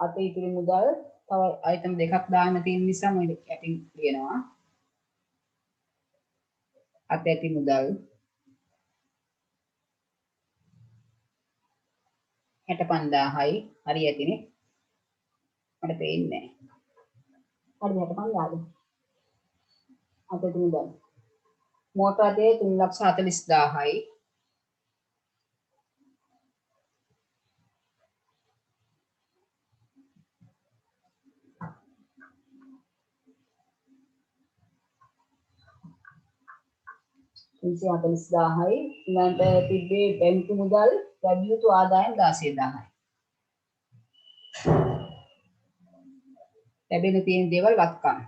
අත ඉතිරි මුදල් තව අයිටම් දෙකක් දාන්න තියෙන නිසා මම යටින් ලියනවා. අත ඇති මුදල් 65,000යි. හරි ඇතිනේ. මට පේන්නේ නැහැ. හරි 65,000ද? අත ඇති මුදල්. මෝටර රටේ 3,40,000යි. ඉන්සි 40,000යි. ඊළඟට තිබ්බේ බැංකු මුදල් ලැබිය යුතු ආදායම් 16,000යි. ලැබෙන තියෙන දේවල් වත්කම්.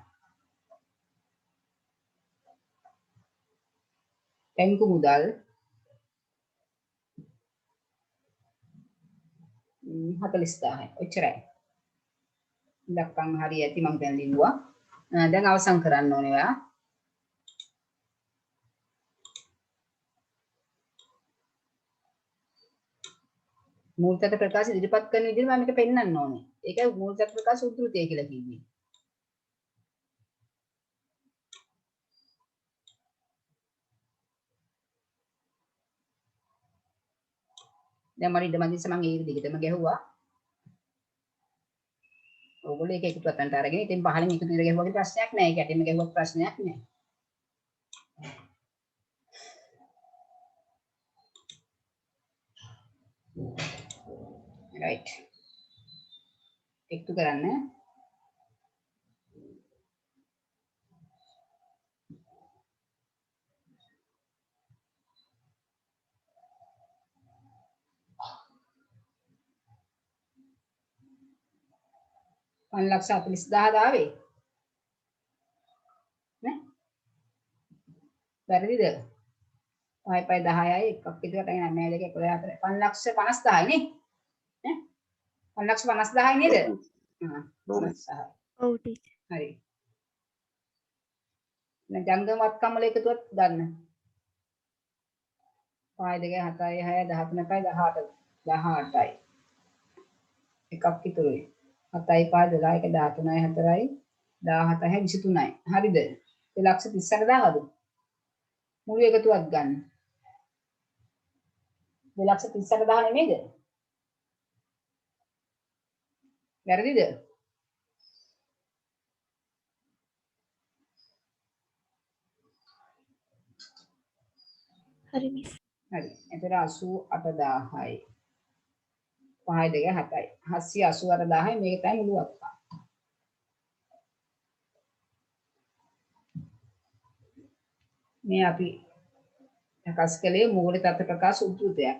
බැංකු මුදල් 40,000යි. ඔච්චරයි. ඉලක්කම් හරි ඇති මම දැන් ලිව්වා. දැන් අවසන් කරන්න ඕනේ ඔයා. මූලතත්ත්ව ප්‍රකාශ ඉදිරිපත් කරන විදිහට මම මේක පෙන්නන්න ඕනේ. ඒකයි මූලතත්ත්ව ප්‍රකාශ උද්ෘතය කියලා කිව්වේ. දැන් මම ඉදමදිස්ස මම ඒ විදිහටම ගැහුවා. ඔයගොල්ලෝ ඒක එකතු අතන්ට අරගෙන ඉතින් පහලින් එකතු විදිහට ගහුවා වගේ ප්‍රශ්නයක් නෑ. ඒක ඇටින්ම ගහුවත් ප්‍රශ්නයක් නෑ. right. එකතු කරන්න. ලක්ෂ 40000 ආවේ නේ වැරදිද 5/10යි එකක් විදිහට එන්නේ නැහැ දෙක 11 5,50,000යි නේ 5,50,000යි නේද No, miss. 50,000 ඔව් ටීචර්. හරි දැන් ජංගම වත්කම් වල එකතුවත් ගන්න 5 2 7 6 13යි 18යි එකක් ඉතුරුයි 7යි 5 12යි 13යි 4යි 17යි 23යි හරිද 2,38,000ද මුළු එකතුවක් ගන්න 2,38,000 නෙමෙයිද වැරදිද හරි මිස්. හරි එතන 88,000යි 5 2 7යි 788,000යි මේක තමයි මුළු වත්කම මේ අපි සකස් කළේ මූල තත්ත්ව ප්‍රකාශ උද්ෘතයක්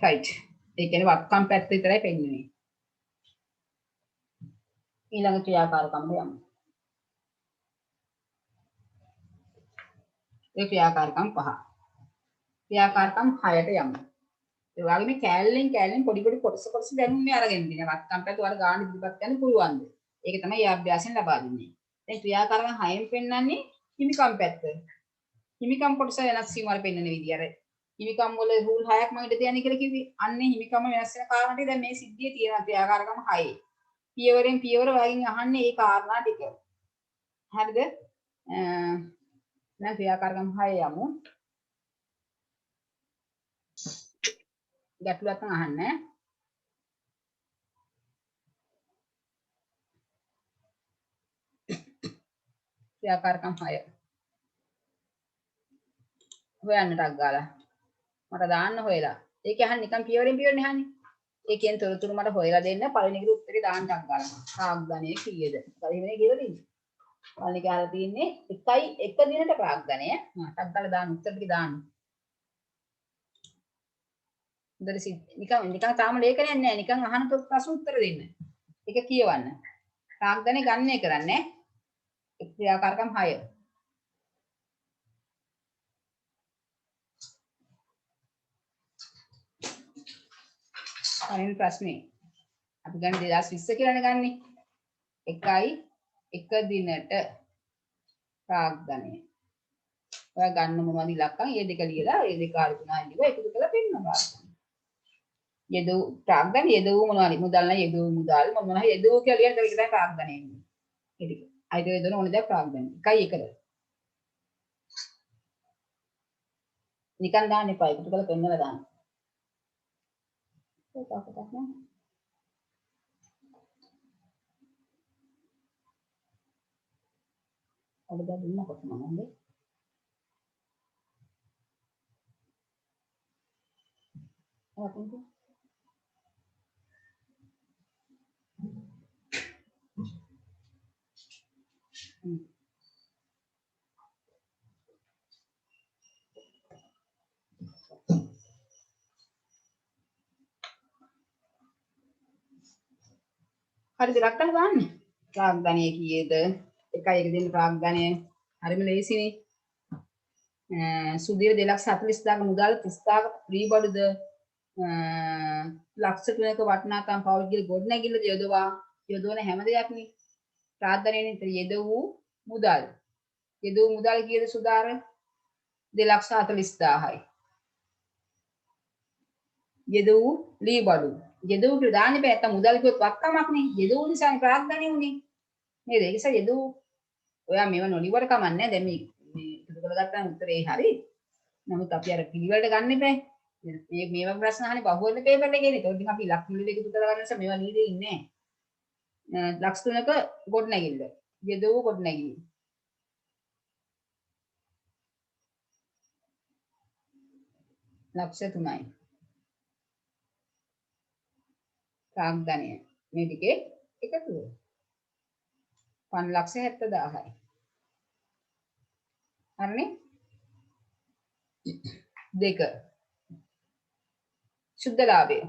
right ඒ කියන්නේ වත්කම් පැත්ත විතරයි පෙන්වන්නේ ඊළඟ ක්‍රියාකාරකම් යමු ඒ ක්‍රියාකාරකම් 5 ක්‍රියාකාරකම් 6ට යමු ඒ වගේම කෑල්ලෙන් පොඩි කොටස දැනුම් මේ අරගෙන ඉන්නේ වත්කම් පැත්ත වල ගාන ඉදිරිපත් කරන්න පුළුවන්ද ඒක තමයි ඒ අභ්‍යාසයෙන් ලබා දෙන්නේ දැන් ක්‍රියාකාරකම් 6න් පෙන්වන්නේ හිමිකම් පැත්ත හිමිකම් කොටස වෙනස් වීම වල පෙන්වන විදිය අර හිමිකම් වල රූල් 6ක් මම ඉඳ තියන්නේ කියලා කිව්වේ අන්නේ හිමිකම වෙනස් වෙන කාරණා ටික දැන් මේ සිද්ධියේ තියෙන ක්‍රියාකාරකම් 6 පියවරෙන් පියවර වලින් අහන්නේ මේ කාරණා ටික හරිද දැන් ක්‍රියාකාරකම් 6 යමු ගැටලුවක් නම් අහන්න ක්‍රියාකාරකම් 6 හොයන්නටක් ගාලා මට දාන්න හොයලා ඒක අහන්න නිකන් පියවරෙන් පියවරනේ අහන්නේ ඒකෙන් තොරතුරු මට හොයලා දෙන්න පළවෙනි එකට උත්තරේ දාන්නක් ගාලා ප්‍රාග්ධනය කීයද පළවෙනි කියලා තියෙන්නේ පළවෙනි කාලා තියෙන්නේ 1 දිනට ප්‍රාග්ධනය ටක් ගාලා දාන්න උත්තර ටික දාන්න නිකන් තාම ලේඛනයක් නැහැ නිකන් අහන ප්‍රශ්න උත්තර දෙන්න ඒක කියවන්න ප්‍රාග්ධනය ගණනය කරන්නේ ක්‍රියාකාරකම් 6 අනිත් ප්‍රශ්නේ අපි ගන්න 2020 කියලානේ ගන්නෙ 1 දිනට ප්‍රාග්ධනය ඔයා ගන්න මොනවද ඉලක්කම් ඒ දෙක ලියලා ඒ දෙක හරි තුනයි ලියලා එකතු කරලා පෙන්නනවා යෙදූ ප්‍රාග්ධනය යෙදූ මොනවද මුදල් නම් යෙදූ මුදල් මොනවා යෙදූ කියලා ලියන එක තමයි ප්‍රාග්ධනය එන්නේ ඒක අයිද යෙදෙන ඕනේ දැන් ප්‍රාග්ධනය 1 නිකන් දාන්න එපා එකතු කරලා පෙන්නලා දාන්න ඒක අපිට නෑ අද දුන්න කොහොමද නේද අපිට හරිද ලක්කන දාන්න ප්‍රාග්ධනය කීයද 1 දින ප්‍රාග්ධනය හරිම ලේසිනේ සුදීර 2,40,000ක මුදල් 30,000ක ෆ්‍රී බඩුද ලක්ෂ 3ක වටිනාකම් පෞද්ගලික ගොඩනැගිල්ල යොදවන හැම දෙයක්නේ ප්‍රාග්ධනයේ යෙදවූ මුදල් කීයද සුදාර 2,40,000යි යෙදවූ ලී බඩු යෙදවූ කියලා දාන්න බෑ නැත්නම් මුදල් කිව්වොත් වක්කමක් නේ යෙදවූ නිසා ප්‍රාග්ධනය උනේ නේද ඒ නිසා යෙදවූ ඔයා මේව නොලිවර කමන්නේ දැන් මේ එකතු කරගත්තාම උත්තරේ හරි. නමුත් අපි අර පිළිවෙලට ගන්න එපා. මේවා ප්‍රශ්න අහන්නේ බහුවර්ණ පේපර් එකේ නේ. ඒතකොට අපි ලක්ෂ මුල දෙක එකතු කරගන්න නිසා මේවා නීතියේ ඉන්නේ නැහැ. ලක්ෂ තුනක ගොඩනැගිල්ල. යෙදවූ ගොඩනැගිලි. ලක්ෂ 3යි. ප්‍රාග්ධනය මේ දෙකේ එකතුව. 5,70,000යි. හරිනේ? දෙක. සුද්ධ ලාභය.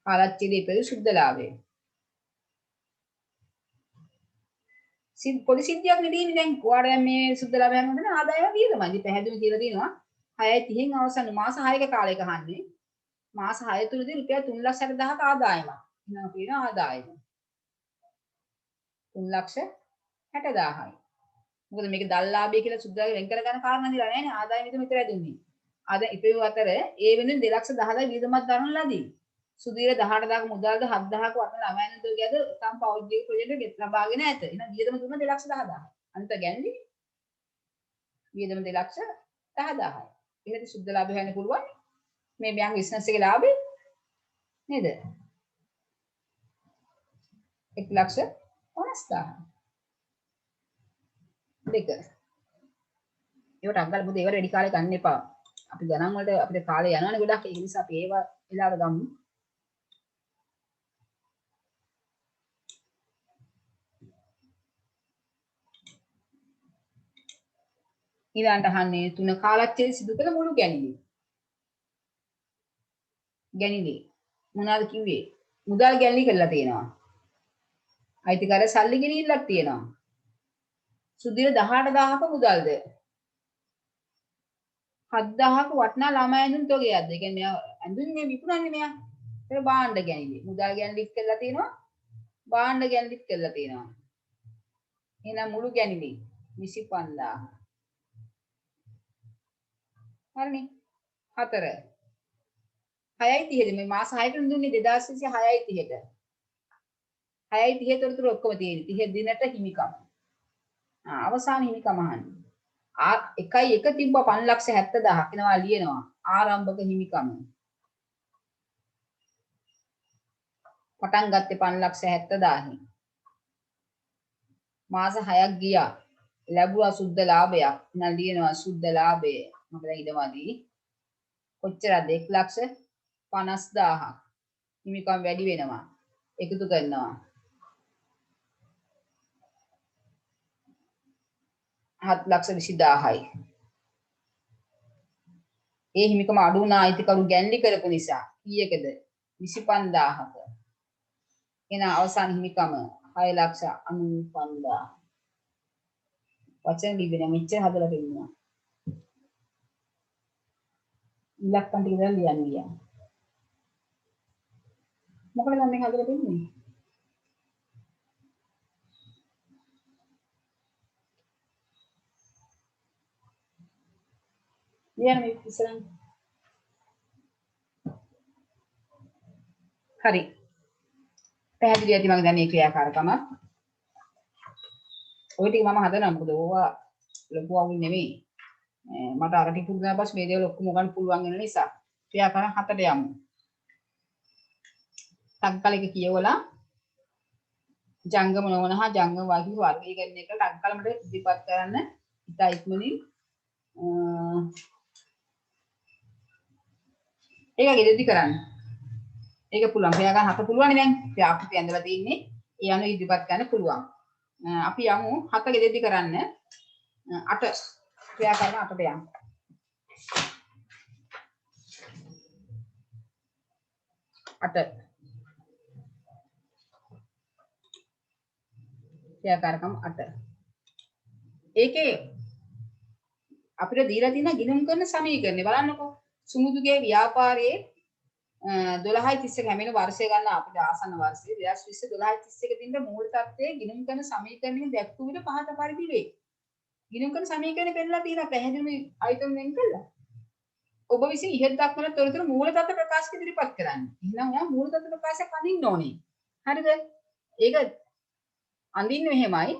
ආරච්චිලේ ඉපද සුද්ධ ලාභය. පොඩි සිද්ධියක් නෙදීනේ දැන්. ඔයාලා මේ සුද්ධ ලාභය හඳුනන ආදායම වියදමයි. ඉතින් පැහැදිලි කියලා තියෙනවා. 6.30න් අවසන් මාස 6ක කාලයක අහන්නේ. මාස 6 තුලදී රුපියල් 3,60,000ක ආදායමක්. එහෙනම් කියන ආදායම 3,60,000යි. මොකද මේක දල්ලාභය කියලා සුද්ධාගේ වෙන් කරගන්න කාරණා දිලා නැහැ නේ. ආදායම විතර විතරයි දුන්නේ. අද ඉපෙව අතර ඒ වෙනුවෙන් 2,10,000යි වියදමක් දරන ලදී. සුදීර 18,000ක මුදල්ද 7,000ක වටන ළමයන්ට ගියද තම පෞද්ගලික ප්‍රොජෙක්ට් එක ලබාගෙන ඇත. එහෙනම් වියදම දුන්න 2,10,000යි. අනිත ගැන්නේ වියදම 2,10,000යි. එහෙනම් සුද්ධ ලාභය හොයන්න පුළුවන්. මේ බැංක බිස්නස් එකේ ලාභය නේද? 1,50,000. දෙක. ඒවට අග්ගල බුදු ඒවට වැඩි කාලේ ගන්න එපා. අපි ගණන් වලට අපිට කාලේ යනවනේ ගොඩක්. ඒ නිසා අපි ඒවා වෙලාවට ගමු. ඊළඟට අහන්නේ 3 කාලච්ඡේද සිදු කළ මුළු ගැණිලි. ගැණිලි මොනවද කිව්වේ? මුදල් ගැණිලි කරලා තියෙනවා. අයිතිකාරය සල්ලි ගෙනිල්ලක් තියෙනවා. සුදීර 18,000ක මුදල්ද 7,000ක වටනා ළමයි ඇඳුම් තොගයක්ද? ඒ කියන්නේ මෙයා ඇඳුම් මේ විකුණන්නේ මෙයා. ඒක භාණ්ඩ ගැණිලි. මුදල් ගැණිලිත් කරලා තියෙනවා. භාණ්ඩ ගැණිලිත් කරලා තියෙනවා. එහෙනම් මුළු ගැණිලි 25,000. හරිනේ. 4. 6.30ද මේ මාස 6කට දුන්නේ 2,26 6.30ට. 6.30 තොරතුරු ඔක්කොම තියෙන්නේ. 30 දිනට හිමිකම. අවසාන හිමිකම අහන්නේ. 1.1 තිබ්බ 5,70,000 වෙනවා ලියනවා. ආරම්භක හිමිකම. පටන් ගත්තේ 5,70,000. මාස 6ක් ගියා. ලැබුවා සුද්ධ ලාභයක්. නම් ලියනවා සුද්ධ ලාභය. මම දැන් ඉදමදී. කොච්චරද 1,50,000ක්. හිමිකම් වැඩි වෙනවා. එකතු කරනවා. 7,20,000යි. ඒ හිමිකම අඩු වුණා අයිතිකරු ගැන්ලි කරපු නිසා. කීයකද? 25,000ක. එන අවසාන හිමිකම 6,95,000. වචන ලියගෙන මෙච්චර හදලා පෙන්නනවා. ඉලක්කම් ටික දැන් ලියන්න. මොකද මම මේ හදලා පෙන්නන්නේ? ලියන්න මේ ඉස්සරහින්. හරි. පැහැදිලි ඇති මම දැන් මේ ක්‍රියාකාරකම. ඔය ටික මම හදනවා මොකද ඕවා ලොකු අවුල් නෙමෙයි. මට අර ටික පුරුදු වුණා පස්සේ මේ දේවල් ඔක්කොම ගන්න පුළුවන් වෙන නිසා ක්‍රියාකාරක 7ට යමු. ටග්ගල එක කියවලා ජංගම නොවන හා ජංගම වාක්‍ය වර්ගීකරණය කරලා ටග්ගලමට ඉදිරිපත් කරන්න ඉතා ඉක්මනින් ඒක ගෙදෙද්දි කරන්න. ඒක පුළුවන්. ක්‍රියා ගන්න 7 පුළුවන් නේ දැන්. ක්‍රියාපෘති ඇඳලා තින්නේ. ඒ අනුව ඉදිරිපත් කරන්න පුළුවන්. අපි යමු 7 ගෙදෙද්දි කරන්න 8 ක්‍රියා කරන 8ට යමු. 8 ක්‍රියාකාරකම් 8. ඒකේ අපිට දීලා තියෙන ගිණුම් කරන සමීකරණය බලන්නකෝ. සුමුදුගේ ව්‍යාපාරයේ 12.31 හැමෙන වර්ෂය ගන්න අපිට ආසන්න වර්ෂයේ 2020 12.31 දිනට මූල තත්ත්වයේ ගිණුම් කරන සමීකරණය දැක්වූ විට පහත පරිදි වේ. ගිණුම් කරන සමීකරණය පෙන්නලා තියෙනවා පැහැදිලිව අයිටම් වෙන් කළා. ඔබ විසින් ඉහත දක්වන තොරතුරු මූල තත්ත්ව ප්‍රකාශක ඉදිරිපත් කරන්න. එහෙනම් යා මූල තත්ත්ව ප්‍රකාශයක් අඳින්න ඕනේ. හරිද? ඒක අඳින්න මෙහෙමයි.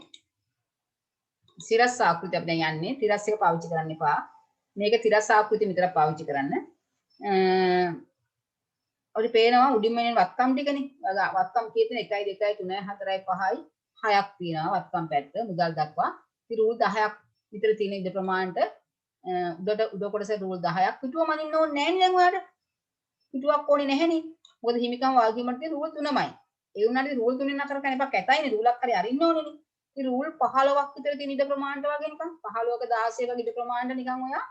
සිරස් ආකෘතිය අපි දැන් යන්නේ තිරස් එක පාවිච්චි කරන්න එපා. මේක තිරස් ආකෘතිය විතරක් පාවිච්චි කරන්න. ඔය පේනවා උඩින්ම එන වත්කම් ටිකනේ. වත්කම් කීයද 1 2 3 4 5යි 6ක් තියෙනවා වත්කම් පැත්ත මුදල් දක්වා. ඉතින් රූල් 10ක් විතර තියෙන ඉද ප්‍රමාණයට උඩ කොටසේ රූල් 10ක් පිටුව මනින්න ඕනේ නැහැ නේ දැන් ඔයාලට. පිටුවක් ඕනේ නැහෙනේ. මොකද හිමිකම් වාග්යමට තියෙන රූල් 3යි. ඒ වුණාට රූල් 3ෙන් නතර කරන්න එපා කැතයිනේ රූලක් හරි අරින්න ඕනේනේ. ඉතින් රූල් 15ක් විතර තියෙන ඉද ප්‍රමාණයට වගේ නිකන් 15ක 16ක ඉද ප්‍රමාණයට නිකන් ඔයා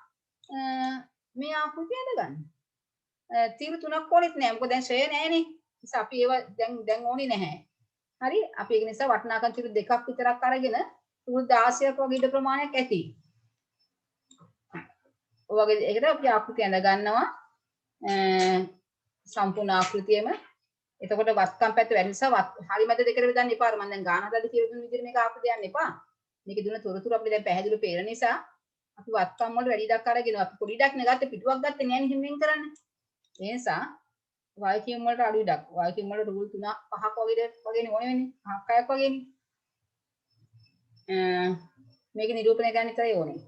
මේ ආකෘතිය අඳගන්න. තීරු 3ක් ඕනෙත් නෑ. මොකද දැන් ශ්‍රේය නෑනේ. නිසා අපි ඒව දැන් ඕනේ නැහැ. හරි? අපි ඒක නිසා වටිනාකම් තීරු දෙකක් විතරක් අරගෙන රූල් 16ක වගේ ඉද ප්‍රමාණයක් ඇති. ඔය වගේ ඒකට අපි ආකෘතිය අඳ ගන්නවා. සම්පූර්ණ ආකෘතියම. එතකොට වත්කම් පැත්ත වැඩි නිසා හරි මැද දෙකට බෙදන්න එපා. මම දැන් ගාන හදලා කියලා දුන්න විදිහට මේක ආකෘතිය යන්න එපා. මේකේ දුන්න තොරතුරු අපිට දැන් පැහැදිලිව පේන නිසා අපි වත්කම් වල වැඩි ඉඩක් අරගෙන අපි පොඩි ඉඩක් නේ ගත්තේ පිටුවක් ගත්තේ නෑනේ හිමින් කරන්නේ. ඒ නිසා වායිකියම් වලට අඩු ඉඩක්. වායිකියම් වල රූල් 3 5ක් වගේනේ ඕනේ වෙන්නේ. 5ක් 6ක් වගේනේ. මේක නිරූපණය කරන්න විතරයි ඕනේ.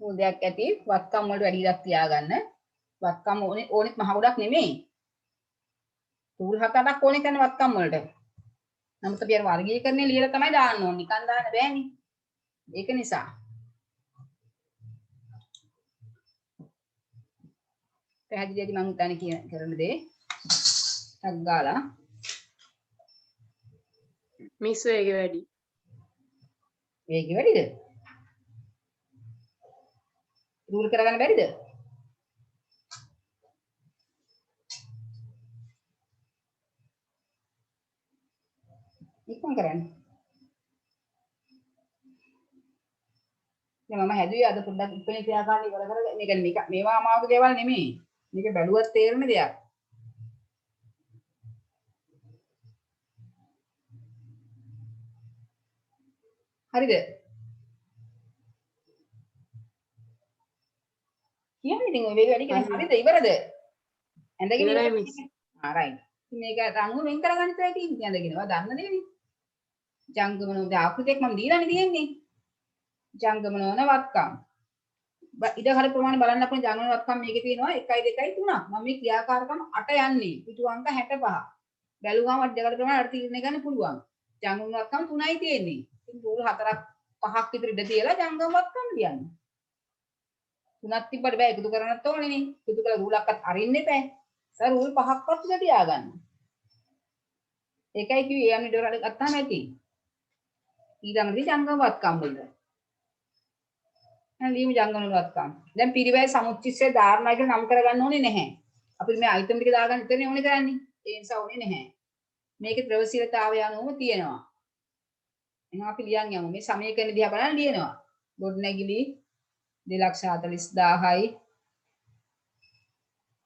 මුදයක් ඇති වත්කම් වලට වැඩි ඉඩක් තියාගන්න. වත්කම් ඕනෙත් මහ ගොඩක් නෙමෙයි. රූල් 7-8ක් ඕනේ කරන වත්කම් වලට. නමුත් අපි අර වර්ගීකරණය ලියලා තමයි දාන්න ඕනේ. නිකන් දාන්න බෑනේ. ඒක නිසා පැහැදිලිද මම හිතන්නේ කරන දේ ටක් ගාලා මිස් වේගෙ වැඩි. වේගෙ වැඩිද? රූල් කරගන්න බැරිද? ඉක්මන් කරන්න. දැන් මම හැදුවේ අද පොඩ්ඩක් ඉක්මනින් ක්‍රියාකාරී ඉවර කරගෙන මේක මේවා අමාරු දේවල් නෙමෙයි. මේක බැලුවත් තේරෙන දෙයක්. හරිද? කියන්නේ ඉතින් ඔය වේග වැඩි කියන්නේ හරිද ඉවරද? ඇඳගෙන ඉවරයි මිස්. රයිට්. ඉතින් මේක රණුව වෙන් කරගන්න ඉතරයි තියෙන්නේ ඇඳගෙනවා දන්න දේනේ. ජංගමනෝද ආකෘතියක් මම දීලානේ තියෙන්නේ. ජංගමනෝන වත්කම්. ඉඩ හරි ප්‍රමාණය බලන්න අපේ ජංගමන වත්කම් මේකේ තියෙනවා 1 2 3 මම මේ ක්‍රියාකාරකම් 8 යන්නේ. පිටු අංක 65. බැලුවාම අඩ ප්‍රමාණය අර තීරණය ගන්න පුළුවන්. ජංගමන වත්කම් 3යි තියෙන්නේ. ඉතින් රූල් 4ක් 5ක් විතර ඉඩ තියලා ජංගම වත්කම් ලියන්න. 3ක් තිබ්බට බෑ එකතු කරන්නත් ඕනේනේ. එකතු කරලා රූලක්වත් අරින්න එපා. සර් රූල් 5ක්වත් ඉඳ තියාගන්න. ඒකයි කිව්වේ යන්නේ ඩොර් ගත්තාම ඇති. ඊළඟට ජංගම වත්කම් වල. ලියමු ජංගම වත්කම්. දැන් පිරිවැය සමුච්චිතය ධාරණය කියලා නම් කරගන්න ඕනේ නැහැ. අපි මේ අයිටම් ටික දාගන්න ඉතරනේ ඕනේ කරන්නේ. ඒ නිසා ඕනේ නැහැ. මේකේ ප්‍රවශීලතාවය අනුව තියෙනවා. එහෙනම් අපි ලියන් යමු. මේ සමීකරණ දිහා බලන්න ලියනවා. ගොඩනැගිලි 2,40,000යි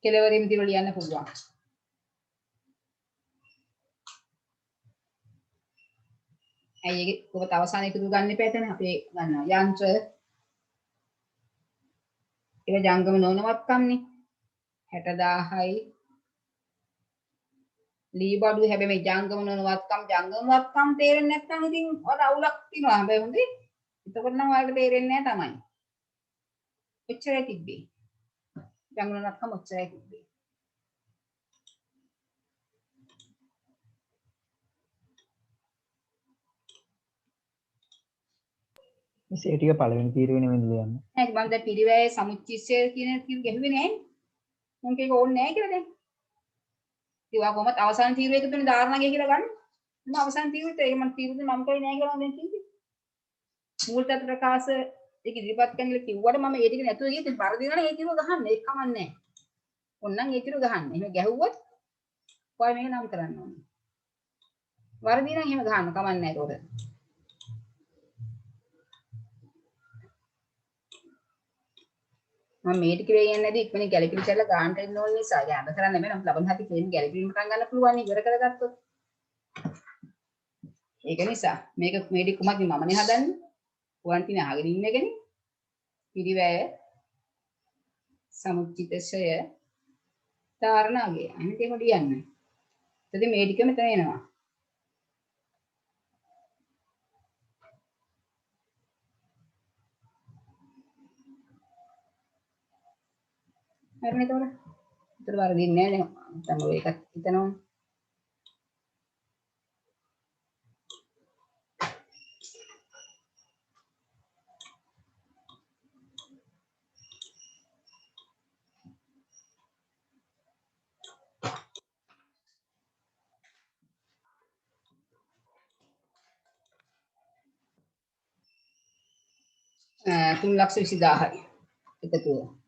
කෙලවරින් දිව ලියන්න පුළුවන්. ඇයි ඒක කොහොමද අවසානයේ එකතු ගන්න එපා එතන අපි ගන්නවා. යන්ත්‍ර ඒක ජංගම නොනවත්කම්නේ 60,000යි ලී බඩු හැබැයි මේ ජංගම නොනවත්කම් තේරෙන්නේ නැත්නම් ඉතින් ඔය අවුලක් තියෙනවා. හැබැයි හොඳේ. එතකොට නම් ඔයාලට තේරෙන්නේ නැහැ තමයි. ඔච්චරයි තිබ්බේ. ජංගම නොනවත්කම් ඔච්චරයි තිබ්බේ. මිස් ඒ ටික පළවෙනි තීරුවේ නෙමෙයි ලියන්නේ. නෑ මම දැන් පිරිවැය සමුච්චිතය කියන තීරු ගැහුවේ නෑනේ. මම මේක ඕනේ නෑ කියලා දැන්. ඒවා කොහොමද අවසාන තීරුව එක තුනේ ධාරණගේ කියලා ගන්න. මම අවසාන තීරුවට ඒක මම තීරුවේ නම් කරේ නෑ කියලා මම දැන් කිව්වේ. මූල තත්ත්ව ප්‍රකාශ ඒක ඉදිරිපත් කරන්න කිව්වට මම ඒ ටික නැතුව ගියේ ඉතින් පරදිනවනේ ඒ තීරුව ගහන්න ඒක කමන්නේ නෑ. ඕන්නම් ඒ තීරුව ගහන්න. එහෙම ගැහුවොත් ඔය මේක නම් කරන්න ඕනේ. වරදී නම් එහෙම ගහන්න කමන්නේ නෑ ඒකට. මම මේ ටික වෙන්නේ නැද්ද ඉක්මනින් ගැලපිලි කරලා ගන්නට එන්න ඕන නිසා ඒක අඳ කරන්න බෑ නම් ලබන හති කියන්නේ ගැලපිලිම පටන් ගන්න පුළුවන් නේ ඉවර කරගත්තොත් ඒක නිසා මේක මේ ටික කොහොමද මමනේ හදන්නේ ඔයන්ටින අහගෙන ඉන්නකනේ පිරිවැය සමුච්චිතශය ධාරණාගේ අනිත් ඒම ලියන්න එතකොට මේ ටික මෙතන එනවා හරිනේ එතකොට. උතර වරදින්නේ නැහැ නේ. නැත්නම් ඔය එකක් හිතනවා. තුන් ලක්ෂ 20000යි එකතුව.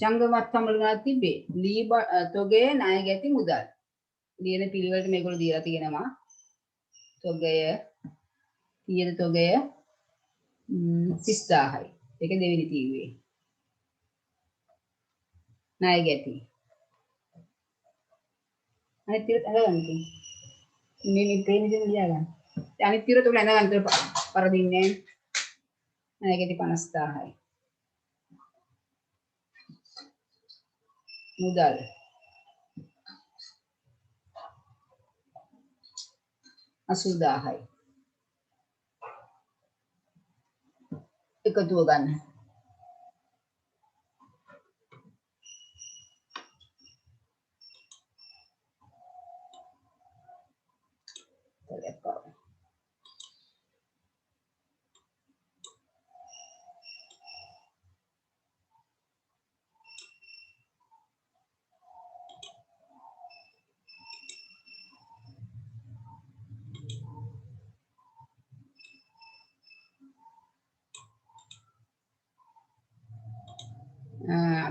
ජංගමත් සම්බන්ධනා තිබේ. ලී තොගය ණය ගැති මුදල්. ලියන පිළිවෙලට මේගොල්ලෝ දීලා තියෙනවා. තොගය තියෙන තොගය 30000යි. ඒක දෙවෙනි තීරුවේ. ණය ගැති. අනිත් තීරුව අරගන්න. මේ ප්‍රේමයෙන් ලියා ගන්න. අනිත් තීරුව තුල අඳගන්න පරදින්නේ. ණය ගැති 50000යි. මුදල් අසූදාහයි එකතුව ගන්න.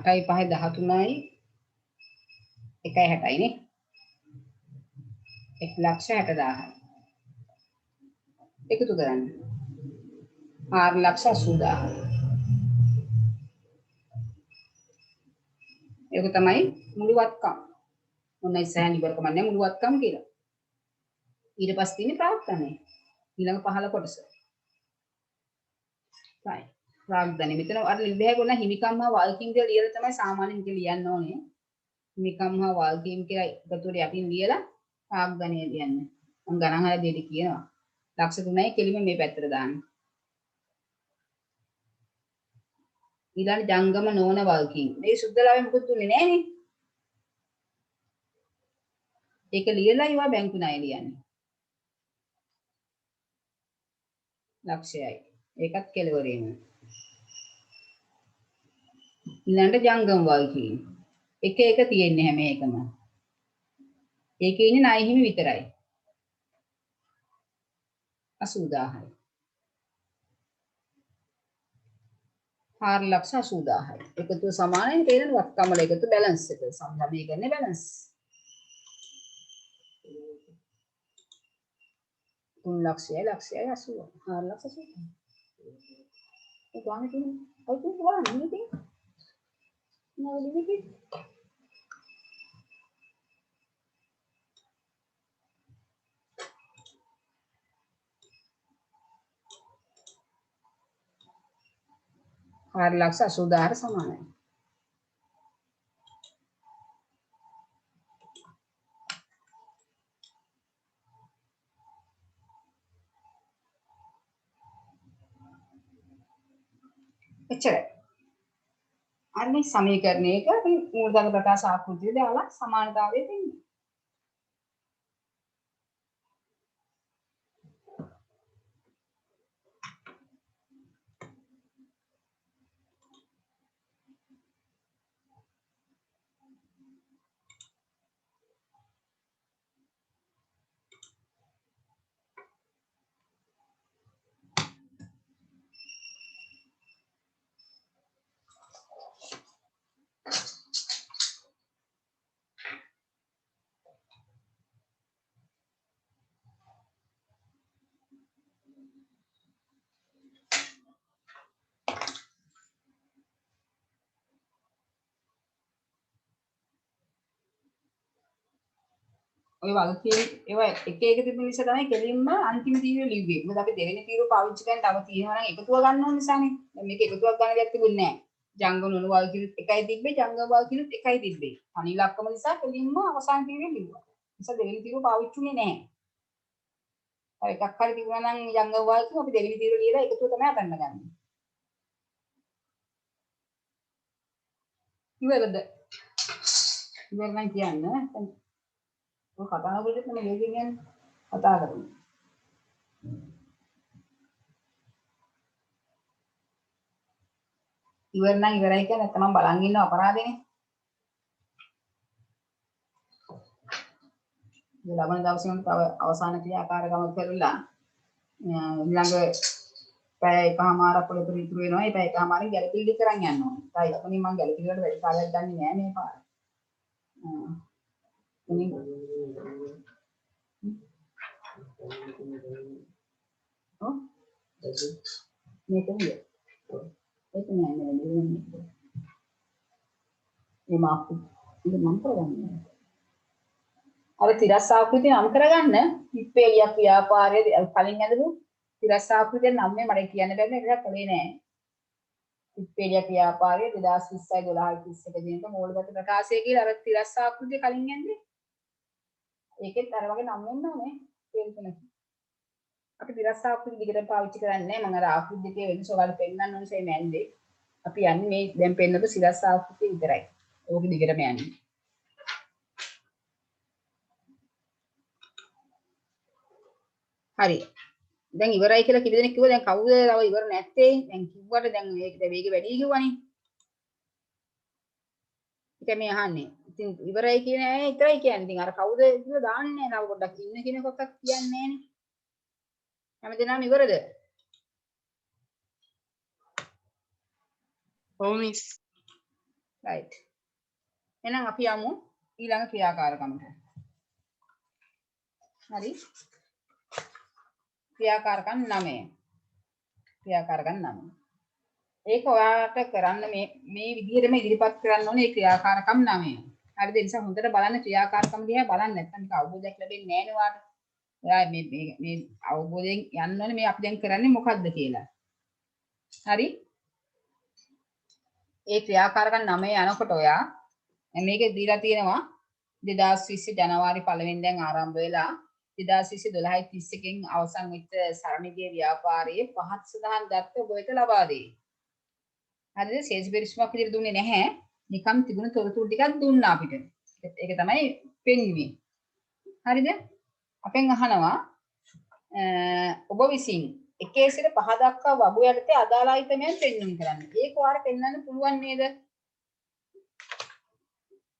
අටයි පහයි 13යි 1.60යි නේ 1,60,000යි එකතු කරන්න 4,80,000යි ඒක තමයි මුළුවත්කම් මොන ඉස්සෙන් ඉවරකම නැහැ මුළුවත්කම් කියලා ඊට පස්සේ තියෙන්නේ ප්‍රාර්ථනය ඊළඟ පහළ කොටස right ප්‍රාග්ධනෙ මෙතන අර ලිබෑ ගොන හිමිකම් හා වල්කින් කියලා ලියලා තමයි සාමාන්‍යයෙන් කියලා ලියන්න ඕනේ. හිමිකම් හා වල්කින් කියලා එකතුවට යටින් ලියලා ප්‍රාග්ධනෙ ලියන්න. මම ගණන් හරි දෙන්න කියනවා. ලක්ෂ 3යි කෙලිම මේ පැත්තට දාන්න. ඊළඟ ජංගම නොවන වල්කින්. මේ සුද්ධලාවේ මොකද දුන්නේ නැහනේ. ඒක ලියලා ඉවා බැංකු ණය ලියන්නේ. ලක්ෂයයි. ඒකත් කෙලවරේම. ඊළඟට ජංගම වල්කින් එක එක තියෙන්නේ හැම එකම ඒකේ ඉන්නේ ණය හිමි විතරයි 80000යි 4,80,000යි එකතු සමානයි තේරෙන වත්කමල එකතු බැලන්ස් එක සමගමීකරණේ බැලන්ස් 3,00,000යි 80,000 4,80,000 ඒ ගානේ තියෙන ඔය බලන්න ඉතින් නෑ ලිමිටි 4,80,000 සමානයි. එච්චරයි. අන්නේ සමීකරණයක මූලධන ප්‍රකාශ ආකෘතිය දාලා සමානතාවය දෙන්නේ. ඔය වගේ ඒවා එක එක තිබුණ නිසා තමයි කෙලින්ම අන්තිම තීරුව ලිව්වේ. මොකද අපි දෙවෙනි තීරුව පාවිච්චි කරන් තව තියෙනවා නම් එකතුව ගන්න ඕන නිසානේ. දැන් මේක එකතුවක් ගන්න දෙයක් තිබුණේ නැහැ. ජංගම නුවල් කිලුත් එකයි තිබ්බේ ජංගම වල් කිලුත් එකයි තිබ්බේ. තනි ඉලක්කම නිසා කෙලින්ම අවසාන තීරුවේ ලිව්වා. නිසා දෙවෙනි තීරුව පාවිච්චිුනේ නැහැ. තව එකක් හරි තිබුණා නම් ජංගම වල් කිලුත් අපි දෙවෙනි තීරුව ලියලා එකතුව තමයි අතන්න ගන්න. ඉවරද? ඉවර නම් කියන්න. ඔය කතා කරද්දී තමයි වේගෙන් යන්නේ. කතා කරමු. ඉවර නම් ඉවරයි කියන්නේ නැත්නම් මම බලන් ඉන්නව අපරාධෙනේ. මේ ලබන දවසේම තව අවසාන ක්‍රියාකාරකම කරලා ඊළඟ පැය එකමාරක් වල ඉතුරු වෙනවා. ඒ පැය එකමාරෙන් ගැලපිලි කරන් යන්න ඕනේ. ඒයි අපනේ මම ගැලපිලි වලට වැඩි කාලයක් ගන්නේ නෑ මේ පාර. මේක නිය. ඒක නෑ නේද? මේ මාප්පු ඉතින් මම කරගන්නවා. අර තිරස්සාකෘතිය නම් කරගන්න පිප්පේලියක් ව්‍යාපාරයේ කලින් ඇඳපු තිරස්සාකෘතිය නම් මේ මට කියන්න බැරි නේද කලේ නෑ. පිප්පේලියක් ව්‍යාපාරයේ 2020 12 31 දිනක මූලගත ප්‍රකාශය කියලා අර තිරස්සාකෘතිය කලින් ඇඳේ. ඒකෙත් අර වගේ නම් වෙන්න ඕනේ. තේරුණා. අපි තිරස්සාකෘතිය දිගට පාවිච්චි කරන්නේ මම අර ආකෘති දෙකේ වෙනස ඔයාලට පෙන්නන්න ඕනේ මේ ඇඳේ. අපි යන්නේ මේ දැන් පෙන්නපු තිරස්සාකෘතිය විතරයි. ඕක දිගටම යන්නේ. හරි. දැන් ඉවරයි කියලා කීප දෙනෙක් කිව්වා. දැන් කවුද තව ඉවර නැත්තේ? දැන් කිව්වට දැන් මේක වේග වැඩි කිව්වනේ. ඒක මේ අහන්නේ. ඉතින් ඉවරයි කියන අය විතරයි කියන්නේ. ඉතින් අර කවුද කියලා දාන්නේ නැහැ. තව පොඩ්ඩක් ඉන්න කෙනෙක්වත් කියන්නේ නැහනේ. හැමදේනම ඉවරද? ඔව් මිස්. right. එහෙනම් අපි යමු ඊළඟ ක්‍රියාකාරකමට. හරි. ක්‍රියාකාරකම් 9. ක්‍රියාකාරකම් 9. ඒක ඔයාලට කරන්න මේ විදිහටම ඉදිරිපත් කරන්න ඕනේ මේ ක්‍රියාකාරකම් 9. හරිද? ඒ නිසා හොඳට බලන්න ක්‍රියාකාරකම් දිහා බලන්න නැත්නම් මේක අවබෝධයක් ලැබෙන්නේ නැහැ නේ ඔයාලට. ඔයා මේ අවබෝධයෙන් යන්න ඕනේ මේ අපි දැන් කරන්නේ මොකද්ද කියලා. හරි? ඒ ක්‍රියාකාරකම් 9 යනකොට ඔයා මේක දීලා තියෙනවා 2020 ජනවාරි 1 වෙනිදාන් ආරම්භ වෙලා 2020 12:31 න් අවසන් වෙච්ච සරණිගේ ව්‍යාපාරයේ පහත් සඳහන් දත්ත ඔබ වෙත ලබා දෙයි. හරිද? ශේෂ පරිශ්‍රමක් විදිහට දුන්නේ නැහැ. නිකම් තිබුණු තොරතුරු ටිකක් දුන්නා අපිට. ඒක තමයි පෙන්වන්නේ. හරිද? අපෙන් අහනවා ඔබ විසින් 1 සිට 5 දක්වා වගු යටතේ අදාළ අයිතමයන් පෙන්වන්න කරන්න. ඒක ඔයාලට පෙන්වන්න පුළුවන් නේද?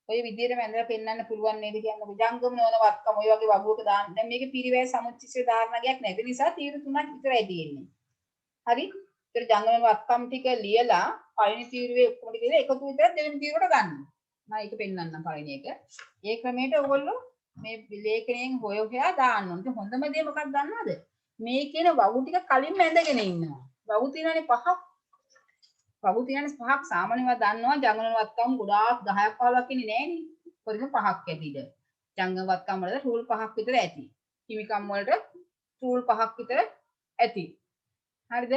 ඔය විදිහටම ඇඳලා පෙන්වන්න පුළුවන් නේද කියන්නේ ජංගම නෝන වත්කම ඔය වගේ වගුවක දාන්න. දැන් මේකේ පිරිවැය සමුච්චිත ධාරණයක් නැති නිසා තීරු 3ක් විතරයි තියෙන්නේ. හරි? ඒතර ජංගම වත්කම් ටික ලියලා පළවෙනි තීරුවේ ඔක්කොම ටික ලියලා එකතු විතර දෙවෙනි තීරුවට ගන්න. මම ඒක පෙන්වන්නම් පළවෙනි එක. ඒ ක්‍රමයට ඔයගොල්ලෝ මේ ලේඛනයෙන් හොයා දාන්න ඕනේ. හොඳම දේ මොකක්ද දන්නවද? මේ කියන වගු ටික කලින්ම ඇඳගෙන ඉන්නවා. වගු තියෙනනේ 5ක්. වගු තියෙනනේ 5ක් සාමාන්‍යව දන්නවා ජංගම වත්කම් ගොඩාක් 10ක් 15ක් ඉන්නේ නෑනේ. පරිම 5ක් ඇතිද. ජංගම වත්කම් වල රූල් 5ක් විතර ඇති. හිමිකම් වලට රූල් 5ක් විතර ඇති. හරිද?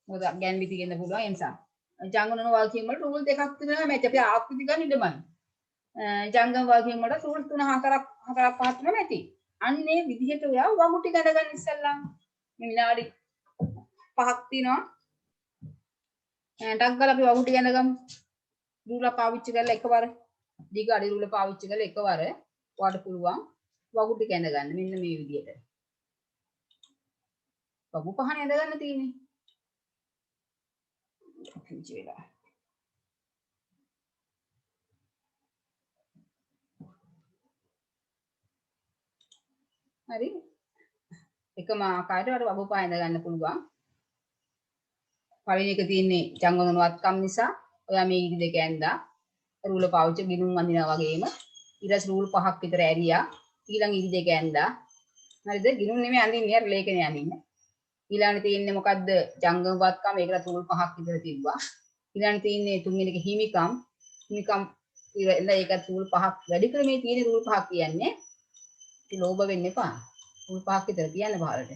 මොකද ගැන්විති කියන්න පුළුවන් ඒ නිසා. ජංගම වල්කීම් වල රූල් 2ක් තියෙනවා මේ අපි ආකෘති ගන්න ඉඩමයි. ජංගම වල්කීම් වල රූල් 3 4ක් 5ක් තියෙනවා ඇති. අන්නේ විදිහට ඔයා වගු ටික ගන්න ඉස්සල්ලා මේ විනාඩි 5ක් තියෙනවා. ටක් ගාලා අපි වගු ටික ගන්නගමු. රූල පාවිච්චි කරලා එකවර දිග අඩි රූල පාවිච්චි කරලා එකවර ඔයාලට පුළුවන් වගු ටික ඇඳ ගන්න. මෙන්න මේ විදිහට. වගු පහන ඇඳ ගන්න තියෙන්නේ. පුංචි වෙලා. හරි. එකම ආකාරයට වගු පහ ඇඳ ගන්න පුළුවන්. පළවෙනි එක තියෙන්නේ ජංගම වත්කම් නිසා ඔයා මේ ඉරි දෙක ඇඳා රූල පාවිච්චි ගිනුම් අඳිනවා වගේම ඊට රූල් 5ක් විතර ඇරියා ඊළඟ ඉරි දෙක ඇඳා හරිද ගිනුම් නෙමෙයි අඳින්නේ අර ලේඛනේ අඳින්න ඊළඟට තියෙන්නේ මොකද්ද ජංගම වත්කම් ඒකට රූල් 5ක් විතර තිබ්බා ඊළඟට තියෙන්නේ තුන්වෙනි එක හිමිකම් ඉතින් ඒකට රූල් 5ක් වැඩි ක්‍රමයේ තියෙන රූල් 5ක් කියන්නේ ඉතින් ලෝභ වෙන්න එපා රූල් 5ක් විතර කියන්න බහලට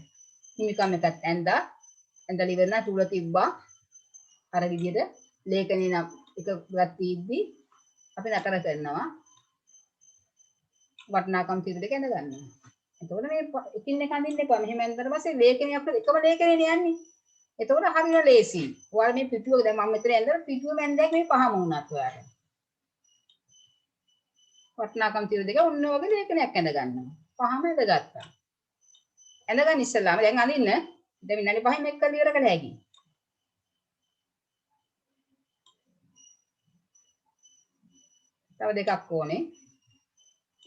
හිමිකම් එකත් ඇඳලා ඉවරන තුල තිබ්බා අර විදිහට ලේඛනේ නම් එක ගත් තීද්දි අපි නතර කරනවා වටිනාකම් තීරු දෙක ඇඳ ගන්නවා. එතකොට මේ එකින් එක අඳින්න එපා. මෙහෙම ඇඳලා පස්සේ ලේඛනය අපිට එකම ලේඛනේ යන්නේ. එතකොට හරියට ලේසි. ඔයාලා මේ පිටුව දැන් මම මෙතන ඇඳලා පිටුව මැන්දයක් මේ පහම වුණත් ඔයාලා. වටිනාකම් තීරු දෙක ඔන්න ඔයගේ ලේඛනයක් ඇඳ ගන්නවා. පහම ඇඳගත්තා. ඇඳගන්න ඉස්සෙල්ලාම දැන් අඳින්න දැන් විනාඩි 5න් මේක කරලා ඉවර කළ හැකියි. තව දෙකක් ඕනේ.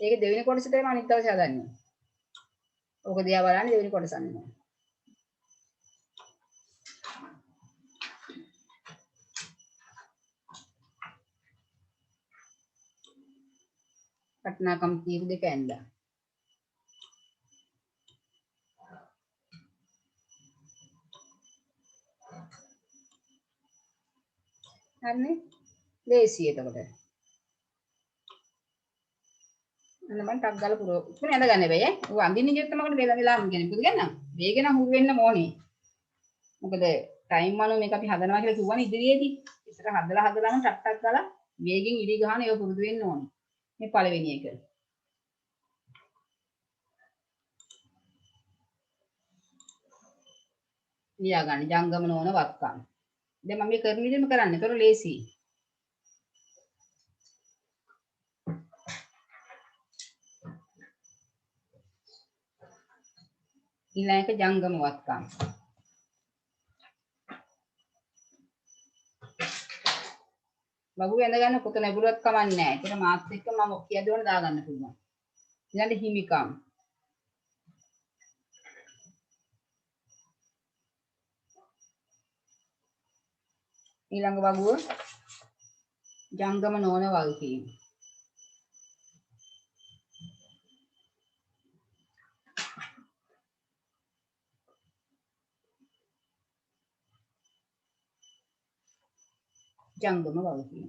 ඒකේ දෙවෙනි කොටස තමයි අනිත් දවසේ හදන්නේ. ඕක දිහා බලන්න දෙවෙනි කොටස අන්න. වටිනාකම් තීරු දෙක ඇඳලා. හරිනේ? ලේසි එතකොට. අන්න මම ටක් ගාලා පුරව. ඉතින් ඇඳ ගන්න බෑ ඈ. ඔය අඳින්න ගියොත් තමයි වෙලාම කියන්නේ. පුදු ගන්න. වේගෙන හුරු වෙන්න ඕනේ. මොකද ටයිම් අනුව මේක අපි හදනවා කියලා කිව්වනේ ඉදිරියේදී. ඉස්සර හදලාම ටක් ටක් ගාලා වේගෙන් ඉරි ගහන ඒව පුරුදු වෙන්න ඕනේ. මේ පළවෙනි එක. ලියා ගන්න ජංගම නොවන වත්කම්. දැන් මම මේ කරන විදිහම කරන්න. ඒතර ලේසි. ඊළඟ ජංගම වත්කම්. බබු ඇඳ ගන්න පොත ලැබුණත් කමන්නේ නැහැ. ඒතර මාත් එක්ක මම කියදවන දා ගන්න පුළුවන්. ඊළඟ හිමිකම්. ඊළඟ වගුව ජංගම නොවන වගකීම්. ජංගම වගකීම්.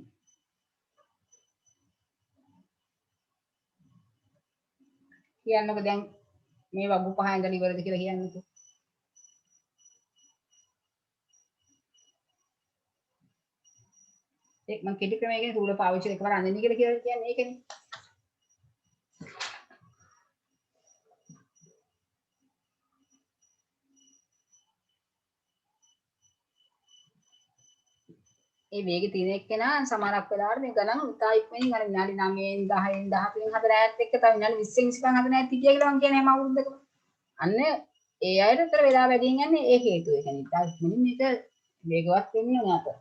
කියන්නකො දැන් මේ වගු පහ ඇඳලා ඉවරද කියලා කියන්නකො. ඒක මම කෙටි ක්‍රමයකින් රූල පාවිච්චි එකවර අඳින්න කියලා කියන්නේ ඒකනේ. ඒ වේගෙ තියෙන එක්කෙනා සමහරක් වෙලාවට මේ ගණන් උතා ඉක්මනින් අර විනාඩි 9න් 10න් 15න් හදන ඈත් එක්ක තව විනාඩි 20න් 25න් හදන ඈත් හිටිය කියලා මම කියන්නේ හැම අවුරුද්දකම. අන්න ඒ අයට උතර වෙලා වැඩියෙන් යන්නේ ඒ හේතුව. ඒ කියන්නේ ඉතා ඉක්මනින් මේක වේගවත් වෙන්නේ නැත.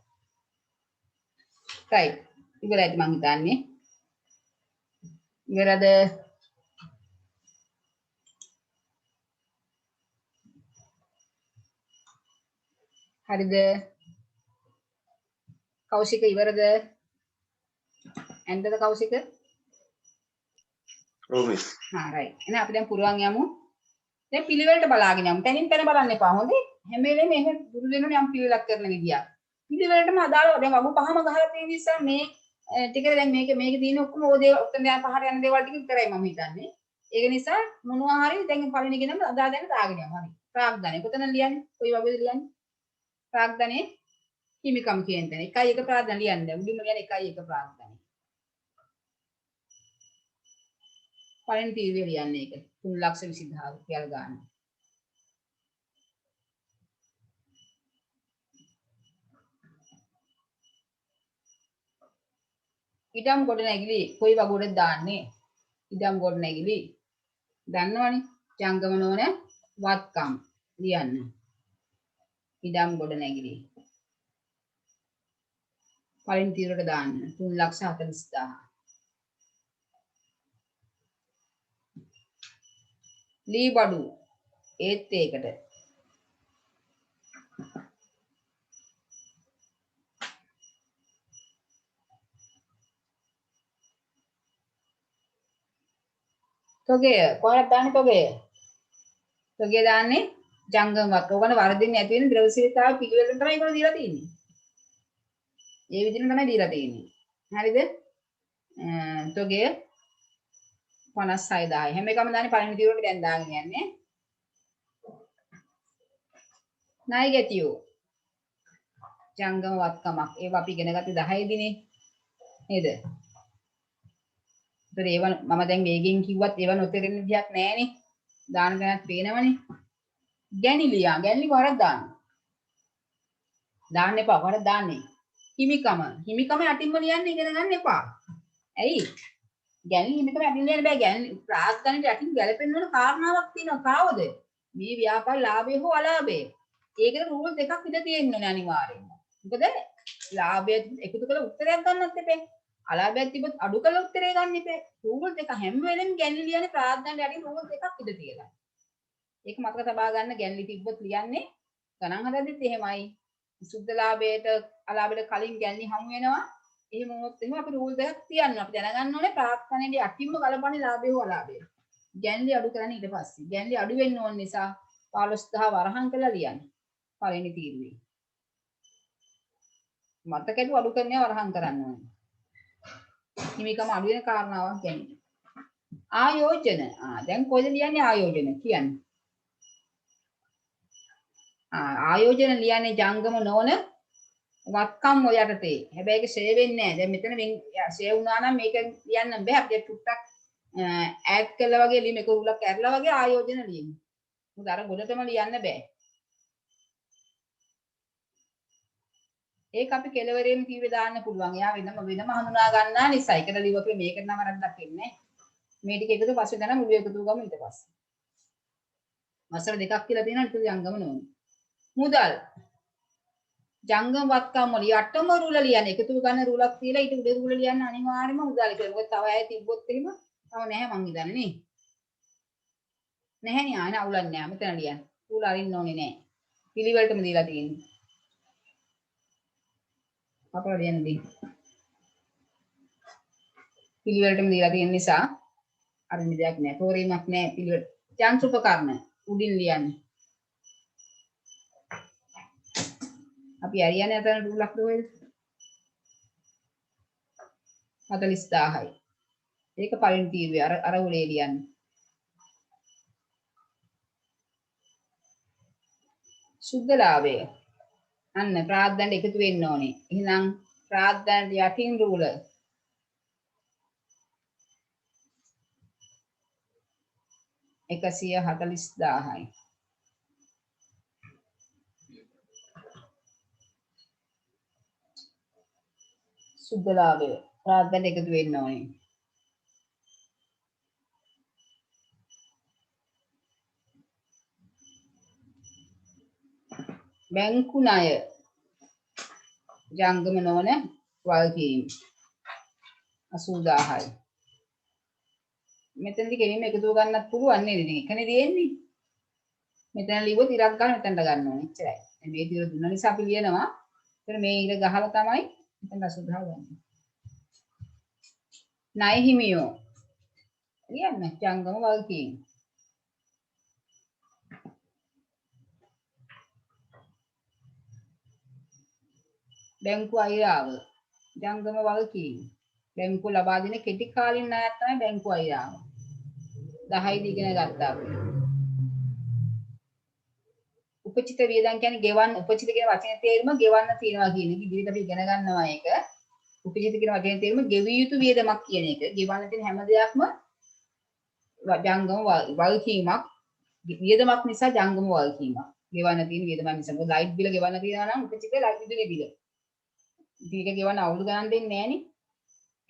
right. ඉවරයි මම හිතන්නේ. ඉවරද? හරිද? කෞශික ඉවරද? ඇන්දද කෞශික? ඔව් මිස්. හා right. එහෙනම් අපි දැන් පුරවන් යමු. දැන් පිළිවෙලට බලාගෙන යමු. තනින් තන බලන්න එපා. හොඳේ? හැම වෙලේම එහෙම දුරු වෙනුනේ යම් පිළිවෙලක් කරන විදියක්. පිළිවෙලටම අදාළව දැන් වගු පහම ගහලා තියෙන නිසා මේ ටික දැන් මේකේ තියෙන ඔක්කොම ඕදේ ඔතන දැන් පහර යන දේවල් ටික විතරයි මම හිතන්නේ. ඒක නිසා මොනවා හරි දැන් පළවෙනි ගෙනම අදා දැන් දාගෙන යමු. හරි. ප්‍රාග්ධනය. කොතන ලියන්නේ? කොයි වගේද ලියන්නේ? ප්‍රාග්ධනයේ හිමිකම් කියන තැන. 1 1 ප්‍රාග්ධන ලියන්නේ. උඩින්ම ලියන්නේ 1 1 ප්‍රාග්ධනය. පළවෙනි තීරුවේ ලියන්නේ ඒක. 3,20,000 රුපියල් ගන්න. ඉඩම් ගොඩනැගිලි කොයි වගුවටද දාන්නේ? ඉඩම් ගොඩනැගිලි දන්නවනේ. ජංගම නොවන වත්කම් ලියන්න. ඉඩම් ගොඩනැගිලි පළවෙනි තීරුවට දාන්න 3,40,000. ලී බඩු ඒත් ඒකට තොගේ කොහොමද දාන්නේ තොගේ? තොගේ දාන්නේ ජංගම වත්. ඕකන වර්ධින්නේ නැති වෙන ද්‍රවශීලතාව පිළිවෙලට තමයි ඒගොල්ලෝ දීලා තියෙන්නේ. ඒ විදිහට තමයි දීලා තියෙන්නේ. හරිද? තොගේ 56,000. හැම එකම දාන්නේ පළවෙනි තීරුවට දැන් දාගෙන යන්නේ. ණය ගැතියෝ ජංගම වත්කමක්. ඒවා අපි ඉගෙන ගත්තේ 10 දිනේ නේද? ඒතර ඒවා මම දැන් මේකෙන් කිව්වත් ඒවා නොතේරෙන විදියක් නැහැනේ. දාන ගණනක් පේනවනේ. ගැණිලියා ගැණිලි වරක් දාන්න. දාන්න එපා වරක් දාන්නේ. හිමිකම යටින්ම ලියන්න ඉගෙන ගන්න එපා. ඇයි? ගැණිලි හිමිකම යටින් ලියන්න බෑ. ගැණිලි ප්‍රාග්ධනයට යටින් ගැලපෙන්න ඕන කාරණාවක් තියෙනවා. කාවද? මේ ව්‍යාපාර ලාභය හෝ අලාභය. ඒකට රූල් දෙකක් විතර තියෙන්න ඕනේ අනිවාර්යෙන්ම. මොකද ලාභය එකතු කරලා උත්තරයක් ගන්නත් එපේ. අලාභයක් තිබ්බොත් අඩු කරලා උත්තරේ ගන්න එපේ. රූල් දෙක හැම වෙලෙම ගැණිලි ලියන්නේ ප්‍රාග්ධනයට යටින් රූල් දෙකක් විතර තියලා. ඒක මතක තබා ගන්න. ගැණිලි තිබ්බොත් ලියන්නේ ගණන් හදද්දිත් එහෙමයි. සුද්ධ ලාභයට අලාභයට කලින් ගැණිලි හමු වෙනවා. එහෙම වුණොත් එහෙම අපි රූල් දෙකක් තියන්න. අපි දැනගන්න ඕනේ ප්‍රාග්ධනයේ යටින්ම කලපන්නේ ලාභය හෝ අලාභය. ගැණිලි අඩු කරන්න ඊට පස්සේ. ගැණිලි අඩු වෙන්න ඕන නිසා 15000 වරහන් කරලා ලියන්න. පළවෙනි තීරුවේ. මතකද අඩු කරන්නේ වරහන් කරන්න ඕනේ. හිමිකම අඩු වෙන කාරණාවක් ගැනීම. ආයෝජන. දැන් කොහෙද ලියන්නේ ආයෝජන කියන්නේ? ආයෝජන ලියන්නේ ජංගම නොවන වත්කම් වල යටතේ. හැබැයි ඒක ෂේ වෙන්නේ නැහැ. දැන් මෙතන ෂේ වුණා නම් මේක ලියන්න බෑ. අපිට ටුට්ටක් ඈඩ් කළා වගේ ලියන එක උලක් ඇරලා වගේ ආයෝජන ලියන්න. මොකද අර ගොඩටම ලියන්න බෑ. ඒක අපි කෙලවරේම කීවේ දාන්න පුළුවන්. එයා වෙනම හඳුනා ගන්නා නිසා. එකට ලියුවා කියලා මේකට නම් වරද්දක් වෙන්නේ නැහැ. මේ ටික එකතු පස්සේ ගන්න මුළු එකතු ගමු ඊට පස්සේ. වසර දෙකක් කියලා තියෙනවා ඊට ජංගම නෝන. මුදල්. ජංගම වත්කම් වල යටම රුල ලියන්න. එකතු ගන්න රුලක් තියලා ඊට උඩ රුල ලියන්න අනිවාර්යයෙන්ම මුදල් කියලා. මොකද තව අය තිබ්බොත් එහෙම තව නැහැ මං හිතන්නේ නේ. නැහැ නේ ආන අවුලක් නැහැ. මෙතන ලියන්න. රුල අරින්න ඕනේ නැහැ. පිළිවෙලටම දීලා තියෙන්නේ. අපල ලියන්න දී. පිළිවෙලටම දීලා තියෙන නිසා අරින්න දෙයක් නැහැ. තෝරීමක් නැහැ පිළිවෙල. යන්ත්‍රෝපකරණ උඩින් ලියන්න. අපි හරියන්නේ අතන රුලක් දෝවේද? 40000යි. ඒක පළවෙනි තීරුවේ අර උලේ ලියන්න. සුද්ධ ලාභය. අන්න ප්‍රාග්ධනට එකතු වෙන්න ඕනේ. එහෙනම් ප්‍රාග්ධනට යටින් රූල. එකසිය 40000යි. සුද්ධ ලාභය ප්‍රාග්ධනට එකතු වෙන්න ඕනේ. බැංකු ණය ජංගම නොවන වගකීම් 80000යි. මෙතනදි කෙලින්ම එකතු ගන්නත් පුළුවන් නේද? ඉතින් එකනේ තියෙන්නේ. මෙතන ලියුවොත් ඉරක් ගන්න මෙතනට ගන්න ඕනේ. එච්චරයි. දැන් මේ තිර දුන්න නිසා අපි ලියනවා. ඒතර මේ ඉර ගහලා තමයි මෙතන 80000 ගන්න. ණය හිමියෝ ලියන්න ජංගම වගකීම්. බැංකු අයිරාව ජංගම වගකීම්. බැංකුව ලබා දෙන කෙටි කාලින ණයක් තමයි බැංකු අයිරාව. 10 දී ඉගෙන ගත්තා අපි. උපචිත වියදම් කියන්නේ ගෙවන්න උපචිත කියන වචනේ තේරුම ගෙවන්න තියනවා කියන එක. ඉදිරියට අපි ඉගෙන ගන්නවා ඒක. උපචිත කියන වචනේ තේරුම ගෙවිය යුතු වියදමක් කියන එක. ගෙවන්න තියෙන හැම දෙයක්ම ජංගම වගකීමක්. වියදමක් නිසා ජංගම වගකීමක්. ගෙවන්න තියෙන වියදමක් නිසා. මොකද ලයිට් බිල ගෙවන්න තියෙනවා නම් උපචිත ලයිට් බිල බිල. ඉතින් ඒක ගෙවන්න අවුල් ගණන් දෙන්නේ නැහනේ.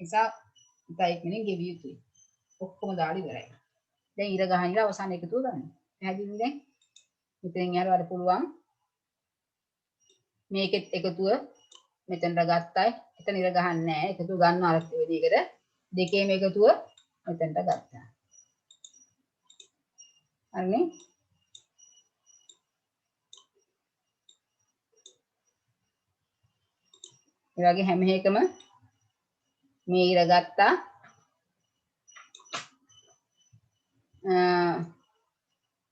නිසා ඉතයි කෙනෙක් ගෙවිය යුතුයි. ඔක්කොම දාලා ඉවරයි. දැන් ඉර ගහන අවසාන එකතුව ගන්න. පැහැදිලිද දැන්? මෙතෙන් යාර වල පුළුවන් මේකෙත් එකතුව මෙතනට ගත්තයි. එතන ඉර ගහන්නේ නැහැ. එකතුව ගන්න අර විදිහකට දෙකේම එකතුව මෙතනට ගත්තා. හරිනේ? ඒ වගේ හැම එකම මේ ඉර ගත්තා.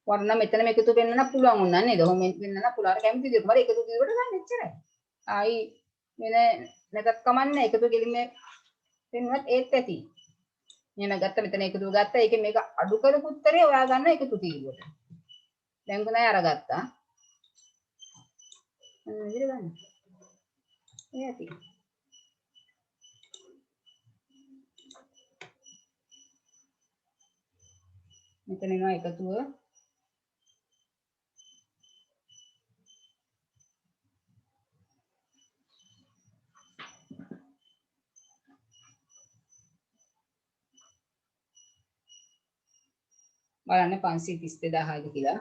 වර්ණ මෙතන එකතු වෙන්න පුළුවන් වුණා නේද? ඔහොම වෙන්න පුළුවන්. කැමති දෙයක්. මම එකතු දිවට ගන්න එච්චරයි. ආයි වෙන නැතත් කමන්නේ එකතු ගෙලින්ම වෙනවත් ඒත් ඇති. මෙන්න ගත්ත මෙතන එකතු ගත්තා. ඒකෙන් මේක අඩු කරපු උත්තරේ ඔයා ගන්න එකතු තීරුවට. දැන් කොහේ අරගත්තා. ඉතින් ගන්න. ඒ ඇති. මෙතන එනවා එකතුව. බලන්න 532,000ද කියලා.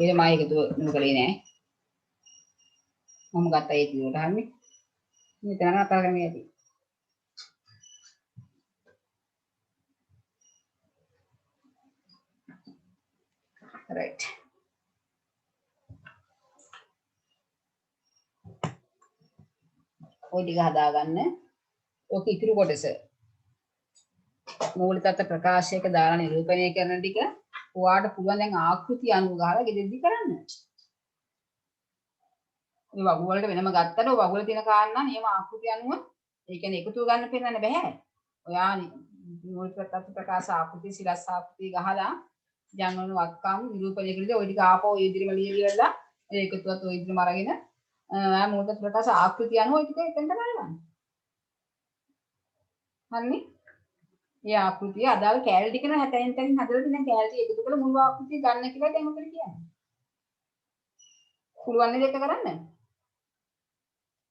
ඒක මම එකතු කරේ නෑ. මම ගත්තා ඒ කිව්වට හරිනේ. මෙතන නතර කරගෙන යටි. right. ඔය ටික හදාගන්න. ඔක ඉතුරු කොටස. මූලික තත්ත්ව ප්‍රකාශයක දාලා නිරූපණය කරන ටික ඔයාට පුළුවන් දැන් ආකෘති අනුව ගහලා ගෙදෙද්දි කරන්න. මේ වගු වලට වෙනම ගත්තට ඔය වගු වල තියෙන කාරණා නියම ආකෘති අනුව ඒ කියන්නේ එකතු ගන්න පෙන්නන්න බෑ. ඔයා මූලික තත්ත්ව ප්‍රකාශ ආකෘති සිලස් ආකෘති ගහලා ජන්වන වක්කම් නිරූපණය කරලා ඔය ටික ආපහු ඒ විදිහම ලියවිලා ඒ එකතුවත් ඔය විදිහම අරගෙන ඔයා මූලික තත්ත්ව ප්‍රකාශ ආකෘති අනුව ඔය ටික එතනට ගන්න. හරිනේ? මේ ආකෘතිය අදාළ කැලේ ටික නම් 60න් තැනින් හදලා තියෙන කැලේ ටික එකතු කරලා මුළු ආකෘතිය ගන්න කියලා දැන් ඔතන කියන්නේ. පුළුවන් නේද ඒක කරන්න?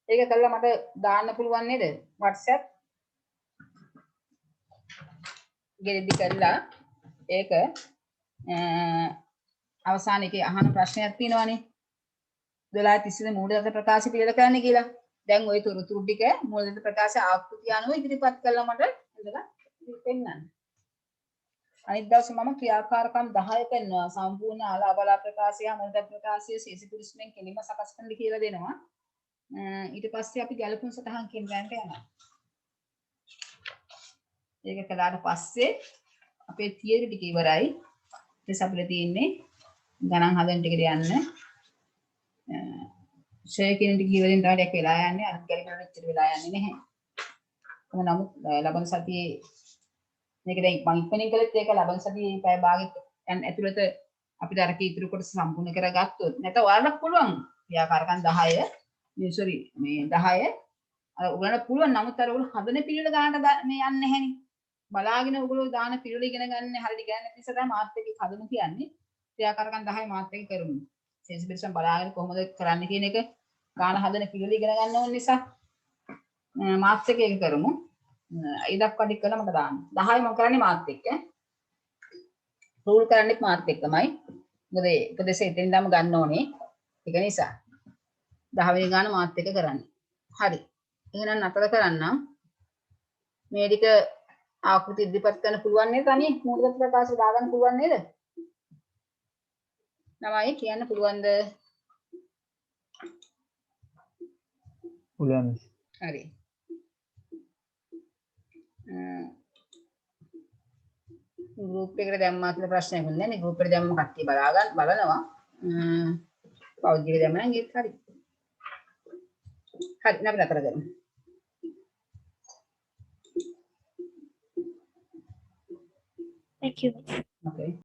ඒක කළා මට දාන්න පුළුවන් නේද? WhatsApp ගෙදි කරලා ඒක අවසාන එකේ අහන ප්‍රශ්නයක් තියෙනවානේ. 12:30 මූලික ප්‍රකාශ පිළිවෙල කරන්න කියලා. දැන් ওই තොරතුරු ටික මූලික ප්‍රකාශ ආකෘතිය අනුව ඉදිරිපත් කළා මට ඉඳලා පෙන්නන්න. අනිත් දවසේ මම ක්‍රියාකාරකම් 10 පෙන්වනවා. සම්පූර්ණ ආලාබලා ප්‍රකාශය, මූලික ප්‍රකාශය, ශේෂිපුරුෂයෙන් කෙලින්ම සකස් කරන්න කියලා දෙනවා. ඊට පස්සේ අපි ගැලපුම් සටහන් කියන ගන්නට යනවා. ඒක කළාට පස්සේ අපේ තියරි ටික ඉවරයි. ඊට අපිට තියෙන්නේ ගණන් හදන ටිකට යන්න. ෂෙයා කියන ටික ඉවරින් තමයි ඒක වෙලා යන්නේ. අනිත් ගැලපෙන්න ඉච්චර වෙලා යන්නේ නැහැ. නමුත් ලබන සතියේ මේක දැන් මම ඉක්මනින් කළත් ඒක ලබන සතියේ පැය භාගෙත් ඇතුළත අපිට අර කී ඉතුරු කොටස සම්පූර්ණ කරගත්තොත් නැත්නම් ඔයාලට පුළුවන් ක්‍රියාකාරකම් 10 මේ 10 අර ඔයාලට පුළුවන්. නමුත් අර ඔයගොල්ලෝ හදන පිළිවෙල ගන්නට මේ යන්නේ නැහෙනි. බලාගෙන ඔයගොල්ලෝ දාන පිළිවෙල ඉගෙන ගන්න හරියට ඉගෙන ගන්න නිසා තමයි මාත් එක්ක හදමු කියන්නේ. ක්‍රියාකාරකම් 10 මාත් එක්ක කරමු. සෙන්සිබිලිසම් බලාගෙන කොහොමද කරන්න කියන එක ගාන හදන පිළිවෙල ඉගෙන ගන්න ඕන නිසා මාත් එක්ක ඒක කරමු. ඒ දක්වා ටික කළා මට දාන්න. 10 මම කරන්නේ මාත් එක්ක. රූල් කරන්නේ මාත් එක්කමයි. මොකද උපදේශ එතෙන්දම ගන්න ඕනේ. ඒක නිසා 10 වෙනි ගාන මාත් එක්ක කරන්නේ. හරි. එහෙනම් නතර කරන්නම්. මේ ටික ආකෘති ඉදිරිපත් කරන්න පුළුවන් නේද? තනිය මූලික ප්‍රකාශ දාගන්න පුළුවන් නේද? නමයි කියන්න පුළුවන්ද? පුළුවන්. හරි. ගෲප් එකට දැම්මා කියලා ප්‍රශ්නයක් නැහැ නේ. ගෲප් එකට දැම්ම කට්ටිය බලනවා. පෞද්ගලික දැම්ම නම් ඒත් හරි. හරි නේද නතර කරමු. Thank you. Okay.